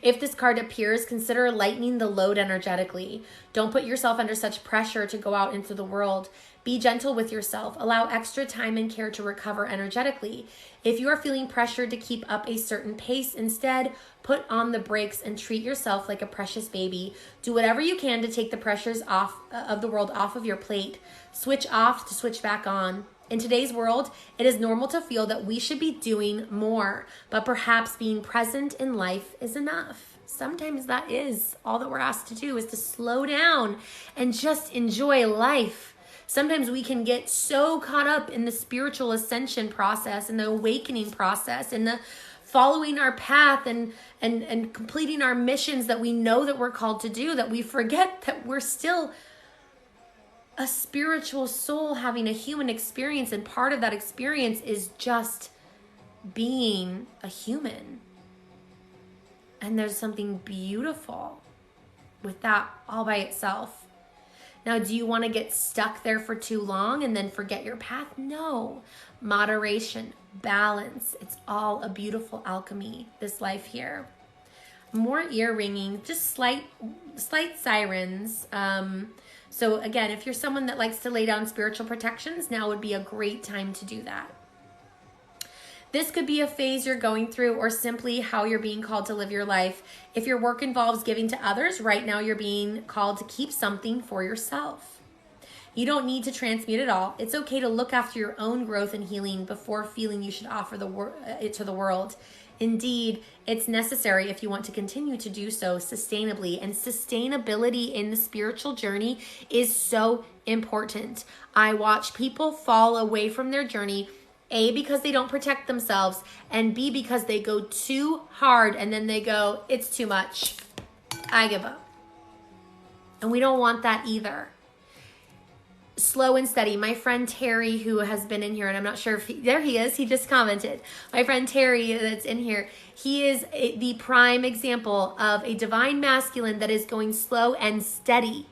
If this card appears, consider lightening the load energetically. Don't put yourself under such pressure to go out into the world. Be gentle with yourself. Allow extra time and care to recover energetically. If you are feeling pressured to keep up a certain pace, instead, put on the brakes and treat yourself like a precious baby. Do whatever you can to take the pressures of the world off of your plate. Switch off to switch back on. In today's world, it is normal to feel that we should be doing more, but perhaps being present in life is enough. Sometimes that is all that we're asked to do, is to slow down and just enjoy life. Sometimes we can get so caught up in the spiritual ascension process and the awakening process and the following our path and completing our missions that we know that we're called to do, that we forget that we're still a spiritual soul having a human experience, and part of that experience is just being a human. And there's something beautiful with that all by itself. Now, do you want to get stuck there for too long and then forget your path? No. Moderation, balance, it's all a beautiful alchemy, this life here. More ear ringing, just slight sirens. So again, if you're someone that likes to lay down spiritual protections, now would be a great time to do that. This could be a phase you're going through, or simply how you're being called to live your life. If your work involves giving to others, right now you're being called to keep something for yourself. You don't need to transmute it all. It's okay to look after your own growth and healing before feeling you should offer it to the world. Indeed, it's necessary if you want to continue to do so sustainably. And sustainability in the spiritual journey is so important. I watch people fall away from their journey, A, because they don't protect themselves, and B, because they go too hard and then they go, it's too much. I give up. And we don't want that either. Slow and steady. My friend Terry, who has been in here, and I'm not sure if there he is, he just commented. My friend Terry that's in here, he is the prime example of a divine masculine that is going slow and steady.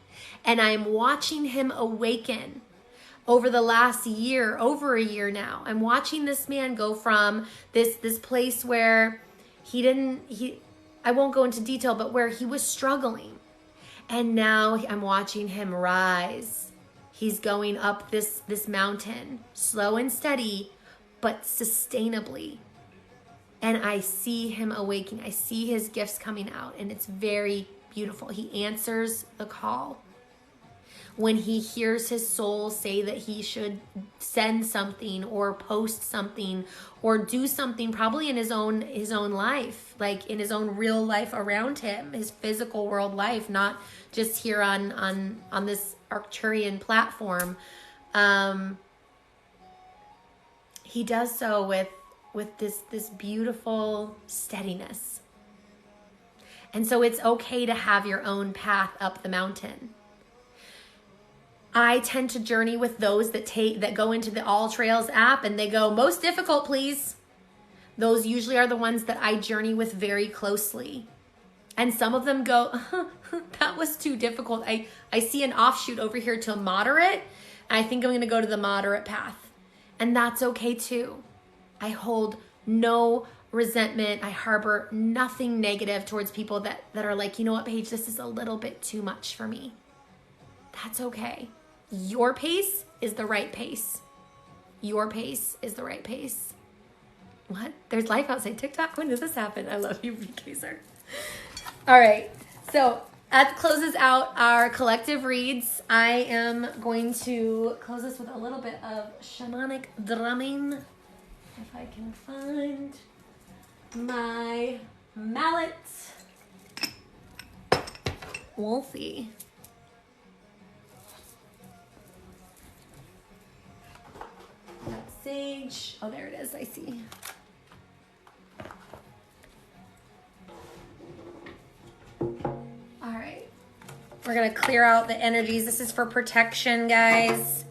And I'm watching him awaken over the last year, over a year now. I'm watching this man go from this place where I won't go into detail, but where he was struggling. And now I'm watching him rise. He's going up this mountain, slow and steady, but sustainably. And I see him awakening. I see his gifts coming out, and it's very beautiful. He answers the call. When he hears his soul say that he should send something or post something or do something, probably in his own life, like in his own real life around him, his physical world life, not just here on this Arcturian platform. He does so with this beautiful steadiness. And so it's okay to have your own path up the mountain. I tend to journey with those that go into the All Trails app and they go, most difficult, please. Those usually are the ones that I journey with very closely. And some of them go, that was too difficult. I see an offshoot over here to moderate. And I think I'm going to go to the moderate path. And that's okay too. I hold no resentment. I harbor nothing negative towards people that are like, you know what, Paige, this is a little bit too much for me. That's okay. Your pace is the right pace. Your pace is the right pace. What? There's life outside TikTok? When did this happen? I love you, BKser. All right. So that closes out our collective reads. I am going to close this with a little bit of shamanic drumming. If I can find my mallet. We'll see. Sage. Oh, there it is. I see. All right. We're going to clear out the energies. This is for protection, guys.